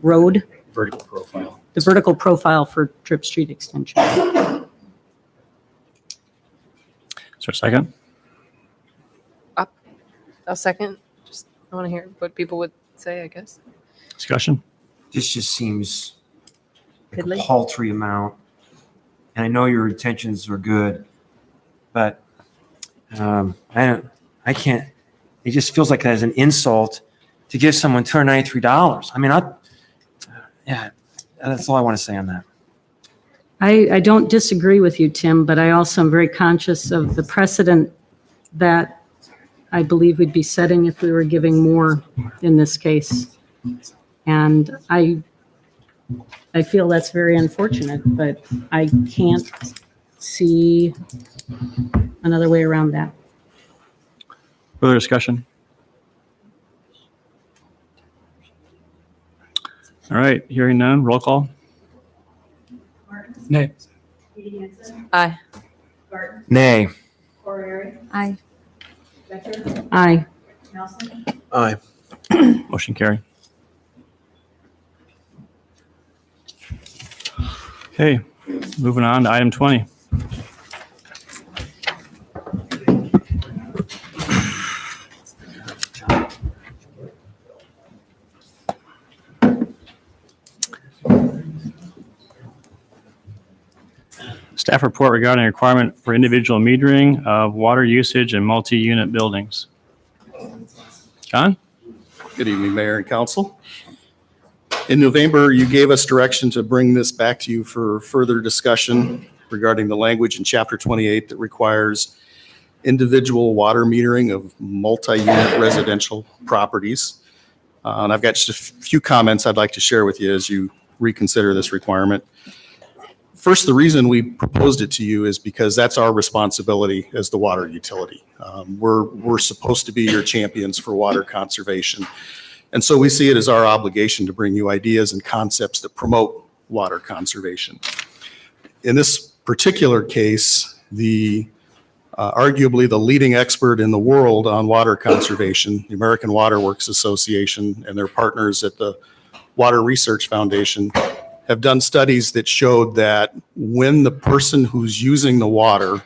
road, Vertical profile. the vertical profile for Trip Street Extension. Is there a second? I'll second. Just, I want to hear what people would say, I guess. Discussion? This just seems like Piddly? a paltry amount. And I know your intentions are good, but I can't, it just feels like as an insult to give someone $293. I mean, yeah, that's all I want to say on that. I don't disagree with you, Tim, but I also am very conscious of the precedent that I believe we'd be setting if we were giving more in this case. And I feel that's very unfortunate, but I can't see another way around that. Further discussion? All right, hearing none, roll call. Nay. Aye. Nay. Aye. Aye. Aye. Motion carried. Okay, moving on to item 20. Staff report regarding a requirement for individual metering of water usage in multi-unit buildings. John? Good evening, Mayor and Council. In November, you gave us direction to bring this back to you for further discussion regarding the language in Chapter 28 that requires individual water metering of multi-unit residential properties. And I've got just a few comments I'd like to share with you as you reconsider this requirement. First, the reason we proposed it to you is because that's our responsibility as the water utility. We're supposed to be your champions for water conservation. And so we see it as our obligation to bring you ideas and concepts that promote water conservation. In this particular case, arguably the leading expert in the world on water conservation, the American Water Works Association and their partners at the Water Research Foundation, have done studies that showed that when the person who's using the water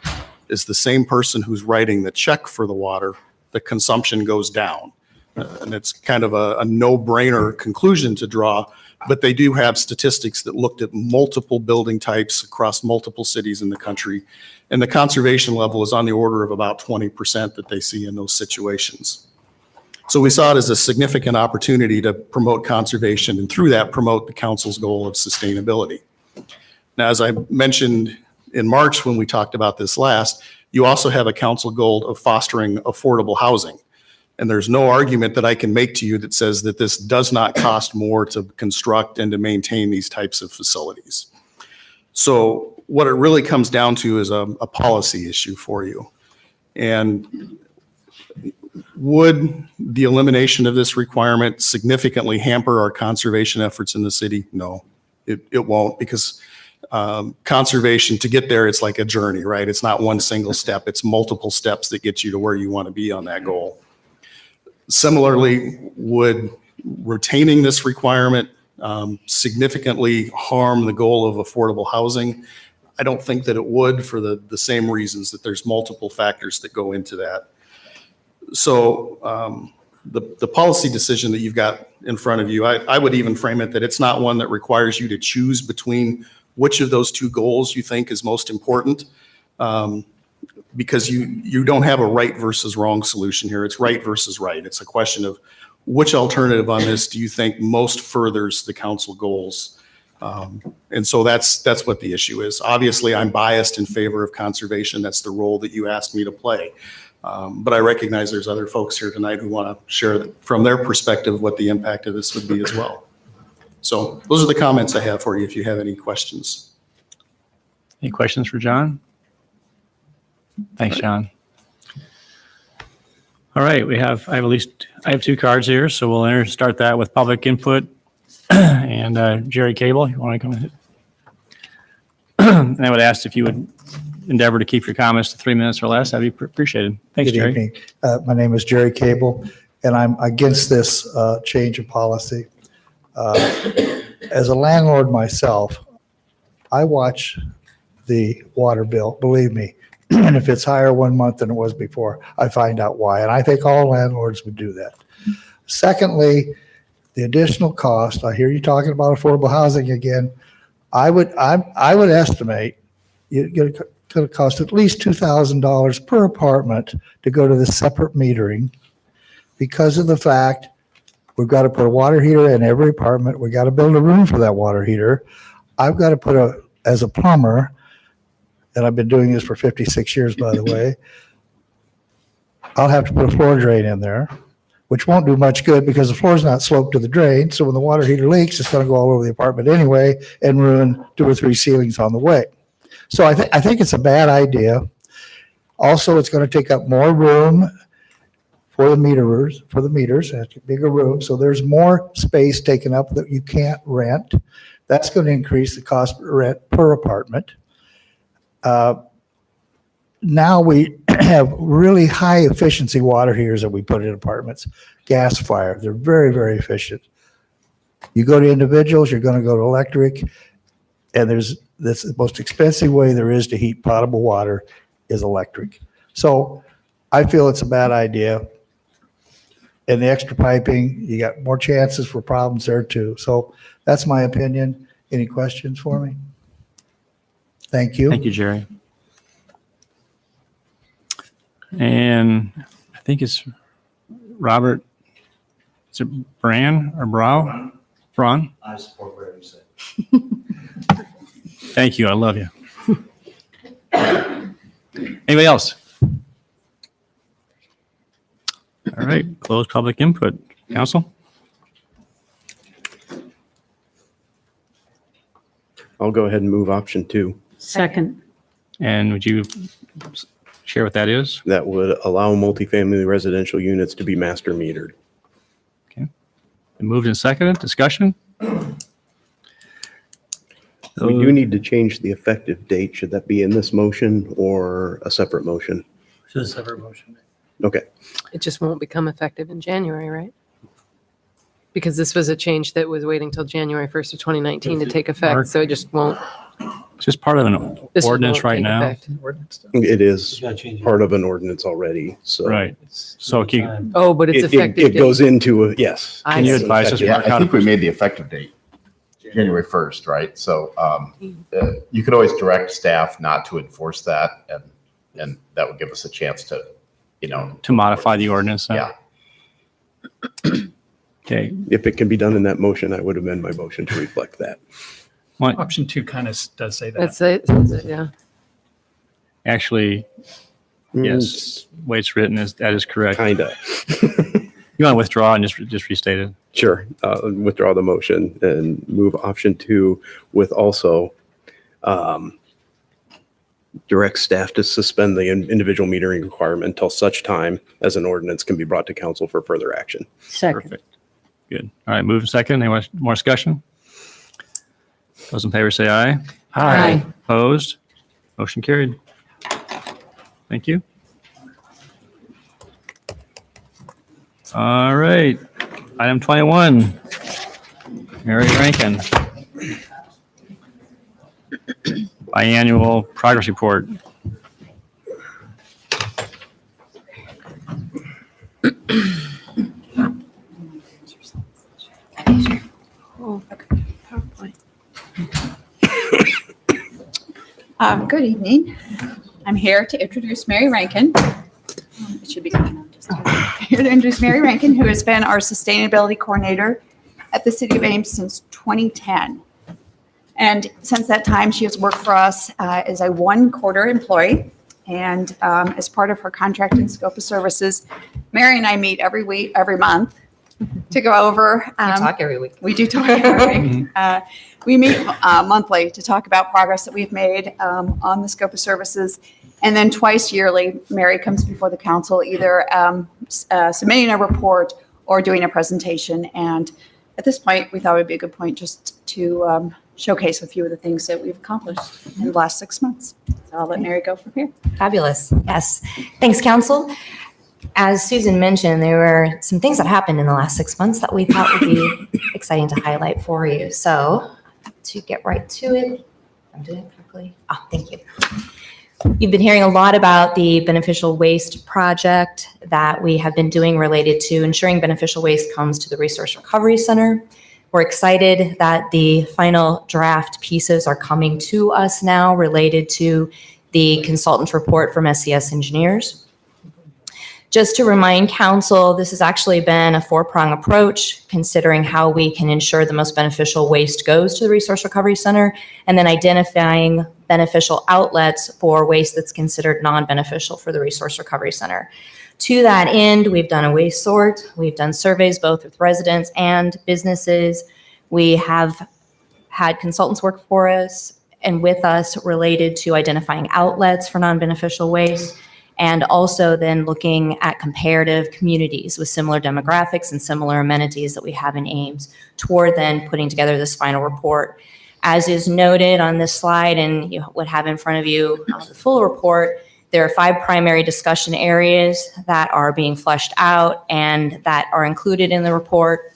is the same person who's writing the check for the water, the consumption goes down. And it's kind of a no-brainer conclusion to draw, but they do have statistics that looked at multiple building types across multiple cities in the country. And the conservation level is on the order of about 20% that they see in those situations. So we saw it as a significant opportunity to promote conservation and through that promote the council's goal of sustainability. Now, as I mentioned in March when we talked about this last, you also have a council goal of fostering affordable housing. And there's no argument that I can make to you that says that this does not cost more to construct and to maintain these types of facilities. So what it really comes down to is a policy issue for you. And would the elimination of this requirement significantly hamper our conservation efforts in the city? No, it won't, because conservation, to get there, it's like a journey, right? It's not one single step. It's multiple steps that get you to where you want to be on that goal. Similarly, would retaining this requirement significantly harm the goal of affordable housing? I don't think that it would, for the same reasons that there's multiple factors that go into that. So the policy decision that you've got in front of you, I would even frame it that it's not one that requires you to choose between which of those two goals you think is most important, because you don't have a right versus wrong solution here. It's right versus right. It's a question of which alternative on this do you think most furthers the council goals. And so that's what the issue is. Obviously, I'm biased in favor of conservation. That's the role that you asked me to play. But I recognize there's other folks here tonight who want to share from their perspective what the impact of this would be as well. So those are the comments I have for you if you have any questions. Any questions for John? Thanks, John. All right, I have 2 cards here, so we'll start that with public input. And Jerry Cable, you want to come in? And I would ask if you would endeavor to keep your comments to 3 minutes or less. That'd be appreciated. Thanks, Good Jerry. evening. My name is Jerry Cable, and I'm against this change of policy. As a landlord myself, I watch the water bill, believe me. And if it's higher one month than it was before, I find out why. And I think all landlords would do that. Secondly, the additional cost, I hear you talking about affordable housing again. I would estimate it's going to cost at least $2,000 per apartment to go to the separate metering because of the fact we've got to put a water heater in every apartment. We got to build a room for that water heater. I've got to put as a plumber, and I've been doing this for 56 years, by the way, I'll have to put a floor drain in there, which won't do much good because the floor's not sloped to the drain. So when the water heater leaks, it's going to go all over the apartment anyway and ruin 2 or 3 ceilings on the way. So I think it's a bad idea. Also, it's going to take up more room for the meters, that's a bigger room. So there's more space taken up that you can't rent. That's going to increase the cost of rent per apartment. Now we have really high efficiency water heaters that we put in apartments, gas fire. They're very, very efficient. You go to individuals, you're going to go to electric, and that's the most expensive way there is to heat potable water is electric. So I feel it's a bad idea. And the extra piping, you got more chances for problems there too. So that's my opinion. Any questions for me? Thank you. Thank you, Jerry. And I think it's Robert, is it Bran or Brow? Braun? I support whatever you say. Thank you. I love you. Anybody else? All right, close public input. Council? I'll go ahead and move option 2. Second. And would you share what that is? That would allow multifamily residential units to be master metered. Been moved and seconded. Discussion? We do need to change the effective date. Should that be in this motion or a separate motion? Should a separate motion. Okay. It just won't become effective in January, right? Because this was a change that was waiting till January 1st of 2019 to take effect, so it just won't. It's just part of an This ordinance won't right take now. effect. It is part of an ordinance already, so. Right. So can Oh, but it's effective. It goes into, yes. I Can you see. advise us? Yeah, how I think to- we made the effective date January 1st, right? So you could always direct staff not to enforce that, and that would give us a chance to, to modify the ordinance? Then? Yeah. Okay. If it can be done in that motion, I would amend my motion to reflect that. What? Option 2 kind of does say that. That's it, yeah. Actually, yes, the way it's written that is correct. Kinda. You want to withdraw and just restate it? Sure. Withdraw the motion and move option 2 with also direct staff to suspend the individual metering requirement until such time as an ordinance can be brought to council for further action. Second. Perfect. Good. All right, move and second. Any more discussion? Those in favor say aye. Aye. Opposed? Motion carried. Thank you. All right. Item 21. Mary Rankin. Biannual progress report. Good evening. I'm here to introduce Mary Rankin. It should be coming on just here to introduce Mary Rankin, who has been our sustainability coordinator at the City of Ames since 2010. And since that time, she has worked for us as a 1-quarter employee. And as part of her contract and scope of services, Mary and I meet every month to go over. You talk every week. We do talk every week. We meet monthly to talk about progress that we've made on the scope of services. And then twice yearly, Mary comes before the council, either submitting a report or doing a presentation. And at this point, we thought it would be a good point just to showcase a few of the things that we've accomplished in the last 6 months. So I'll let Mary go from here. Fabulous. Yes. Thanks, Council. As Susan mentioned, there were some things that happened in the last 6 months that we thought would be exciting to highlight for you. So to get right to it, I'm doing it correctly. Oh, thank you. You've been hearing a lot about the beneficial waste project that we have been doing related to ensuring beneficial waste comes to the Resource Recovery Center. We're excited that the final draft pieces are coming to us now related to the consultant report from SCS Engineers. Just to remind council, this has actually been a four-prong approach, considering how we can ensure the most beneficial waste goes to the Resource Recovery Center, and then identifying beneficial outlets for waste that's considered non-beneficial for the Resource Recovery Center. To that end, we've done a waste sort. We've done surveys both with residents and businesses. We have had consultants work for us and with us related to identifying outlets for non-beneficial waste, and also then looking at comparative communities with similar demographics and similar amenities that we have in Ames toward then putting together this final report. As is noted on this slide, and you would have in front of you the full report, there are 5 primary discussion areas that are being fleshed out and that are included in the report.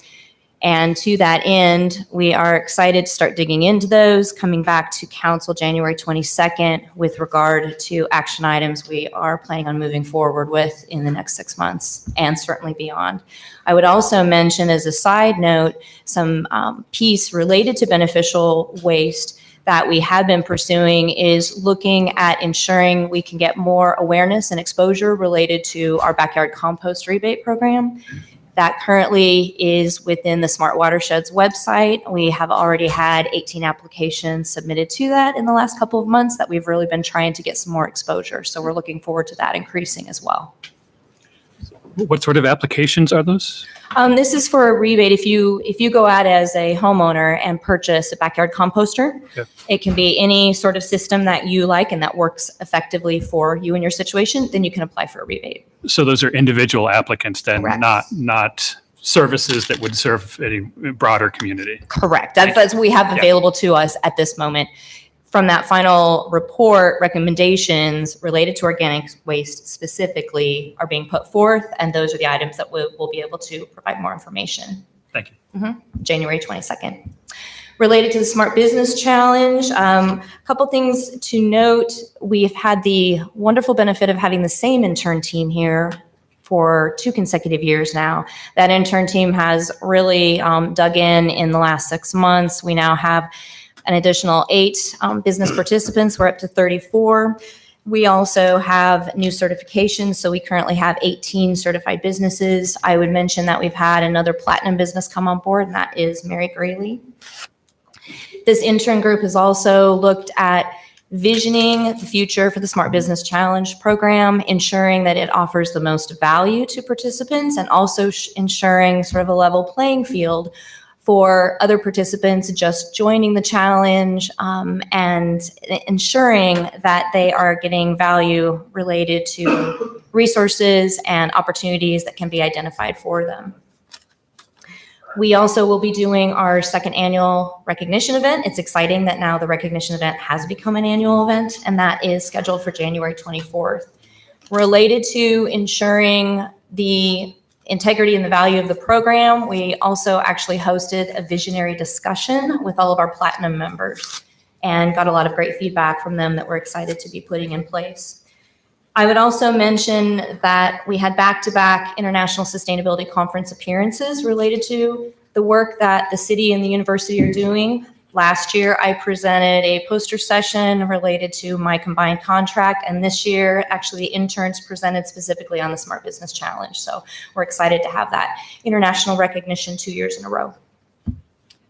And to that end, we are excited to start digging into those, coming back to council January 22nd with regard to action items we are planning on moving forward with in the next 6 months and certainly beyond. I would also mention as a side note, some piece related to beneficial waste that we have been pursuing is looking at ensuring we can get more awareness and exposure related to our backyard compost rebate program. That currently is within the Smart Watersheds website. We have already had 18 applications submitted to that in the last couple of months that we've really been trying to get some more exposure. So we're looking forward to that increasing as well. What sort of applications are those? This is for a rebate. If you go out as a homeowner and purchase a backyard composter, it can be any sort of system that you like and that works effectively for you and your situation, then you can apply for a rebate. So those are individual applicants then, Correct. not services that would serve any broader community. Correct. That's what we have available to us at this moment. From that final report, recommendations related to organic waste specifically are being put forth, and those are the items that we'll be able to provide more information. Thank you. January 22nd. Related to the Smart Business Challenge, a couple things to note. We've had the wonderful benefit of having the same intern team here for 2 consecutive years now. That intern team has really dug in the last 6 months. We now have an additional 8 business participants. We're up to 34. We also have new certifications. So we currently have 18 certified businesses. I would mention that we've had another platinum business come on board, and that is Mary Grayley. This intern group has also looked at visioning the future for the Smart Business Challenge program, ensuring that it offers the most value to participants, and also ensuring sort of a level playing field for other participants just joining the challenge, and ensuring that they are getting value related to resources and opportunities that can be identified for them. We also will be doing our 2nd annual recognition event. It's exciting that now the recognition event has become an annual event, and that is scheduled for January 24th. Related to ensuring the integrity and the value of the program, we also actually hosted a visionary discussion with all of our platinum members and got a lot of great feedback from them that we're excited to be putting in place. I would also mention that we had back-to-back International Sustainability Conference appearances related to the work that the city and the university are doing. Last year, I presented a poster session related to my combined contract, and this year, actually, the interns presented specifically on the Smart Business Challenge. So we're excited to have that international recognition 2 years in a row.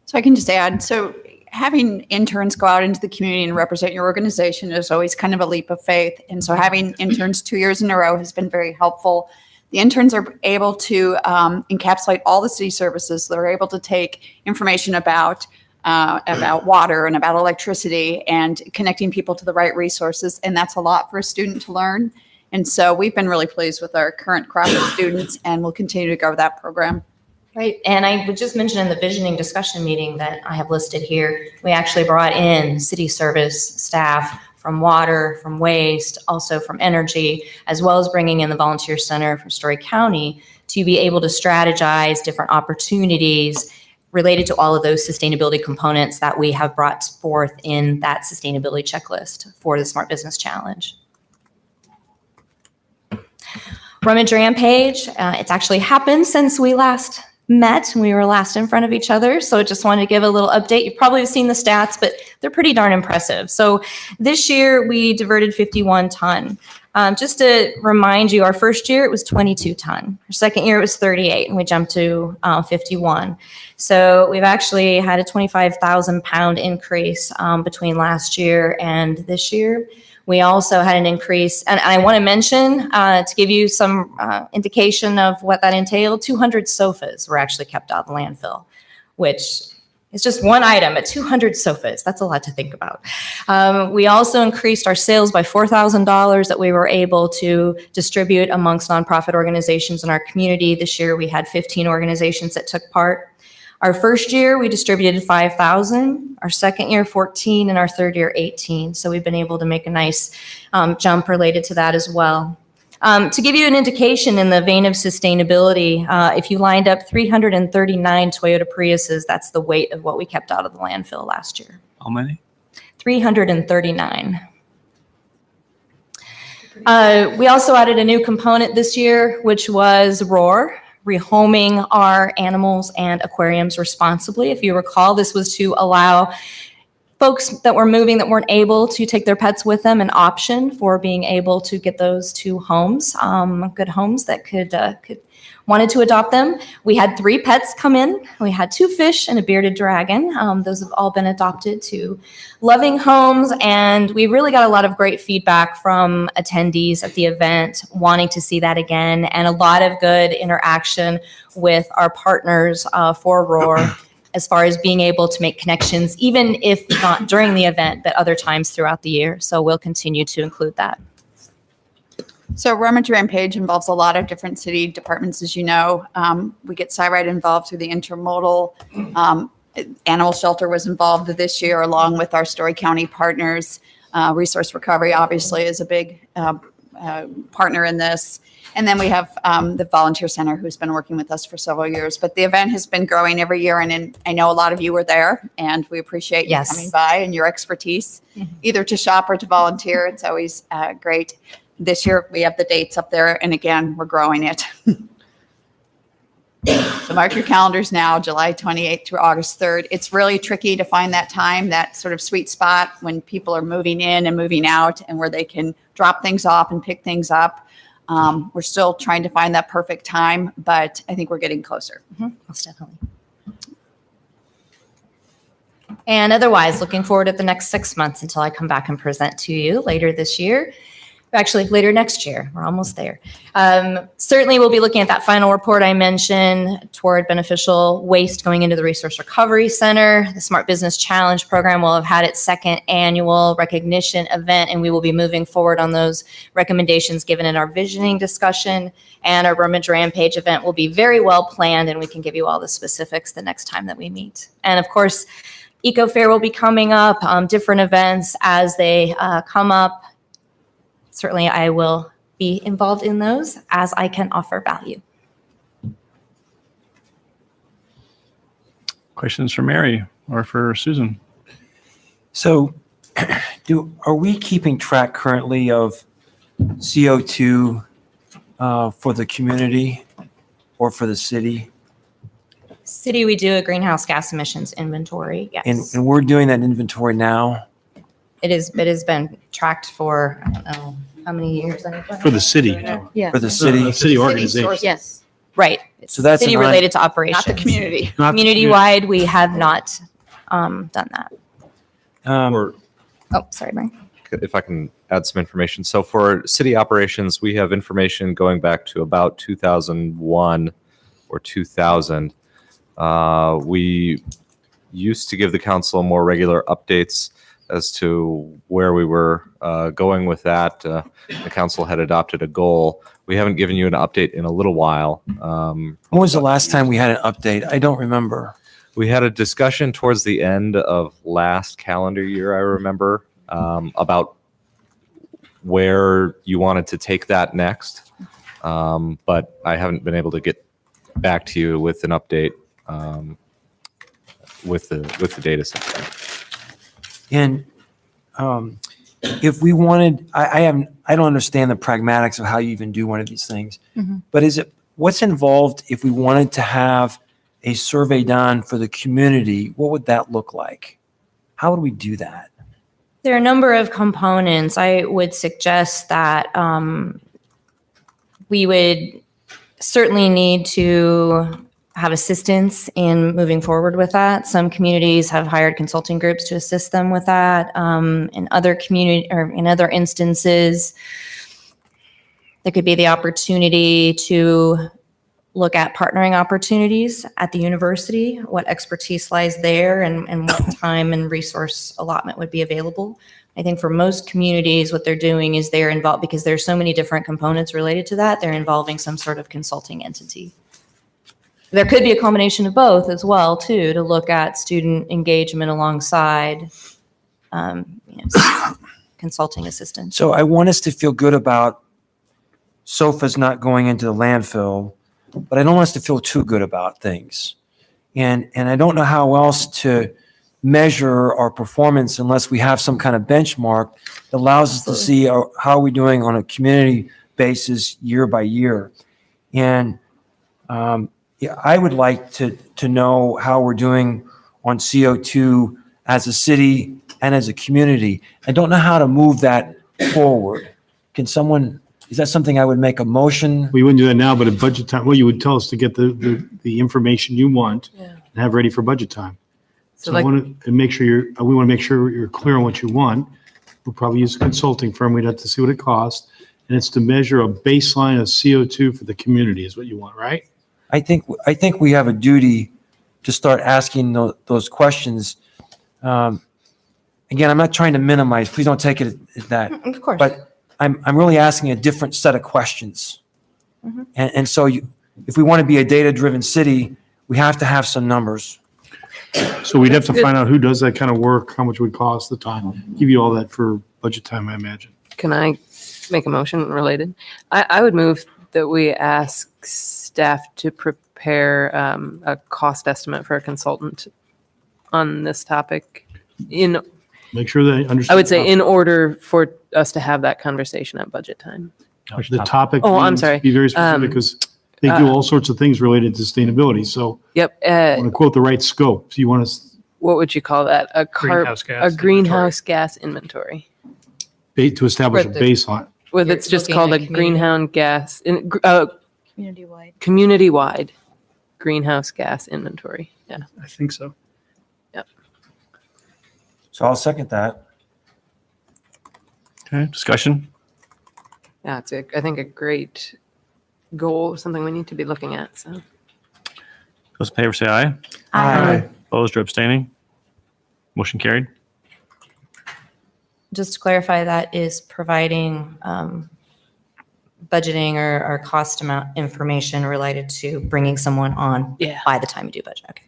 So I can just add, so having interns go out into the community and represent your organization is always kind of a leap of faith. And so having interns 2 years in a row has been very helpful. The interns are able to encapsulate all the city services. They're able to take information about about water and about electricity and connecting people to the right resources. And that's a lot for a student to learn. And so we've been really pleased with our current crop of students, and we'll continue to grow that program. Right. And I would just mention in the visioning discussion meeting that I have listed here, we actually brought in city service staff from water, from waste, also from energy, as well as bringing in the volunteer center from Story County to be able to strategize different opportunities related to all of those sustainability components that we have brought forth in that sustainability checklist for the Smart Business Challenge. Rummage Rampage, it's actually happened since we last met. We were last in front of each other. So just wanted to give a little update. You've probably seen the stats, but they're pretty darn impressive. So this year we diverted 51 ton. Just to remind you, our first year it was 22 ton. Our second year it was 38, and we jumped to 51. So we've actually had a 25,000 pound increase between last year and this year. We also had an increase, and I want to mention, to give you some indication of what that entailed, 200 sofas were actually kept out of the landfill, which is just one item, but 200 sofas. That's a lot to think about. We also increased our sales by $4,000 that we were able to distribute amongst nonprofit organizations in our community. This year, we had 15 organizations that took part. Our first year, we distributed 5,000. Our second year, 14, and our third year, 18. So we've been able to make a nice jump related to that as well. To give you an indication in the vein of sustainability, if you lined up 339 Toyota Priuses, that's the weight of what we kept out of the landfill last year. How many? 339. We also added a new component this year, which was ROAR, rehoming our animals and aquariums responsibly. If you recall, this was to allow folks that were moving that weren't able to take their pets with them an option for being able to get those to homes, good homes that could wanted to adopt them. We had 3 pets come in. We had 2 fish and a bearded dragon. Those have all been adopted to loving homes, and we really got a lot of great feedback from attendees at the event wanting to see that again, and a lot of good interaction with our partners for ROAR as far as being able to make connections, even if not during the event, but other times throughout the year. So we'll continue to include that. So Rummage Rampage involves a lot of different city departments, as you know. We get SciRide involved through the intermodal. Animal Shelter was involved this year, along with our Story County partners. Resource Recovery, obviously, is a big partner in this. And then we have the Volunteer Center, who's been working with us for several years. But the event has been growing every year, and I know a lot of you were there, and we appreciate you coming by and your expertise, either to shop or to volunteer. It's always great. This year, we have the dates up there, and again, we're growing it. So mark your calendars now, July 28th through August 3rd. It's really tricky to find that time, that sort of sweet spot when people are moving in and moving out, and where they can drop things off and pick things up. We're still trying to find that perfect time, but I think we're getting closer. Most definitely. And otherwise, looking forward at the next 6 months until I come back and present to you later this year. Actually, later next year. We're almost there. Certainly, we'll be looking at that final report I mentioned toward beneficial waste going into the Resource Recovery Center. The Smart Business Challenge program will have had its second annual recognition event, and we will be moving forward on those recommendations given in our visioning discussion. And our Rummage Rampage event will be very well planned, and we can give you all the specifics the next time that we meet. And of course, Eco Fair will be coming up, different events as they come up. Certainly, I will be involved in those as I can offer value. Questions for Mary or for Susan? So are we keeping track currently of CO2 for the community or for the city? City, we do a greenhouse gas emissions inventory, yes. And we're doing that inventory now? It has been tracked for, I don't know, how many years? For the city. Yeah. For the city? City organization. Yes. Right. So that's city related to operations. Not the community. Not the Community-wide, we have not done that. Or Oh, sorry, Brian. if I can add some information. So for city operations, we have information going back to about 2001 or 2000. We used to give the council more regular updates as to where we were going with that. The council had adopted a goal. We haven't given you an update in a little while. When was the last time we had an update? I don't remember. We had a discussion towards the end of last calendar year, I remember, about where you wanted to take that next. But I haven't been able to get back to you with an update with the data set. And if we wanted, I don't understand the pragmatics of how you even do one of these things. But what's involved if we wanted to have a survey done for the community? What would that look like? How would we do that? There are a number of components. I would suggest that we would certainly need to have assistance in moving forward with that. Some communities have hired consulting groups to assist them with that. In other community or in other instances, there could be the opportunity to look at partnering opportunities at the university, what expertise lies there, and what time and resource allotment would be available. I think for most communities, what they're doing is they're involved, because there's so many different components related to that, they're involving some sort of consulting entity. There could be a combination of both as well, too, to look at student engagement alongside consulting assistance. So I want us to feel good about SOFA's not going into the landfill, but I don't want us to feel too good about things. And I don't know how else to measure our performance unless we have some kind of benchmark that allows us to see how are we doing on a community basis year by year. And I would like to know how we're doing on CO2 as a city and as a community. I don't know how to move that forward. Is that something I would make a motion? We wouldn't do that now, but at budget time, well, you would tell us to get the information you want and have ready for budget time. So I want to make sure we want to make sure you're clear on what you want. We'll probably use a consulting firm. We'd have to see what it costs. And it's to measure a baseline of CO2 for the community is what you want, right? I think we have a duty to start asking those questions. Again, I'm not trying to minimize. Please don't take it as that. Of course. But I'm really asking a different set of questions. And so if we want to be a data-driven city, we have to have some numbers. So we'd have to find out who does that kind of work, how much it would cost, the time. Give you all that for budget time, I imagine. Can I make a motion related? I would move that we ask staff to prepare a cost estimate for a consultant on this topic. Make sure they understand. I would say in order for us to have that conversation at budget time. The topic. Oh, I'm means sorry. Be very specific because they do all sorts of things related to sustainability. So Yep. I want to quote the right scope. So you want to What would you call that? A Greenhouse gas greenhouse gas inventory. to establish a With the- baseline. With it's just looking called at a greenhouse gas Community-wide. community-wide greenhouse gas inventory. Yeah. I think so. So I'll second that. Okay, discussion? Yeah, it's I think a great goal, something we need to be looking at. So Those in favor say aye. Aye. Opposed or abstaining? Motion carried. Just to clarify, that is providing budgeting or cost amount information related to bringing someone on by the time you do budget. Okay.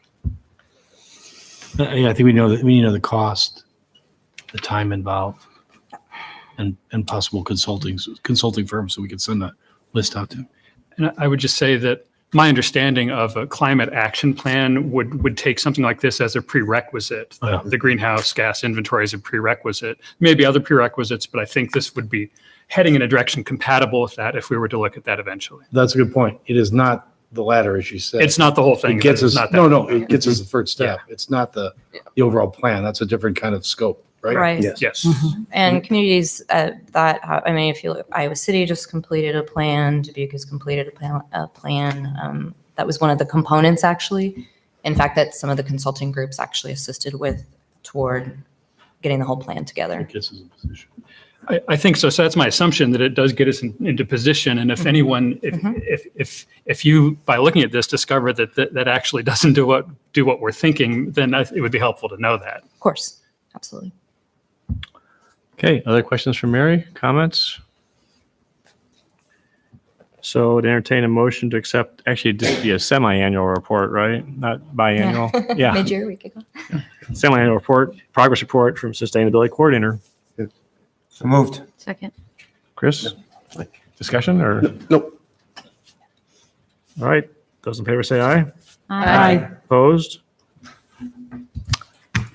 Yeah, I think we know that we need to know the cost, the time involved, and possible consulting firms so we can send that list out to. And I would just say that my understanding of a climate action plan would take something like this as a prerequisite. Yeah. The greenhouse gas inventory is a prerequisite. Maybe other prerequisites, but I think this would be heading in a direction compatible with that if we were to look at that eventually. That's a good point. It is not the latter, as you said. It's not the whole thing. It gets It's us, not that. no, it gets us the first step. It's not the overall plan. That's a different kind of scope, right? Right. Yes. And communities if you look, Iowa City just completed a plan, Dubuque has completed a plan. That was one of the components, actually. In fact, that some of the consulting groups actually assisted with toward getting the whole plan together. It gets us in position. I think so. So that's my assumption, that it does get us into position. And if anyone, if you, by looking at this, discover that actually doesn't do what we're thinking, then it would be helpful to know that. Of course, absolutely. Okay, other questions from Mary? Comments? So to entertain a motion to accept, actually just be a semi-annual report, right? Not biannual. Yeah. Mid-year, we could go. Semi-annual report, progress report from Sustainability Coordinator. So moved. Second. Chris? Discussion or? Nope. All right, those in favor say aye. Aye. Opposed?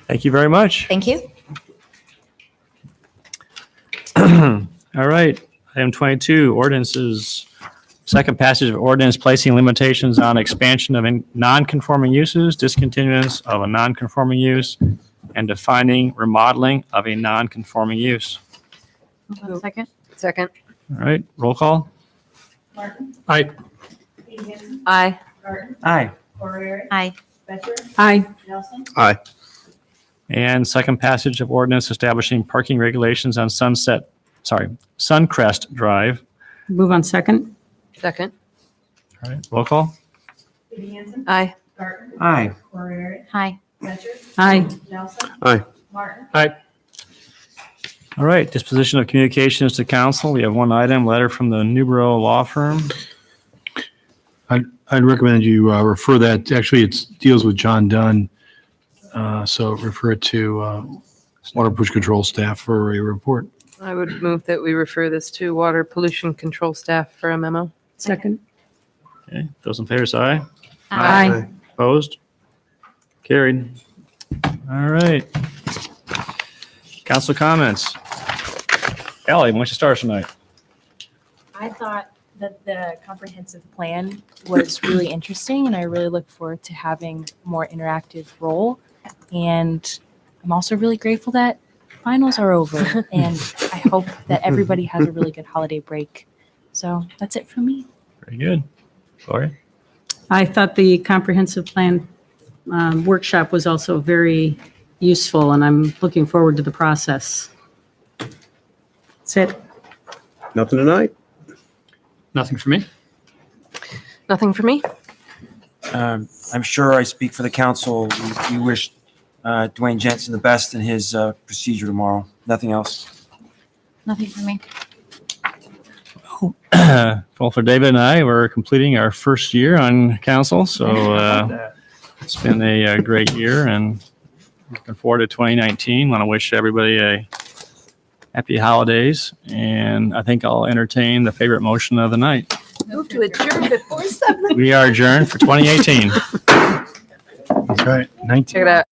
Thank you very much. Thank you. All right, item 22, ordinances. Second passage of ordinance placing limitations on expansion of non-conforming uses, discontinuance of a non-conforming use, and defining remodeling of a non-conforming use. Second. Second. All right, roll call. Aye. Aye. Aye. Aye. Aye. Aye. And second passage of ordinance establishing parking regulations on Suncrest Drive. Move on second. Second. All right, roll call. Aye. Aye. Aye. Aye. Aye. Aye. All right, disposition of communications to council. We have one item, letter from the Newborough Law Firm. I'd recommend you refer that, actually, it deals with John Dunn. So refer it to Water Pollution Control staff for a report. I would move that we refer this to Water Pollution Control staff for a memo. Second. Okay, those in favor say aye. Aye. Opposed? Carried. All right. Council comments. Ally, why don't you start us tonight? I thought that the comprehensive plan was really interesting, and I really look forward to having a more interactive role. And I'm also really grateful that finals are over, and I hope that everybody has a really good holiday break. So that's it for me. Very good. Gloria? I thought the comprehensive plan workshop was also very useful, and I'm looking forward to the process. That's it. Nothing tonight? Nothing for me. Nothing for me. I'm sure I speak for the council. We wish Dwayne Jensen the best in his procedure tomorrow. Nothing else. Nothing for me. Well, for David and I, we're completing our first year on council, so it's been a great year and looking forward to 2019. Want to wish everybody a happy holidays, and I think I'll entertain the favorite motion of the night. Move to adjourn before 7. We are adjourned for 2018. That's right. 19. Check it out.